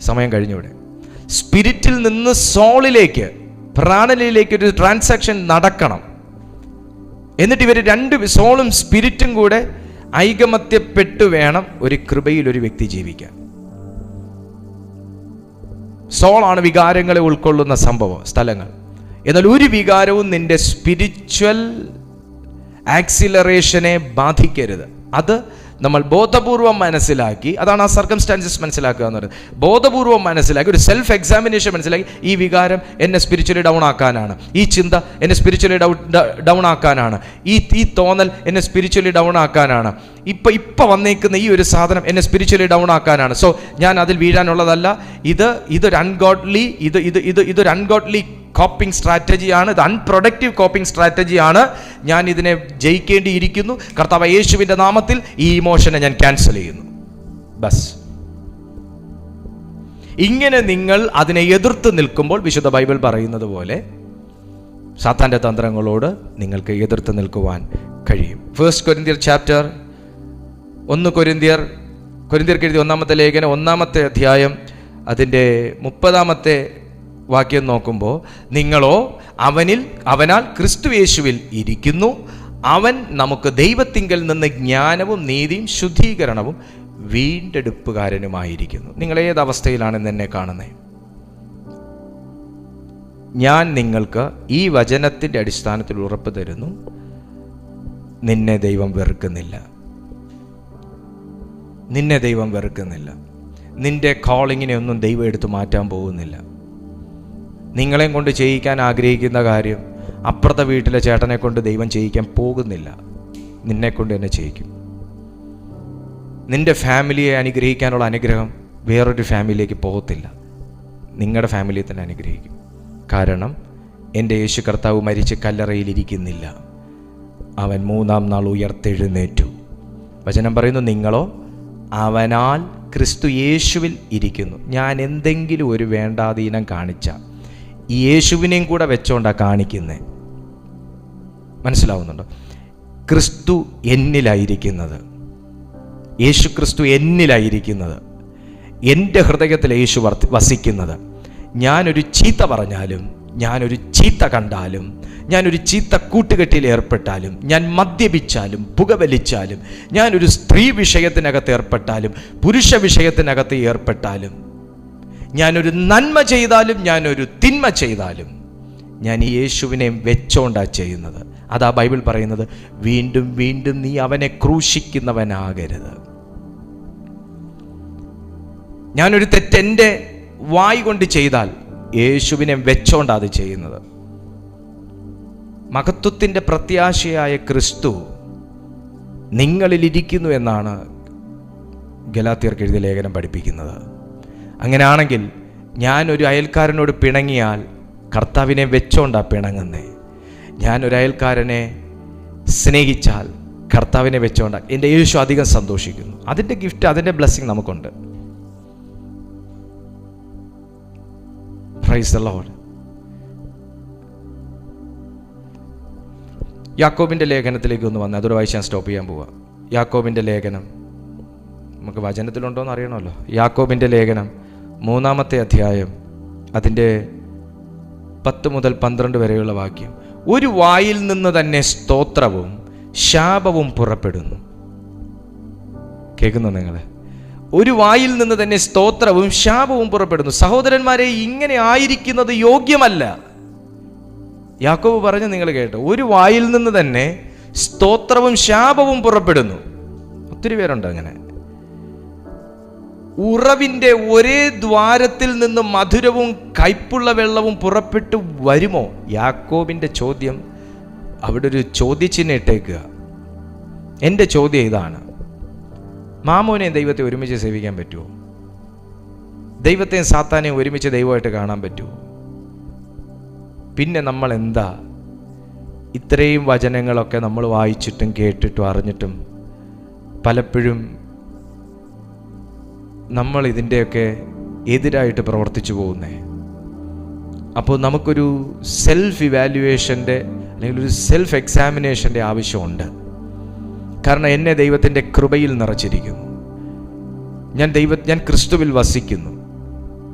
സമയം കഴിഞ്ഞൂടെ. സ്പിരിറ്റിൽ നിന്ന് സോളിലേക്ക്, പ്രാണനിലേക്ക് ഒരു ട്രാൻസാക്ഷൻ നടക്കണം. എന്നിട്ട് ഇവർ സോളും സ്പിരിറ്റും കൂടെ ഐകമത്യപ്പെട്ടു വേണം ഒരു കൃപയിൽ ഒരു വ്യക്തി ജീവിക്കാൻ. സോളാണ് വികാരങ്ങളെ ഉൾക്കൊള്ളുന്ന സ്ഥലങ്ങൾ. എന്നാൽ ഒരു വികാരവും നിന്റെ സ്പിരിച്വൽ ആക്സിലറേഷനെ ബാധിക്കരുത്. അത് നമ്മൾ ബോധപൂർവം മനസ്സിലാക്കി, അതാണ് ആ സർക്കംസ്റ്റാൻസസ് മനസ്സിലാക്കുക എന്ന് പറയുന്നത്. ബോധപൂർവം മനസ്സിലാക്കി, ഒരു സെൽഫ് എക്സാമിനേഷൻ മനസ്സിലാക്കി, ഈ വികാരം എന്നെ സ്പിരിച്വലി ഡൗൺ ആക്കാനാണ്, ഈ ചിന്ത എന്നെ സ്പിരിച്വലി ഡൗൺ ആക്കാനാണ്, ഈ തോന്നൽ എന്നെ സ്പിരിച്വലി ഡൗൺ ആക്കാനാണ്, ഇപ്പം വന്നേക്കുന്ന ഈ ഒരു സാധനം എന്നെ സ്പിരിച്വലി ഡൗൺ ആക്കാനാണ്. സോ ഞാൻ അതിൽ വീഴാനുള്ളതല്ല. ഇതൊരു അൺഗോഡ്ലി കോപ്പിംഗ് സ്ട്രാറ്റജിയാണ്, ഇത് അൺപ്രൊഡക്റ്റീവ് കോപ്പിംഗ് സ്ട്രാറ്റജിയാണ്. ഞാൻ ഇതിനെ ജയിക്കേണ്ടിയിരിക്കുന്നു. കർത്താവ് യേശുവിൻ്റെ നാമത്തിൽ ഈ ഇമോഷനെ ഞാൻ ക്യാൻസൽ ചെയ്യുന്നു. ബസ്. ഇങ്ങനെ നിങ്ങൾ അതിനെ എതിർത്ത് നിൽക്കുമ്പോൾ വിശുദ്ധ ബൈബിൾ പറയുന്നത് പോലെ സാത്താൻ്റെ തന്ത്രങ്ങളോട് നിങ്ങൾക്ക് എതിർത്ത് നിൽക്കുവാൻ കഴിയും. 1 കൊരിന്ത്യർ ചാപ്റ്റർ 1 കൊരിന്ത്യർക്ക് എഴുതിയ 1-ാമത്തെ ലേഖനം 1-ാമത്തെ അധ്യായം അതിൻ്റെ 30-ാമത്തെ വാക്യം നോക്കുമ്പോൾ, നിങ്ങളോ അവനാൽ ക്രിസ്തു യേശുവിൽ ഇരിക്കുന്നു, അവൻ നമുക്ക് ദൈവത്തിങ്കൽ നിന്ന് ജ്ഞാനവും നീതിയും ശുദ്ധീകരണവും വീണ്ടെടുപ്പുകാരനുമായിരിക്കുന്നു. നിങ്ങൾ ഏതവസ്ഥയിലാണെന്ന് എന്നെ കാണുന്നത്? ഞാൻ നിങ്ങൾക്ക് ഈ വചനത്തിൻ്റെ അടിസ്ഥാനത്തിൽ ഉറപ്പ് തരുന്നു, നിന്നെ ദൈവം വെറുക്കുന്നില്ല. നിന്റെ കോളിങ്ങിനെ ഒന്നും ദൈവം എടുത്തു മാറ്റാൻ പോകുന്നില്ല. നിങ്ങളെയും കൊണ്ട് ചെയ്യിക്കാൻ ആഗ്രഹിക്കുന്ന കാര്യം അപ്പുറത്തെ വീട്ടിലെ ചേട്ടനെ കൊണ്ട് ദൈവം ചെയ്യിക്കാൻ പോകുന്നില്ല. നിന്നെ കൊണ്ട് തന്നെ ചെയ്യിക്കും. നിന്റെ ഫാമിലിയെ അനുഗ്രഹിക്കാനുള്ള അനുഗ്രഹം വേറൊരു ഫാമിലിയിലേക്ക് പോകത്തില്ല, നിങ്ങളുടെ ഫാമിലിയെ തന്നെ അനുഗ്രഹിക്കും. കാരണം എൻ്റെ യേശു കർത്താവ് മരിച്ച് കല്ലറയിലിരിക്കുന്നില്ല, അവൻ 3-ാം നാൾ ഉയർത്തെഴുന്നേറ്റു. വചനം പറയുന്നു, നിങ്ങളോ അവനാൽ ക്രിസ്തു യേശുവിൽ ഇരിക്കുന്നു. ഞാൻ എന്തെങ്കിലും ഒരു വേണ്ടാധീനം കാണിച്ച ഈ യേശുവിനെയും കൂടെ വെച്ചോണ്ടാണ് കാണിക്കുന്നത്. മനസ്സിലാവുന്നുണ്ടോ? ക്രിസ്തു എന്നിലായിരിക്കുന്നത്, യേശു ക്രിസ്തു എന്നിലായിരിക്കുന്നത്, എൻ്റെ ഹൃദയത്തിൽ യേശു വസിക്കുന്നത്. ഞാനൊരു ചീത്ത പറഞ്ഞാലും, ഞാനൊരു ചീത്ത കണ്ടാലും, ഞാനൊരു ചീത്ത കൂട്ടുകെട്ടിൽ ഏർപ്പെട്ടാലും, ഞാൻ മദ്യപിച്ചാലും പുകവലിച്ചാലും, ഞാനൊരു സ്ത്രീ വിഷയത്തിനകത്ത് ഏർപ്പെട്ടാലും പുരുഷ വിഷയത്തിനകത്ത് ഏർപ്പെട്ടാലും, ഞാനൊരു നന്മ ചെയ്താലും ഞാനൊരു തിന്മ ചെയ്താലും, ഞാൻ ഈ യേശുവിനെ വെച്ചോണ്ടാണ് ചെയ്യുന്നത്. അതാ ബൈബിൾ പറയുന്നത്, വീണ്ടും വീണ്ടും നീ അവനെ ക്രൂശിക്കുന്നവനാകരുത്. ഞാനൊരു തെറ്റെൻ്റെ വായ് കൊണ്ട് ചെയ്താൽ യേശുവിനെ വെച്ചോണ്ടാണ് അത് ചെയ്യുന്നത്. മഹത്വത്തിൻ്റെ പ്രത്യാശയായ ക്രിസ്തു നിങ്ങളിലിരിക്കുന്നു എന്നാണ് ഗലാത്യർക്ക് എഴുതിയ ലേഖനം പഠിപ്പിക്കുന്നത്. അങ്ങനെയാണെങ്കിൽ ഞാനൊരു അയൽക്കാരനോട് പിണങ്ങിയാൽ കർത്താവിനെ വെച്ചോണ്ടാണ് പിണങ്ങുന്നേ. ഞാനൊരു അയൽക്കാരനെ സ്നേഹിച്ചാൽ കർത്താവിനെ വെച്ചോണ്ടാണ്. എൻ്റെ യേശു അധികം സന്തോഷിക്കുന്നു. അതിൻ്റെ ഗിഫ്റ്റ്, അതിൻ്റെ ബ്ലെസ്സിങ് നമുക്കുണ്ട്. Praise the Lord. യാക്കോബിൻ്റെ ലേഖനത്തിലേക്ക് ഒന്ന് വന്ന് അതോടെ വായിച്ച് ഞാൻ സ്റ്റോപ്പ് ചെയ്യാൻ പോവുക. യാക്കോബിൻ്റെ ലേഖനം നമുക്ക് വചനത്തിലുണ്ടോ എന്ന് അറിയണമല്ലോ. യാക്കോബിൻ്റെ ലേഖനം 3-ാമത്തെ അധ്യായം അതിൻ്റെ 10 മുതൽ 12 വരെയുള്ള വാക്യം. ഒരു വായിൽ നിന്ന് തന്നെ സ്തോത്രവും ശാപവും പുറപ്പെടുന്നു. കേൾക്കുന്നു നിങ്ങൾ? ഒരു വായിൽ നിന്ന് തന്നെ സ്തോത്രവും ശാപവും പുറപ്പെടുന്നു. സഹോദരന്മാരെ, ഇങ്ങനെ ആയിരിക്കുന്നത് യോഗ്യമല്ല. യാക്കോബ് പറഞ്ഞു, നിങ്ങൾ കേട്ടോ, ഒരു വായിൽ നിന്ന് തന്നെ സ്തോത്രവും ശാപവും പുറപ്പെടുന്നു. ഒത്തിരി പേരുണ്ട് അങ്ങനെ. ഉറവിൻ്റെ ഒരേ ദ്വാരത്തിൽ നിന്ന് മധുരവും കയ്പുള്ള വെള്ളവും പുറപ്പെട്ടു വരുമോ? യാക്കോബിൻ്റെ ചോദ്യം അവിടെ ഒരു ചോദ്യചിഹ്നം ഇട്ടേക്കുക. എൻ്റെ ചോദ്യം ഇതാണ്, മാമോനെ ദൈവത്തെ ഒരുമിച്ച് സേവിക്കാൻ പറ്റുമോ? ദൈവത്തെയും സാത്താനെയും ഒരുമിച്ച് ദൈവമായിട്ട് കാണാൻ പറ്റുമോ? പിന്നെ നമ്മൾ എന്താ ഇത്രയും വചനങ്ങളൊക്കെ നമ്മൾ വായിച്ചിട്ടും കേട്ടിട്ടും അറിഞ്ഞിട്ടും പലപ്പോഴും നമ്മൾ ഇതിൻ്റെയൊക്കെ എതിരായിട്ട് പ്രവർത്തിച്ചു പോകുന്നേ? അപ്പോൾ നമുക്കൊരു സെൽഫ് ഇവാലുവേഷൻ്റെ അല്ലെങ്കിൽ ഒരു സെൽഫ് എക്സാമിനേഷൻ്റെ ആവശ്യമുണ്ട്. കാരണം എന്നെ ദൈവത്തിൻ്റെ കൃപയിൽ നിറച്ചിരിക്കുന്നു, ഞാൻ ക്രിസ്തുവിൽ വസിക്കുന്നു,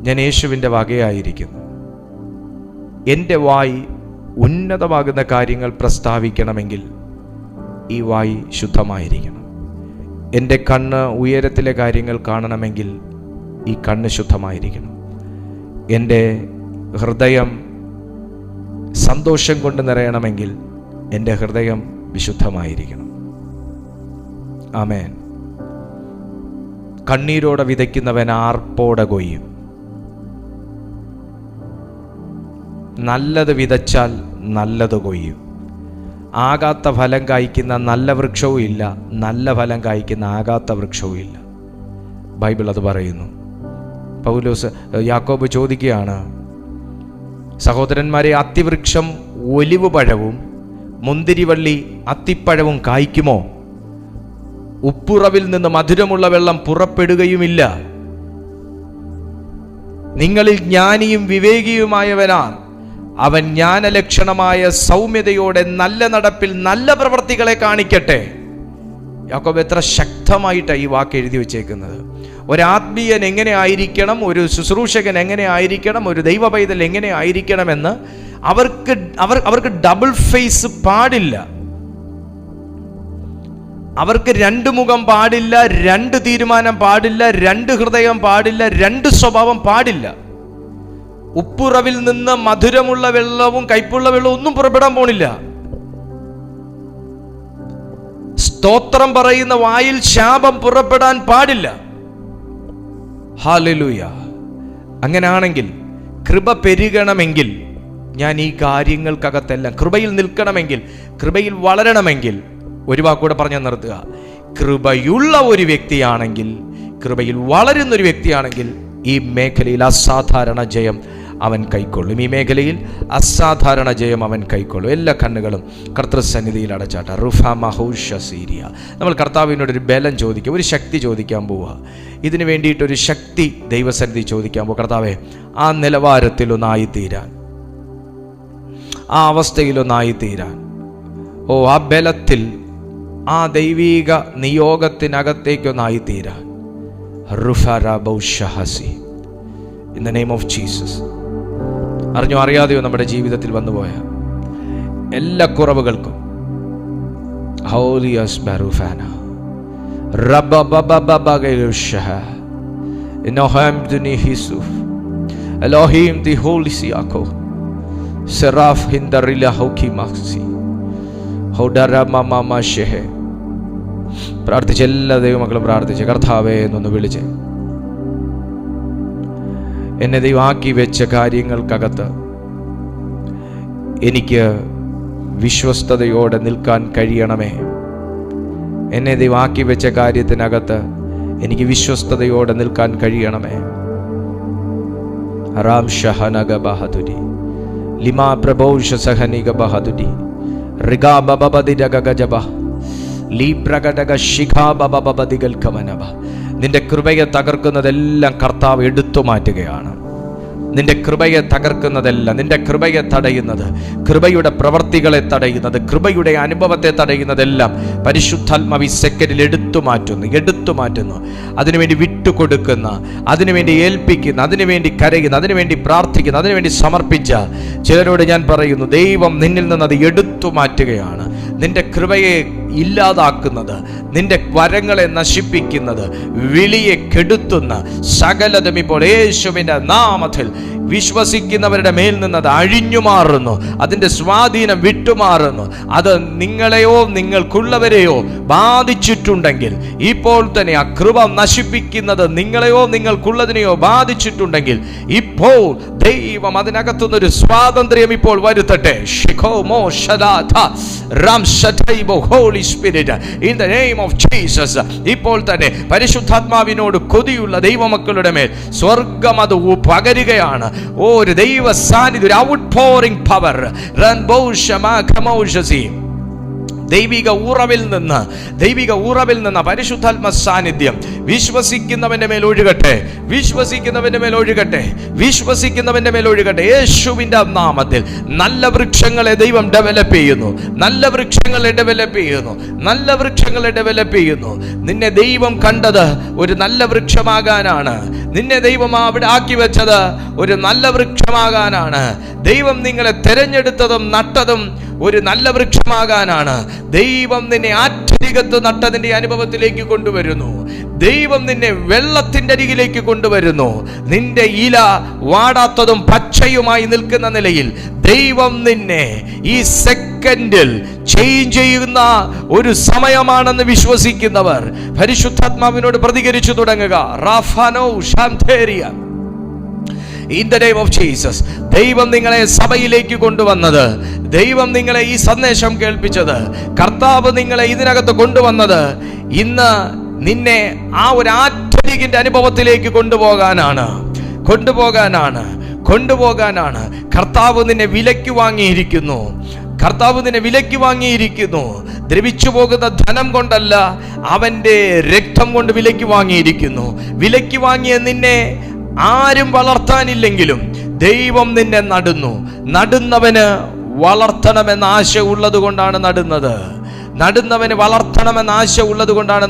ഞാൻ യേശുവിൻ്റെ വകയായിരിക്കുന്നു. എൻ്റെ വായ് ഉന്നതമാകുന്ന കാര്യങ്ങൾ പ്രസ്താവിക്കണമെങ്കിൽ ഈ വായ് ശുദ്ധമായിരിക്കണം. എൻ്റെ കണ്ണ് ഉയരത്തിലെ കാര്യങ്ങൾ കാണണമെങ്കിൽ ഈ കണ്ണ് ശുദ്ധമായിരിക്കണം. എൻ്റെ ഹൃദയം സന്തോഷം കൊണ്ട് നിറയണമെങ്കിൽ എൻ്റെ ഹൃദയം വിശുദ്ധമായിരിക്കണം. ആമേൻ. കണ്ണീരോടെ വിതയ്ക്കുന്നവൻ ആർപ്പോടെ കൊയ്യും. നല്ലത് വിതച്ചാൽ നല്ലത് കൊയ്യും. ആകാത്ത ഫലം കായ്ക്കുന്ന നല്ല വൃക്ഷവും ഇല്ല, നല്ല ഫലം കായ്ക്കുന്ന ആകാത്ത വൃക്ഷവും ഇല്ല. ബൈബിൾ അത് പറയുന്നു. യാക്കോബ് ചോദിക്കുകയാണ്, സഹോദരന്മാരെ, അത്തിവൃക്ഷം ഒലിവ് പഴവും മുന്തിരിവള്ളി അത്തിപ്പഴവും കായ്ക്കുമോ? ഉപ്പുറവിൽ നിന്ന് മധുരമുള്ള വെള്ളം പുറപ്പെടുകയുമില്ല. നിങ്ങളിൽ ജ്ഞാനിയും വിവേകിയുമായവനാർ, അവൻ ജ്ഞാനലക്ഷണമായ സൗമ്യതയോടെ നല്ല നടപ്പിൽ നല്ല പ്രവൃത്തികളെ കാണിക്കട്ടെ. യാക്കോബ് എത്ര ശക്തമായിട്ടാണ് ഈ വാക്ക് എഴുതി വെച്ചേക്കുന്നത്. ഒരാത്മീയൻ എങ്ങനെ ആയിരിക്കണം, ഒരു ശുശ്രൂഷകൻ എങ്ങനെ ആയിരിക്കണം, ഒരു ദൈവ പൈതൽ എങ്ങനെ ആയിരിക്കണമെന്ന് അവർക്ക് ഡബിൾ ഫേസ് പാടില്ല. അവർക്ക് രണ്ട് മുഖം പാടില്ല, രണ്ട് തീരുമാനം പാടില്ല, രണ്ട് ഹൃദയം പാടില്ല, രണ്ട് സ്വഭാവം പാടില്ല. ഉപ്പുറവിൽ നിന്ന് മധുരമുള്ള വെള്ളവും കയ്പുള്ള വെള്ളവും ഒന്നും പുറപ്പെടാൻ പോണില്ല. സ്തോത്രം പറയുന്ന വായിൽ ശാപം പുറപ്പെടാൻ പാടില്ല. ഹല്ലേലൂയ. അങ്ങനെയാണെങ്കിൽ കൃപ പെരുകണമെങ്കിൽ, ഞാൻ ഈ കാര്യങ്ങൾക്കകത്തെല്ലാം കൃപയിൽ നിൽക്കണമെങ്കിൽ, കൃപയിൽ വളരണമെങ്കിൽ, ഒരു വാക്കൂടെ പറഞ്ഞ് നിർത്തുക, കൃപയുള്ള ഒരു വ്യക്തിയാണെങ്കിൽ, കൃപയിൽ വളരുന്ന ഒരു വ്യക്തിയാണെങ്കിൽ ഈ മേഖലയിൽ അസാധാരണ ജയം അവൻ കൈക്കൊള്ളും. ഈ മേഖലയിൽ അസാധാരണ ജയം അവൻ കൈക്കൊള്ളും. എല്ലാ കണ്ണുകളും കർത്തൃസന്നിധിയിൽ അടച്ചാട്ട റുഫാ മഹൂഷ സീരിയ. നമ്മൾ കർത്താവിനോടൊരു ബലം ചോദിക്കുക, ഒരു ശക്തി ചോദിക്കാൻ പോവുക. ഇതിനു വേണ്ടിയിട്ടൊരു ശക്തി ദൈവസന്നിധി ചോദിക്കാൻ പോവുക. കർത്താവേ, ആ നിലവാരത്തിലൊന്നായിത്തീരാൻ, ആ അവസ്ഥയിലൊന്നായിത്തീരാൻ, ആ ബലത്തിൽ, ആ ദൈവീക നിയോഗത്തിനകത്തേക്കൊന്നായിത്തീരാൻ. In the name of Jesus. അറിഞ്ഞോ അറിയാതെയോ നമ്മുടെ ജീവിതത്തിൽ വന്നുപോയ എല്ലാ കുറവുകൾക്കും പ്രാർത്ഥിച്ച എല്ലാ ദൈവമക്കളും പ്രാർത്ഥിച്ച്, കർത്താവേ എന്നൊന്ന് വിളിച്ച്, എന്നെ ദൈവമാക്കി വെച്ച കാര്യങ്ങൾക്കകത്ത് എനിക്ക് വിശ്വസ്തയോടെ നിൽക്കാൻ കഴിയണമേ. എന്നെ ദൈവമാക്കി വെച്ച കാര്യത്തിനകത്ത് എനിക്ക് വിശ്വസ്തയോടെ നിൽക്കാൻ കഴിയണമേ. റാം ഷഹനഗ ബഹദുരി ലിമാ പ്രബോഷ സഹനിക ബഹദുരി റിഗാ ബബദിരഗജബ ലീ പ്രകടക ശിഖാ ബബദിഗൽ കമനബ. നിന്റെ കൃപയെ തകർക്കുന്നതെല്ലാം കർത്താവ് എടുത്തു മാറ്റുകയാണ്. നിന്റെ കൃപയെ തകർക്കുന്നതെല്ലാം, നിന്റെ കൃപയെ തടയുന്നത്, കൃപയുടെ പ്രവർത്തികളെ തടയുന്നത്, കൃപയുടെ അനുഭവത്തെ തടയുന്നതെല്ലാം പരിശുദ്ധാത്മാവ് ഈ സെക്കൻഡിൽ എടുത്തു മാറ്റുന്നു. അതിനുവേണ്ടി വിട്ടുകൊടുക്കുന്ന, അതിനുവേണ്ടി ഏൽപ്പിക്കുന്ന, അതിനുവേണ്ടി കരയുന്ന, അതിനുവേണ്ടി പ്രാർത്ഥിക്കുന്ന, അതിനുവേണ്ടി സമർപ്പിച്ച ചിലരോട് ഞാൻ പറയുന്നു, ദൈവം നിന്നിൽ നിന്നത് എടുത്തു മാറ്റുകയാണ്. നിന്റെ കൃപയെ ഇല്ലാതാക്കുന്നത്, നിന്റെ വരങ്ങളെ നശിപ്പിക്കുന്നത്, വിളിയെ കെടുത്തുന്ന സകലതും ഇപ്പോൾ യേശുവിന്റെ നാമത്തിൽ വിശ്വസിക്കുന്നവരുടെ മേൽ നിന്നത് അഴിഞ്ഞു മാറുന്നു. അതിന്റെ സ്വാധീനം വിട്ടുമാറുന്നു. അത് നിങ്ങളെയോ നിങ്ങൾക്കുള്ളവരെയോ ബാധിച്ചിട്ടുണ്ടെങ്കിൽ, ഇപ്പോൾ തന്നെ ആ കൃപ നശിപ്പിക്കുന്നത് നിങ്ങളെയോ നിങ്ങൾക്കുള്ളതിനെയോ ബാധിച്ചിട്ടുണ്ടെങ്കിൽ, ഇപ്പോൾ ദൈവം അതിനകത്തുനിന്നൊരു സ്വാതന്ത്ര്യം ഇപ്പോൾ വരുത്തട്ടെ. ഇപ്പോൾ തന്നെ പരിശുദ്ധാത്മാവിനോട് കൊതിയുള്ള ദൈവമക്കളുടെ മേൽ സ്വർഗം അത് പകരുകയാണ്. ഒരു ദൈവ സാന്നിധ്യം, ഒരു ഔട്ട് പോറിംഗ് പവർ. ദൈവിക ഉറവിൽ നിന്ന് പരിശുദ്ധാത്മ സാന്നിധ്യം വിശ്വസിക്കുന്നവന്റെ മേൽ ഒഴുകട്ടെ. യേശുവിന്റെ നാമത്തിൽ നല്ല വൃക്ഷങ്ങളെ ദൈവം ഡെവലപ്പ് ചെയ്യുന്നു. നിന്നെ ദൈവം കണ്ടത് ഒരു നല്ല വൃക്ഷമാകാനാണ്. നിന്നെ ദൈവം അവിടെ ആക്കി വെച്ചത് ഒരു നല്ല വൃക്ഷമാകാനാണ്. ദൈവം നിങ്ങളെ തെരഞ്ഞെടുത്തതും നട്ടതും ഒരു നല്ല വൃക്ഷമാകാനാണ്. ദൈവം നിന്നെ ആറ്റരികത്ത് നട്ടതിന്റെ അനുഭവത്തിലേക്ക് കൊണ്ടുവരുന്നു. ദൈവം നിന്നെ വെള്ളത്തിൻ്റെ അരികിലേക്ക് കൊണ്ടുവരുന്നു. നിന്റെ ഇല വാടാത്തതും പച്ചയുമായി നിൽക്കുന്ന നിലയിൽ ദൈവം നിന്നെ ഈ സെക്കൻഡിൽ ചേഞ്ച് ചെയ്യുന്ന ഒരു സമയമാണെന്ന് വിശ്വസിക്കുന്നവർ പരിശുദ്ധാത്മാവിനോട് പ്രതികരിച്ചു തുടങ്ങുക. റാഫാനോ ഷാംതേരിയ. In the name of Jesus. ദൈവം നിങ്ങളെ സഭയിലേക്ക് കൊണ്ടുവന്നത്, ദൈവം നിങ്ങളെ ഈ സന്ദേശം കേൾപ്പിച്ചത്, കർത്താവ് നിങ്ങളെ ഇതിനകത്ത് കൊണ്ടുവന്നത് ഇന്ന് നിന്നെ ആ ഒരു ആത്മീകിന്റെ അനുഭവത്തിലേക്ക് കൊണ്ടുപോകാനാണ്. കർത്താവ് നിന്നെ വിലയ്ക്ക് വാങ്ങിയിരിക്കുന്നു. ദ്രവിച്ചു പോകുന്ന ധനം കൊണ്ടല്ല, അവന്റെ രക്തം കൊണ്ട് വിലയ്ക്ക് വാങ്ങിയിരിക്കുന്നു. വിലയ്ക്ക് വാങ്ങിയ നിന്നെ ആരും വളർത്താനില്ലെങ്കിലും ദൈവം നിന്നെ നടുന്നു. നടുന്നവന് വളർത്തണമെന്ന ആശ ഉള്ളത് കൊണ്ടാണ്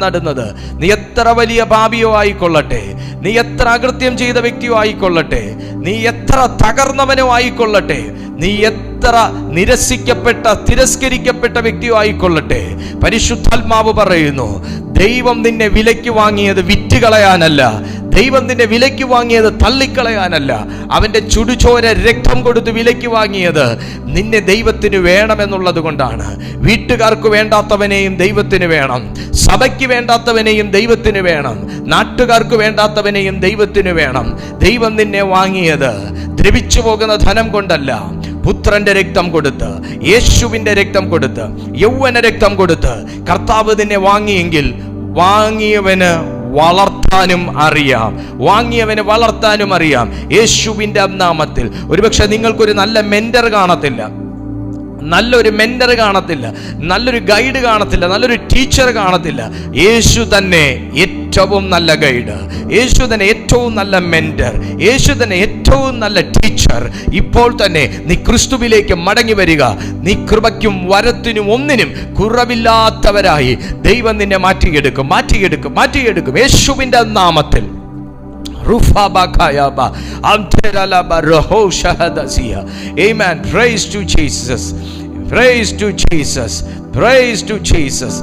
നടുന്നത്. നീ എത്ര വലിയ പാപിയോ ആയിക്കൊള്ളട്ടെ, നീ എത്ര അകൃത്യം ചെയ്ത വ്യക്തിയോ ആയിക്കൊള്ളട്ടെ, നീ എത്ര തകർന്നവനോ ആയിക്കൊള്ളട്ടെ, നീ എത്ര തിരസ്കരിക്കപ്പെട്ട വ്യക്തിയോ ആയിക്കൊള്ളട്ടെ, പരിശുദ്ധാത്മാവ് പറയുന്നു, ദൈവം നിന്നെ വിലയ്ക്ക് വാങ്ങിയത് വിറ്റുകളയാനല്ല, ദൈവം നിന്നെ വിലയ്ക്ക് വാങ്ങിയത് തള്ളിക്കളയാനല്ല. അവന്റെ ചുടുചോര രക്തം കൊടുത്ത് വിലയ്ക്ക് വാങ്ങിയത് നിന്നെ ദൈവത്തിന് വേണമെന്നുള്ളത് കൊണ്ടാണ്. വീട്ടുകാർക്ക് വേണ്ടാത്തവനെയും ദൈവത്തിന് വേണം, സഭയ്ക്ക് വേണ്ടാത്തവനെയും ദൈവത്തിന് വേണം, നാട്ടുകാർക്ക് വേണ്ടാത്തവനെയും ദൈവത്തിന് വേണം. ദൈവം നിന്നെ വാങ്ങിയത് ദ്രവിച്ചു പോകുന്ന ധനം കൊണ്ടല്ല, പുത്രന്റെ രക്തം കൊടുത്ത്, യേശുവിന്റെ രക്തം കൊടുത്ത്, യൗവന രക്തം കൊടുത്ത് കർത്താവ് നിന്നെ വാങ്ങിയെങ്കിൽ വാങ്ങിയവന് വളർത്താനും അറിയാം. യേശുവിന്റെ നാമത്തിൽ. ഒരുപക്ഷെ നിങ്ങൾക്കൊരു നല്ല മെന്റർ കാണത്തില്ല, നല്ലൊരു ഗൈഡ് കാണത്തില്ല, നല്ലൊരു ടീച്ചർ കാണത്തില്ല. യേശു തന്നെ ഏറ്റവും നല്ല ഗൈഡ്, യേശു തന്നെ ഏറ്റവും നല്ല മെന്റർ, യേശു തന്നെ ഏറ്റവും നല്ല ടീച്ചർ. ഇപ്പോൾ തന്നെ നീ ക്രിസ്തുവിലേക്ക് മടങ്ങി വരിക. നീ കൃപയ്ക്കും വരത്തിനും ഒന്നിനും കുറവില്ലാത്തവരായി ദൈവം നിന്നെ മാറ്റിയെടുക്കും യേശുവിന്റെ നാമത്തിൽ. Amen. Praise to Jesus.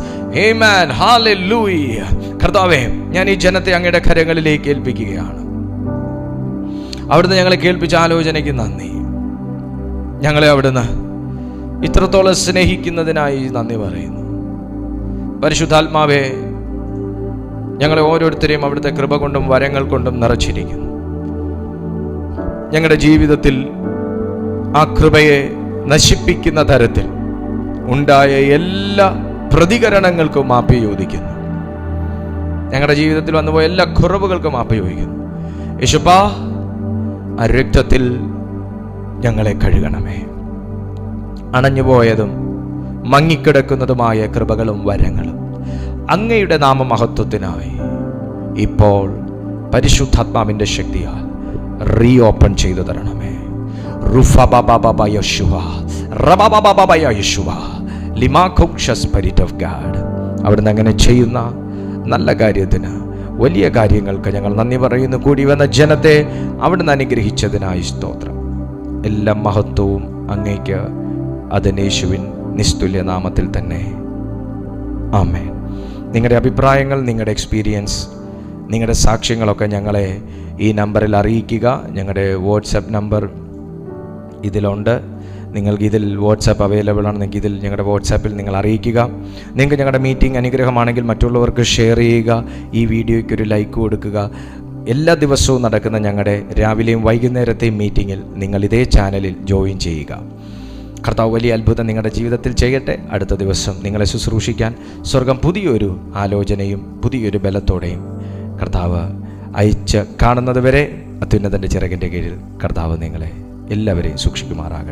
Amen. Hallelujah. കർത്താവേ, ഞാൻ ഈ ജനത്തെ അങ്ങയുടെ കരങ്ങളിലേക്ക് ഏൽപ്പിക്കുകയാണ്. അവിടുന്ന് ഞങ്ങളെ കേൾപ്പിച്ച ആലോചനയ്ക്ക് നന്ദി. ഞങ്ങളെ അവിടുന്ന് ഇത്രത്തോളം സ്നേഹിക്കുന്നതിനായി നന്ദി പറയുന്നു. പരിശുദ്ധാത്മാവേ, ഞങ്ങളെ ഓരോരുത്തരെയും അവിടുത്തെ കൃപ കൊണ്ടും വരങ്ങൾ കൊണ്ടും നിറച്ചിരിക്കുന്നു. ഞങ്ങളുടെ ജീവിതത്തിൽ ആ കൃപയെ നശിപ്പിക്കുന്ന തരത്തിൽ ഉണ്ടായ എല്ലാ പ്രതികരണങ്ങൾക്കും മാപ്പ് ചോദിക്കുന്നു. ഞങ്ങളുടെ ജീവിതത്തിൽ വന്നുപോയ എല്ലാ കുറവുകൾക്കും മാപ്പ് ചോദിക്കുന്നു. യേശുപ്പാ, ആ രക്തത്തിൽ ഞങ്ങളെ കഴുകണമേ. അണഞ്ഞുപോയതും മങ്ങിക്കിടക്കുന്നതുമായ കൃപകളും വരങ്ങളും അങ്ങയുടെ നാമമഹത്വത്തിനായി ഇപ്പോൾ പരിശുദ്ധാത്മാവിന്റെ ശക്തിയാൽ റീഓപ്പൺ ചെയ്തു തരണമേ. അവിടുന്ന് അങ്ങനെ ചെയ്യുന്ന നല്ല കാര്യത്തിന്, വലിയ കാര്യങ്ങൾക്ക് ഞങ്ങൾ നന്ദി പറയുന്നു. കൂടി വന്ന ജനത്തെ അവിടുന്ന് അനുഗ്രഹിച്ചതിനായി സ്തോത്രം. എല്ലാ മഹത്വവും അങ്ങേക്ക്. അതിന് യേശുവിൻ നിസ്തുല്യ നാമത്തിൽ തന്നെ. ആമേൻ. നിങ്ങളുടെ അഭിപ്രായങ്ങൾ, നിങ്ങളുടെ എക്സ്പീരിയൻസ്, നിങ്ങളുടെ സാക്ഷ്യങ്ങളൊക്കെ ഞങ്ങളെ ഈ നമ്പറിൽ അറിയിക്കുക. ഞങ്ങളുടെ വാട്സപ്പ് നമ്പർ ഇതിലുണ്ട്. നിങ്ങൾക്ക് ഇതിൽ വാട്സാപ്പ് അവൈലബിൾ ആണ്. നിങ്ങൾക്ക് ഇതിൽ ഞങ്ങളുടെ വാട്സാപ്പിൽ നിങ്ങൾ അറിയിക്കുക. നിങ്ങൾക്ക് ഞങ്ങളുടെ മീറ്റിംഗ് അനുഗ്രഹമാണെങ്കിൽ മറ്റുള്ളവർക്ക് ഷെയർ ചെയ്യുക. ഈ വീഡിയോയ്ക്ക് ഒരു ലൈക്ക് കൊടുക്കുക. എല്ലാ ദിവസവും നടക്കുന്ന ഞങ്ങളുടെ രാവിലെയും വൈകുന്നേരത്തെയും മീറ്റിങ്ങിൽ നിങ്ങൾ ഇതേ ചാനലിൽ ജോയിൻ ചെയ്യുക. കർത്താവ് വലിയ അത്ഭുതം നിങ്ങളുടെ ജീവിതത്തിൽ ചെയ്യട്ടെ. അടുത്ത ദിവസം നിങ്ങളെ ശുശ്രൂഷിക്കാൻ സ്വർഗം പുതിയൊരു ആലോചനയും പുതിയൊരു ബലത്തോടെയും കർത്താവ് അയച്ച് കാണുന്നത് വരെ അത്യുന്നതൻ്റെ ചിറകിൻ്റെ കീഴിൽ കർത്താവ് നിങ്ങളെ എല്ലാവരെയും സൂക്ഷിക്കുമാറാകട്ടെ.